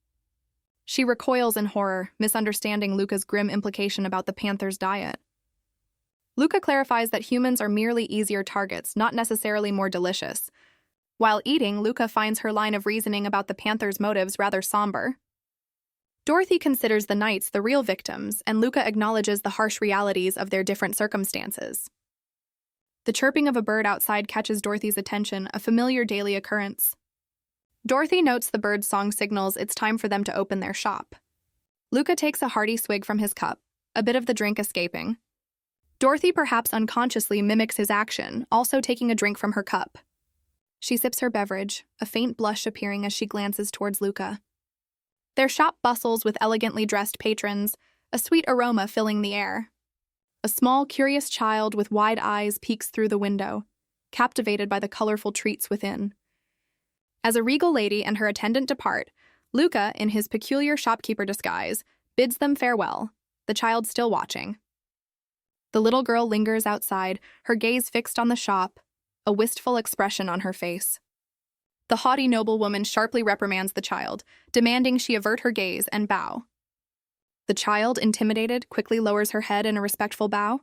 She recoils in horror, misunderstanding Luca's grim implication about the panther's diet. Luca clarifies that humans are merely easier targets, not necessarily more delicious. While eating, Luca finds her line of reasoning about the panther's motives rather somber. Dorothy considers the knights the real victims, and Luca acknowledges the harsh realities of their different circumstances. The chirping of a bird outside catches Dorothy's attention, a familiar daily occurrence. Dorothy notes the bird's song signals it's time for them to open their shop. Luca takes a hearty swig from his cup, a bit of the drink escaping. Dorothy perhaps unconsciously mimics his action, also taking a drink from her cup. She sips her beverage, a faint blush appearing as she glances towards Luca. Their shop bustles with elegantly dressed patrons, a sweet aroma filling the air. A small, curious child with wide eyes peeks through the window, captivated by the colorful treats within. As a regal lady and her attendant depart, Luca, in his peculiar shopkeeper disguise, bids them farewell, the child still watching. The little girl lingers outside, her gaze fixed on the shop, a wistful expression on her face. The haughty noblewoman sharply reprimands the child, demanding she avert her gaze and bow. The child, intimidated, quickly lowers her head in a respectful bow.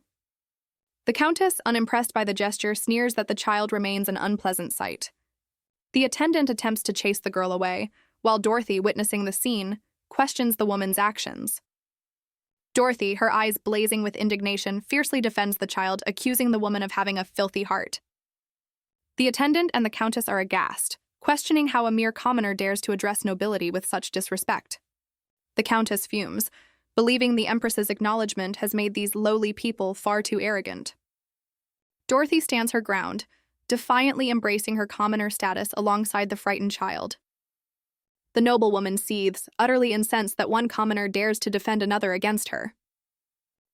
The countess, unimpressed by the gesture, sneers that the child remains an unpleasant sight. The attendant attempts to chase the girl away, while Dorothy, witnessing the scene, questions the woman's actions. Dorothy, her eyes blazing with indignation, fiercely defends the child, accusing the woman of having a filthy heart. The attendant and the countess are aghast, questioning how a mere commoner dares to address nobility with such disrespect. The countess fumes, believing the Empress's acknowledgement has made these lowly people far too arrogant. Dorothy stands her ground, defiantly embracing her commoner status alongside the frightened child. The noblewoman seethes, utterly incensed that one commoner dares to defend another against her.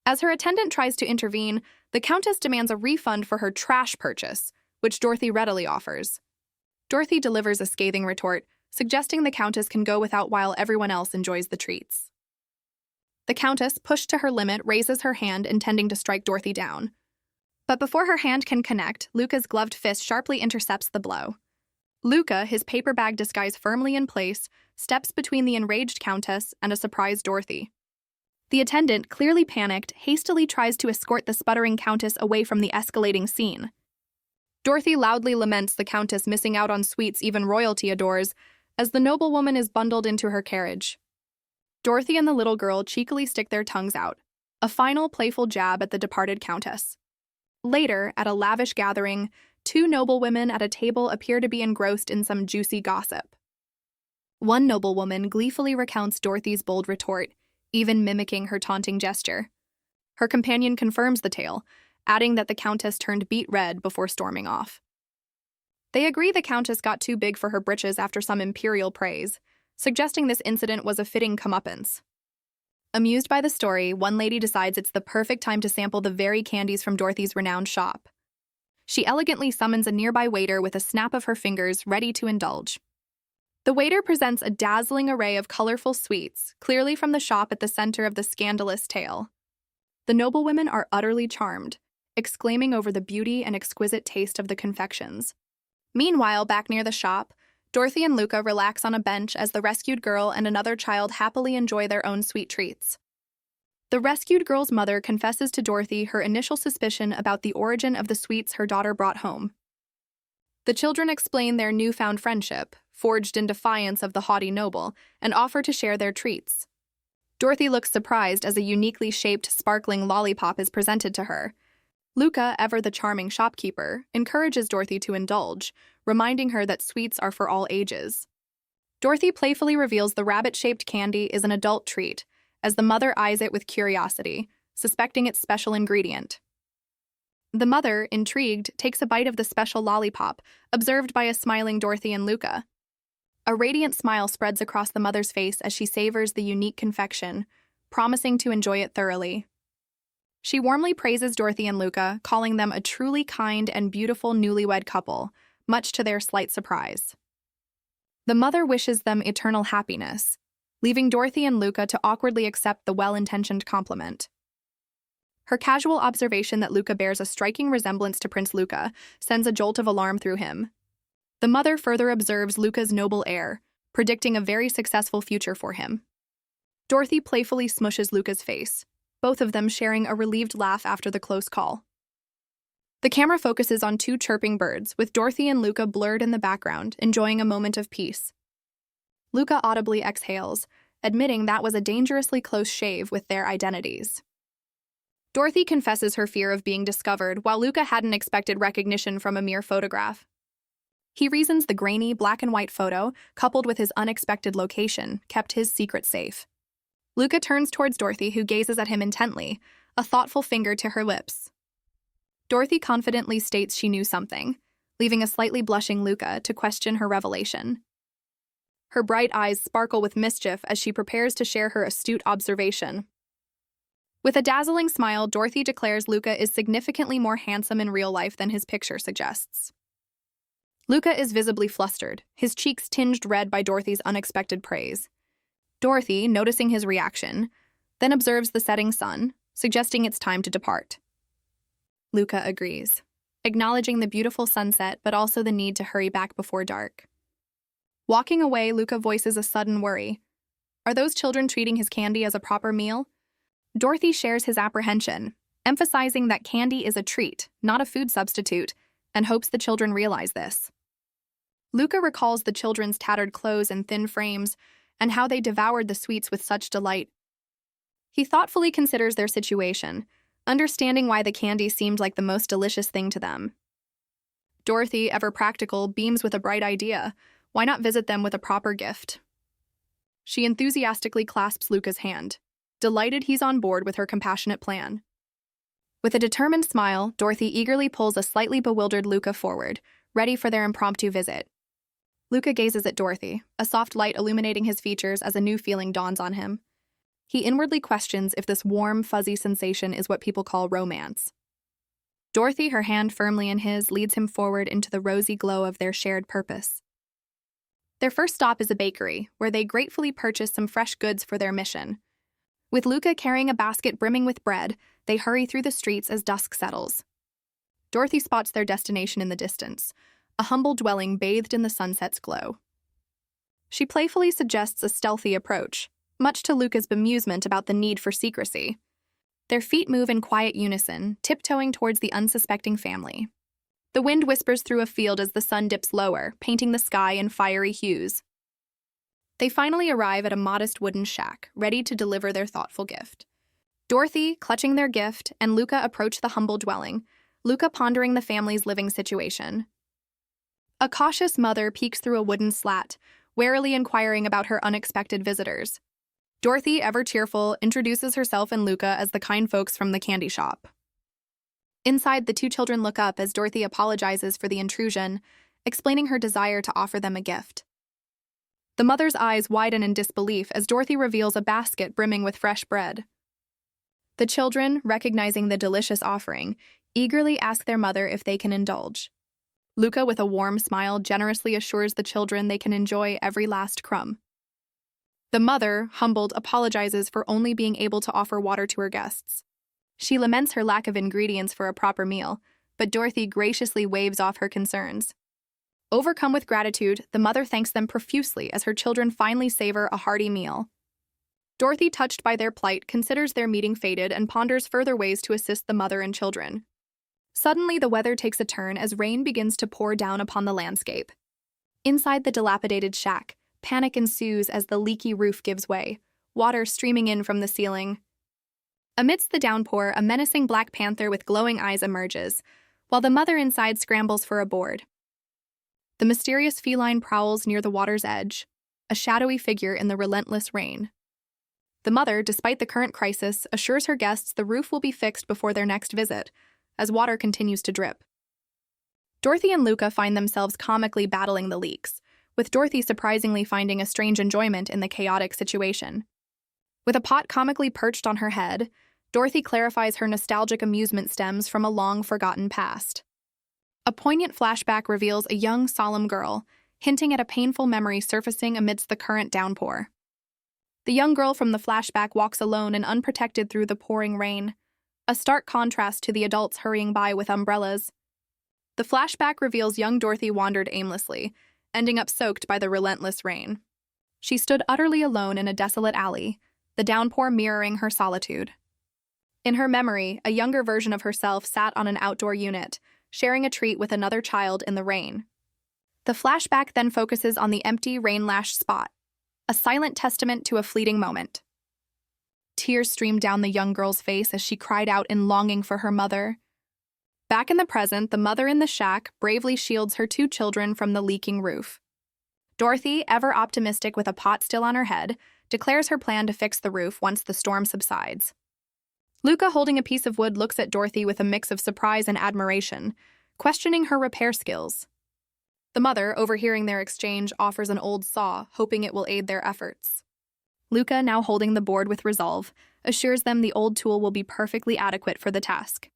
As her attendant tries to intervene, the countess demands a refund for her trash purchase, which Dorothy readily offers. Dorothy delivers a scathing retort, suggesting the countess can go without while everyone else enjoys the treats. The countess, pushed to her limit, raises her hand, intending to strike Dorothy down. But before her hand can connect, Luca's gloved fist sharply intercepts the blow. Luca, his paper bag disguise firmly in place, steps between the enraged countess and a surprised Dorothy. The attendant, clearly panicked, hastily tries to escort the sputtering countess away from the escalating scene. Dorothy loudly laments the countess missing out on sweets even royalty adores, as the noblewoman is bundled into her carriage. Dorothy and the little girl cheekily stick their tongues out, a final playful jab at the departed countess. Later, at a lavish gathering, two noblewomen at a table appear to be engrossed in some juicy gossip. One noblewoman gleefully recounts Dorothy's bold retort, even mimicking her taunting gesture. Her companion confirms the tale, adding that the countess turned beet red before storming off. They agree the countess got too big for her britches after some imperial praise, suggesting this incident was a fitting comeuppance. Amused by the story, one lady decides it's the perfect time to sample the very candies from Dorothy's renowned shop. She elegantly summons a nearby waiter with a snap of her fingers, ready to indulge. The waiter presents a dazzling array of colorful sweets, clearly from the shop at the center of the scandalous tale. The noblewomen are utterly charmed, exclaiming over the beauty and exquisite taste of the confections. Meanwhile, back near the shop, Dorothy and Luca relax on a bench as the rescued girl and another child happily enjoy their own sweet treats. The rescued girl's mother confesses to Dorothy her initial suspicion about the origin of the sweets her daughter brought home. The children explain their newfound friendship, forged in defiance of the haughty noble, and offer to share their treats. Dorothy looks surprised as a uniquely shaped, sparkling lollipop is presented to her. Luca, ever the charming shopkeeper, encourages Dorothy to indulge, reminding her that sweets are for all ages. Dorothy playfully reveals the rabbit-shaped candy is an adult treat, as the mother eyes it with curiosity, suspecting its special ingredient. The mother, intrigued, takes a bite of the special lollipop, observed by a smiling Dorothy and Luca. A radiant smile spreads across the mother's face as she savors the unique confection, promising to enjoy it thoroughly. She warmly praises Dorothy and Luca, calling them a truly kind and beautiful newlywed couple, much to their slight surprise. The mother wishes them eternal happiness, leaving Dorothy and Luca to awkwardly accept the well-intentioned compliment. Her casual observation that Luca bears a striking resemblance to Prince Luca sends a jolt of alarm through him. The mother further observes Luca's noble air, predicting a very successful future for him. Dorothy playfully smushes Luca's face, both of them sharing a relieved laugh after the close call. The camera focuses on two chirping birds, with Dorothy and Luca blurred in the background, enjoying a moment of peace. Luca audibly exhales, admitting that was a dangerously close shave with their identities. Dorothy confesses her fear of being discovered, while Luca hadn't expected recognition from a mere photograph. He reasons the grainy, black-and-white photo, coupled with his unexpected location, kept his secret safe. Luca turns towards Dorothy, who gazes at him intently, a thoughtful finger to her lips. Dorothy confidently states she knew something, leaving a slightly blushing Luca to question her revelation. Her bright eyes sparkle with mischief as she prepares to share her astute observation. With a dazzling smile, Dorothy declares Luca is significantly more handsome in real life than his picture suggests. Luca is visibly flustered, his cheeks tinged red by Dorothy's unexpected praise. Dorothy, noticing his reaction, then observes the setting sun, suggesting it's time to depart. Luca agrees, acknowledging the beautiful sunset but also the need to hurry back before dark. Walking away, Luca voices a sudden worry. Are those children treating his candy as a proper meal? Dorothy shares his apprehension, emphasizing that candy is a treat, not a food substitute, and hopes the children realize this. Luca recalls the children's tattered clothes and thin frames, and how they devoured the sweets with such delight. He thoughtfully considers their situation, understanding why the candy seemed like the most delicious thing to them. Dorothy, ever practical, beams with a bright idea. Why not visit them with a proper gift? She enthusiastically clasps Luca's hand, delighted he's on board with her compassionate plan. With a determined smile, Dorothy eagerly pulls a slightly bewildered Luca forward, ready for their impromptu visit. Luca gazes at Dorothy, a soft light illuminating his features as a new feeling dawns on him. He inwardly questions if this warm, fuzzy sensation is what people call romance. Dorothy, her hand firmly in his, leads him forward into the rosy glow of their shared purpose. Their first stop is a bakery, where they gratefully purchase some fresh goods for their mission. With Luca carrying a basket brimming with bread, they hurry through the streets as dusk settles. Dorothy spots their destination in the distance, a humble dwelling bathed in the sunset's glow. She playfully suggests a stealthy approach, much to Luca's bemusement about the need for secrecy. Their feet move in quiet unison, tiptoeing towards the unsuspecting family. The wind whispers through a field as the sun dips lower, painting the sky in fiery hues. They finally arrive at a modest wooden shack, ready to deliver their thoughtful gift. Dorothy, clutching their gift, and Luca approach the humble dwelling, Luca pondering the family's living situation. A cautious mother peeks through a wooden slat, warily inquiring about her unexpected visitors. Dorothy, ever cheerful, introduces herself and Luca as the kind folks from the candy shop. Inside, the two children look up as Dorothy apologizes for the intrusion, explaining her desire to offer them a gift. The mother's eyes widen in disbelief as Dorothy reveals a basket brimming with fresh bread. The children, recognizing the delicious offering, eagerly ask their mother if they can indulge. Luca, with a warm smile, generously assures the children they can enjoy every last crumb. The mother, humbled, apologizes for only being able to offer water to her guests. She laments her lack of ingredients for a proper meal, but Dorothy graciously waves off her concerns. Overcome with gratitude, the mother thanks them profusely as her children finally savor a hearty meal. Dorothy, touched by their plight, considers their meeting fated and ponders further ways to assist the mother and children. Suddenly, the weather takes a turn as rain begins to pour down upon the landscape. Inside the dilapidated shack, panic ensues as the leaky roof gives way, water streaming in from the ceiling. Amidst the downpour, a menacing black panther with glowing eyes emerges, while the mother inside scrambles for a board. The mysterious feline prowls near the water's edge, a shadowy figure in the relentless rain. The mother, despite the current crisis, assures her guests the roof will be fixed before their next visit, as water continues to drip. Dorothy and Luca find themselves comically battling the leaks, with Dorothy surprisingly finding a strange enjoyment in the chaotic situation. With a pot comically perched on her head, Dorothy clarifies her nostalgic amusement stems from a long-forgotten past. A poignant flashback reveals a young, solemn girl, hinting at a painful memory surfacing amidst the current downpour. The young girl from the flashback walks alone and unprotected through the pouring rain, a stark contrast to the adults hurrying by with umbrellas. The flashback reveals young Dorothy wandered aimlessly, ending up soaked by the relentless rain. She stood utterly alone in a desolate alley, the downpour mirroring her solitude. In her memory, a younger version of herself sat on an outdoor unit, sharing a treat with another child in the rain. The flashback then focuses on the empty, rain-lashed spot, a silent testament to a fleeting moment. Tears streamed down the young girl's face as she cried out in longing for her mother. Back in the present, the mother in the shack bravely shields her two children from the leaking roof. Dorothy, ever optimistic with a pot still on her head, declares her plan to fix the roof once the storm subsides. Luca, holding a piece of wood, looks at Dorothy with a mix of surprise and admiration, questioning her repair skills. The mother, overhearing their exchange, offers an old saw, hoping it will aid their efforts. Luca, now holding the board with resolve, assures them the old tool will be perfectly adequate for the task.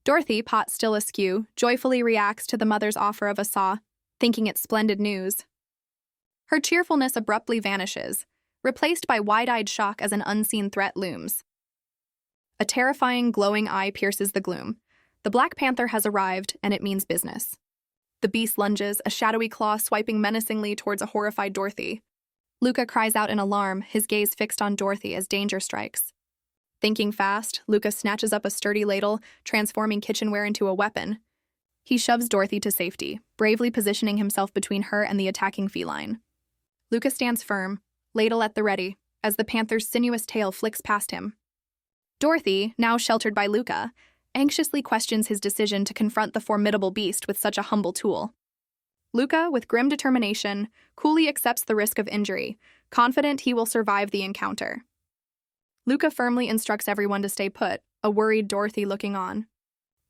Dorothy, pot still askew, joyfully reacts to the mother's offer of a saw, thinking it splendid news. Her cheerfulness abruptly vanishes, replaced by wide-eyed shock as an unseen threat looms. A terrifying, glowing eye pierces the gloom. The Black Panther has arrived, and it means business. The beast lunges, a shadowy claw swiping menacingly towards a horrified Dorothy. Luca cries out in alarm, his gaze fixed on Dorothy as danger strikes. Thinking fast, Luca snatches up a sturdy ladle, transforming kitchenware into a weapon. He shoves Dorothy to safety, bravely positioning himself between her and the attacking feline. Luca stands firm, ladle at the ready, as the panther's sinuous tail flicks past him. Dorothy, now sheltered by Luca, anxiously questions his decision to confront the formidable beast with such a humble tool. Luca, with grim determination, coolly accepts the risk of injury, confident he will survive the encounter. Luca firmly instructs everyone to stay put, a worried Dorothy looking on.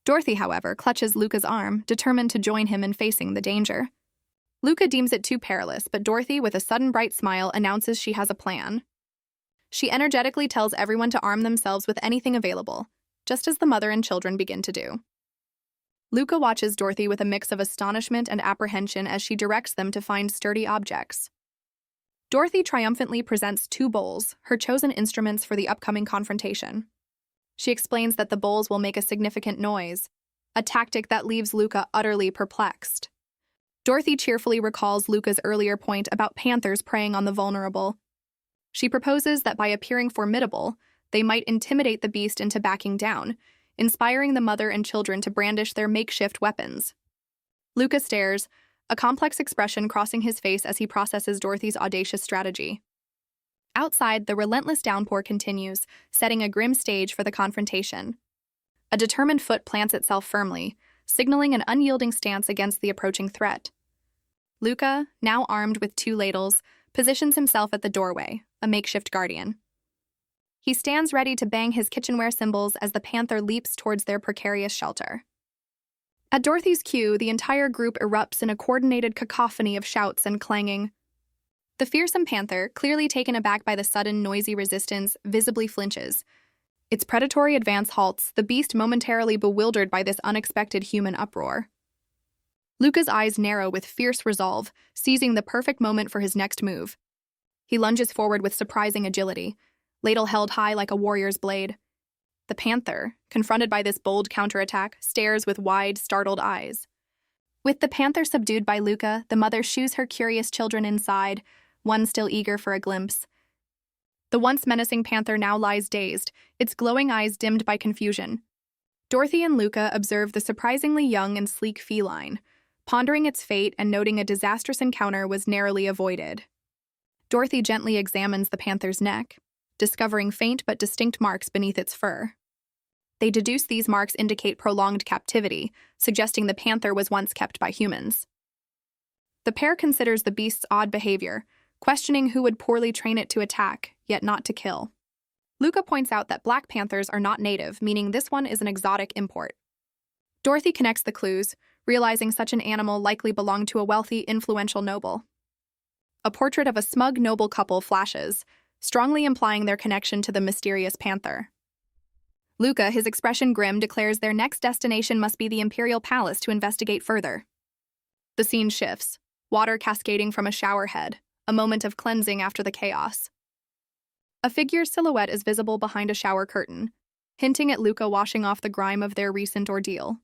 Dorothy, however, clutches Luca's arm, determined to join him in facing the danger. Luca deems it too perilous, but Dorothy, with a sudden bright smile, announces she has a plan. She energetically tells everyone to arm themselves with anything available, just as the mother and children begin to do. Luca watches Dorothy with a mix of astonishment and apprehension as she directs them to find sturdy objects. Dorothy triumphantly presents 2 bowls, her chosen instruments for the upcoming confrontation. She explains that the bowls will make a significant noise, a tactic that leaves Luca utterly perplexed. Dorothy cheerfully recalls Luca's earlier point about panthers preying on the vulnerable. She proposes that by appearing formidable, they might intimidate the beast into backing down, inspiring the mother and children to brandish their makeshift weapons. Luca stares, a complex expression crossing his face as he processes Dorothy's audacious strategy. Outside, the relentless downpour continues, setting a grim stage for the confrontation. A determined foot plants itself firmly, signaling an unyielding stance against the approaching threat. Luca, now armed with 2 ladles, positions himself at the doorway, a makeshift guardian. He stands ready to bang his kitchenware cymbals as the panther leaps towards their precarious shelter. At Dorothy's cue, the entire group erupts in a coordinated cacophony of shouts and clanging. The fearsome panther, clearly taken aback by the sudden, noisy resistance, visibly flinches. Its predatory advance halts, the beast momentarily bewildered by this unexpected human uproar. Luca's eyes narrow with fierce resolve, seizing the perfect moment for his next move. He lunges forward with surprising agility, ladle held high like a warrior's blade. The panther, confronted by this bold counterattack, stares with wide, startled eyes. With the panther subdued by Luca, the mother shoos her curious children inside, one still eager for a glimpse. The once menacing panther now lies dazed, its glowing eyes dimmed by confusion. Dorothy and Luca observe the surprisingly young and sleek feline, pondering its fate and noting a disastrous encounter was narrowly avoided. Dorothy gently examines the panther's neck, discovering faint but distinct marks beneath its fur. They deduce these marks indicate prolonged captivity, suggesting the panther was once kept by humans. The pair considers the beast's odd behavior, questioning who would poorly train it to attack, yet not to kill. Luca points out that black panthers are not native, meaning this one is an exotic import. Dorothy connects the clues, realizing such an animal likely belonged to a wealthy, influential noble. A portrait of a smug noble couple flashes, strongly implying their connection to the mysterious panther. Luca, his expression grim, declares their next destination must be the Imperial Palace to investigate further. The scene shifts, water cascading from a shower head, a moment of cleansing after the chaos. A figure's silhouette is visible behind a shower curtain, hinting at Luca washing off the grime of their recent ordeal.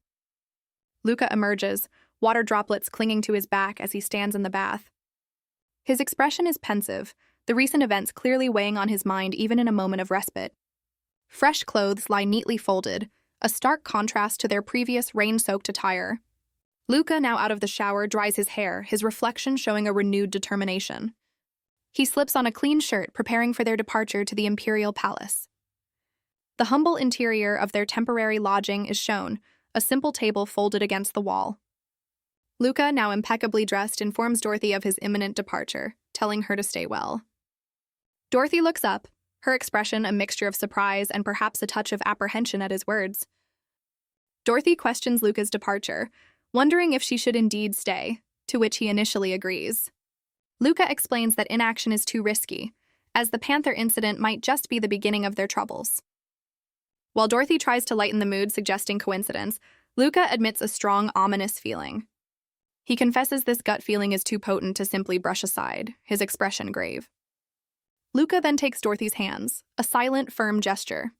Luca emerges, water droplets clinging to his back as he stands in the bath. His expression is pensive, the recent events clearly weighing on his mind even in a moment of respite. Fresh clothes lie neatly folded, a stark contrast to their previous rain-soaked attire. Luca, now out of the shower, dries his hair, his reflection showing a renewed determination. He slips on a clean shirt, preparing for their departure to the Imperial Palace. The humble interior of their temporary lodging is shown, a simple table folded against the wall. Luca, now impeccably dressed, informs Dorothy of his imminent departure, telling her to stay well. Dorothy looks up, her expression a mixture of surprise and perhaps a touch of apprehension at his words. Dorothy questions Luca's departure, wondering if she should indeed stay, to which he initially agrees. Luca explains that inaction is too risky, as the panther incident might just be the beginning of their troubles. While Dorothy tries to lighten the mood, suggesting coincidence, Luca admits a strong, ominous feeling. He confesses this gut feeling is too potent to simply brush aside, his expression grave. Luca then takes Dorothy's hands, a silent, firm gesture.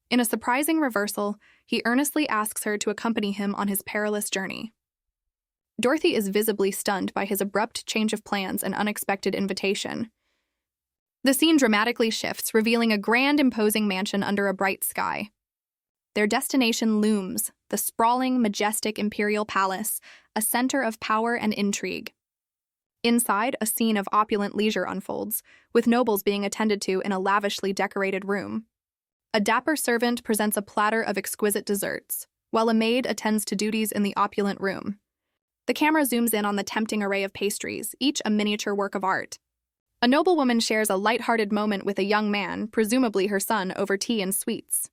In a surprising reversal, he earnestly asks her to accompany him on his perilous journey. Dorothy is visibly stunned by his abrupt change of plans and unexpected invitation. The scene dramatically shifts, revealing a grand, imposing mansion under a bright sky. Their destination looms, the sprawling, majestic Imperial Palace, a center of power and intrigue. Inside, a scene of opulent leisure unfolds, with nobles being attended to in a lavishly decorated room. A dapper servant presents a platter of exquisite desserts, while a maid attends to duties in the opulent room. The camera zooms in on the tempting array of pastries, each a miniature work of art. A noblewoman shares a light-hearted moment with a young man, presumably her son, over tea and sweets.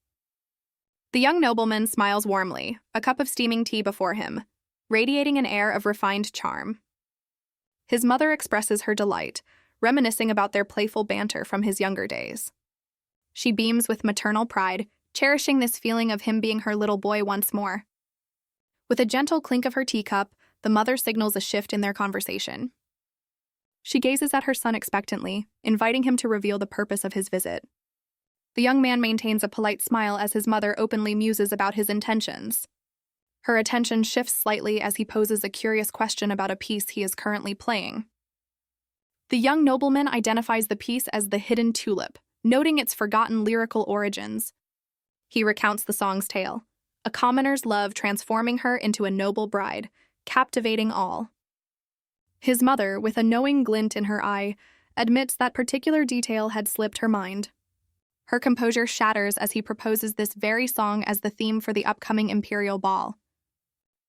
The young nobleman smiles warmly, a cup of steaming tea before him, radiating an air of refined charm. His mother expresses her delight, reminiscing about their playful banter from his younger days. She beams with maternal pride, cherishing this feeling of him being her little boy once more. With a gentle clink of her teacup, the mother signals a shift in their conversation. She gazes at her son expectantly, inviting him to reveal the purpose of his visit. The young man maintains a polite smile as his mother openly muses about his intentions. Her attention shifts slightly as he poses a curious question about a piece he is currently playing. The young nobleman identifies the piece as the hidden tulip, noting its forgotten lyrical origins. He recounts the song's tale, a commoner's love transforming her into a noble bride, captivating all. His mother, with a knowing glint in her eye, admits that particular detail had slipped her mind. Her composure shatters as he proposes this very song as the theme for the upcoming Imperial ball.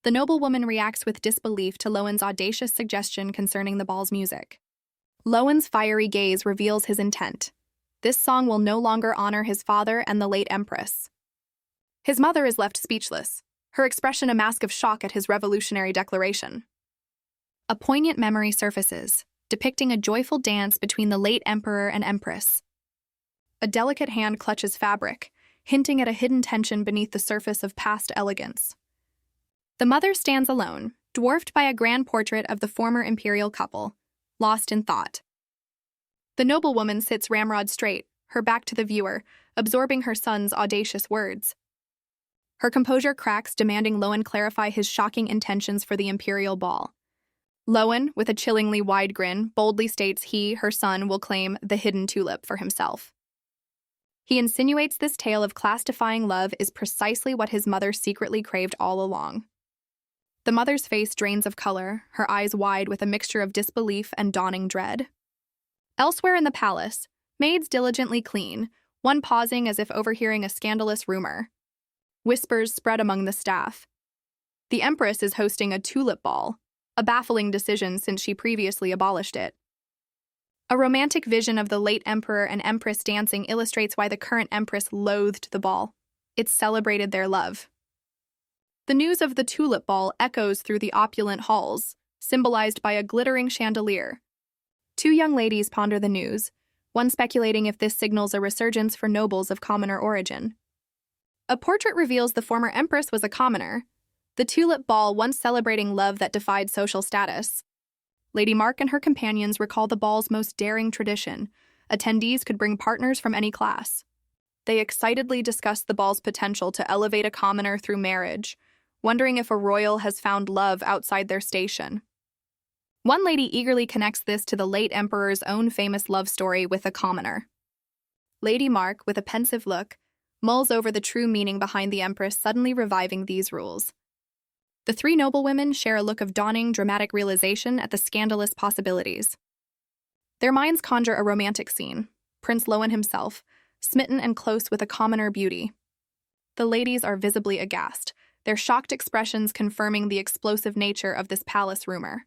The noblewoman reacts with disbelief to Lowen's audacious suggestion concerning the ball's music. Lowen's fiery gaze reveals his intent. This song will no longer honor his father and the late Empress. His mother is left speechless, her expression a mask of shock at his revolutionary declaration. A poignant memory surfaces, depicting a joyful dance between the late Emperor and Empress. A delicate hand clutches fabric, hinting at a hidden tension beneath the surface of past elegance. The mother stands alone, dwarfed by a grand portrait of the former imperial couple, lost in thought. The noblewoman sits ramrod straight, her back to the viewer, absorbing her son's audacious words. Her composure cracks, demanding Lowen clarify his shocking intentions for the imperial ball. Lowen, with a chillingly wide grin, boldly states he, her son, will claim the hidden tulip for himself. He insinuates this tale of class-defying love is precisely what his mother secretly craved all along. The mother's face drains of color, her eyes wide with a mixture of disbelief and dawning dread. Elsewhere in the palace, maids diligently clean, one pausing as if overhearing a scandalous rumor. Whispers spread among the staff. The Empress is hosting a tulip ball, a baffling decision since she previously abolished it. A romantic vision of the late Emperor and Empress dancing illustrates why the current Empress loathed the ball. It celebrated their love. The news of the tulip ball echoes through the opulent halls, symbolized by a glittering chandelier. Two young ladies ponder the news, one speculating if this signals a resurgence for nobles of commoner origin. A portrait reveals the former Empress was a commoner, the tulip ball once celebrating love that defied social status. Lady Mark and her companions recall the ball's most daring tradition. Attendees could bring partners from any class. They excitedly discuss the ball's potential to elevate a commoner through marriage, wondering if a royal has found love outside their station. One lady eagerly connects this to the late Emperor's own famous love story with a commoner. Lady Mark, with a pensive look, mulls over the true meaning behind the Empress suddenly reviving these rules. The three noblewomen share a look of dawning, dramatic realization at the scandalous possibilities. Their minds conjure a romantic scene, Prince Lowen himself, smitten and close with a commoner beauty. The ladies are visibly aghast, their shocked expressions confirming the explosive nature of this palace rumor.